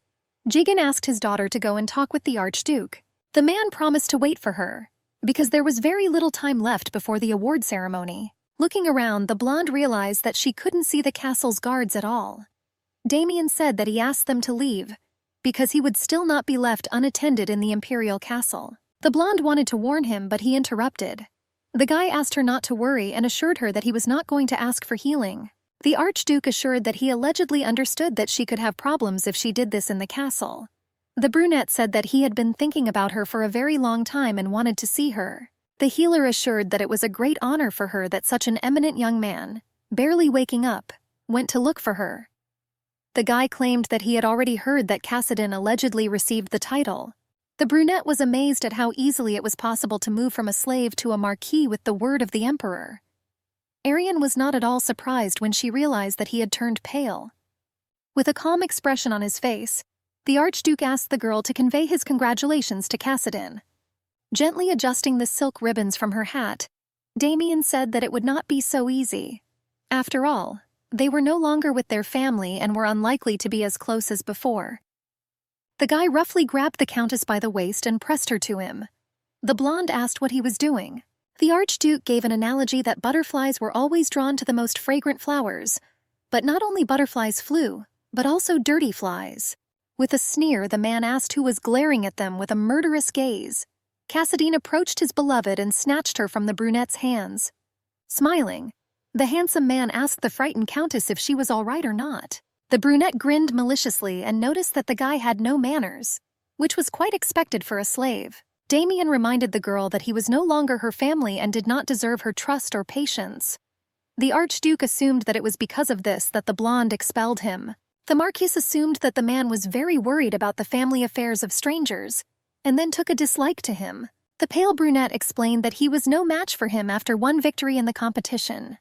Jigen asked his daughter to go and talk with the Archduke. The man promised to wait for her, because there was very little time left before the award ceremony. Looking around, the blonde realized that she couldn't see the castle's guards at all. Damien said that he asked them to leave, because he would still not be left unattended in the imperial castle. The blonde wanted to warn him, but he interrupted. The guy asked her not to worry and assured her that he was not going to ask for healing. The Archduke assured that he allegedly understood that she could have problems if she did this in the castle. The brunette said that he had been thinking about her for a very long time and wanted to see her. The healer assured that it was a great honor for her that such an eminent young man, barely waking up, went to look for her. The guy claimed that he had already heard that Cassidon allegedly received the title. The brunette was amazed at how easily it was possible to move from a slave to a marquis with the word of the emperor. Arian was not at all surprised when she realized that he had turned pale. With a calm expression on his face, the Archduke asked the girl to convey his congratulations to Cassidon. Gently adjusting the silk ribbons from her hat, Damien said that it would not be so easy. After all, they were no longer with their family and were unlikely to be as close as before. The guy roughly grabbed the Countess by the waist and pressed her to him. The blonde asked what he was doing. The Archduke gave an analogy that butterflies were always drawn to the most fragrant flowers. But not only butterflies flew, but also dirty flies. With a sneer, the man asked who was glaring at them with a murderous gaze. Cassidon approached his beloved and snatched her from the brunette's hands. Smiling, the handsome man asked the frightened Countess if she was all right or not. The brunette grinned maliciously and noticed that the guy had no manners, which was quite expected for a slave. Damien reminded the girl that he was no longer her family and did not deserve her trust or patience. The Archduke assumed that it was because of this that the blonde expelled him. The Marquise assumed that the man was very worried about the family affairs of strangers, and then took a dislike to him. The pale brunette explained that he was no match for him after one victory in the competition.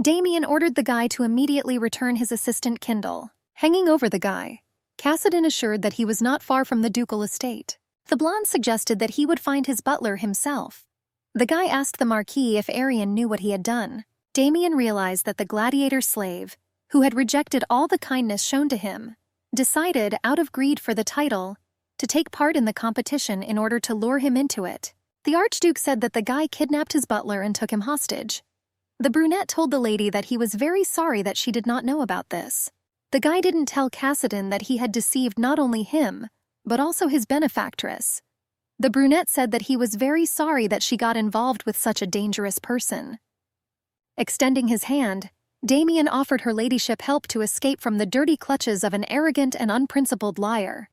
Damien ordered the guy to immediately return his assistant Kindle. Hanging over the guy, Cassidon assured that he was not far from the ducal estate. The blonde suggested that he would find his butler himself. The guy asked the Marquis if Arian knew what he had done. Damien realized that the gladiator slave, who had rejected all the kindness shown to him, decided, out of greed for the title, to take part in the competition in order to lure him into it. The Archduke said that the guy kidnapped his butler and took him hostage. The brunette told the lady that he was very sorry that she did not know about this. The guy didn't tell Cassidon that he had deceived not only him, but also his benefactress. The brunette said that he was very sorry that she got involved with such a dangerous person. Extending his hand, Damien offered her ladyship help to escape from the dirty clutches of an arrogant and unprincipled liar.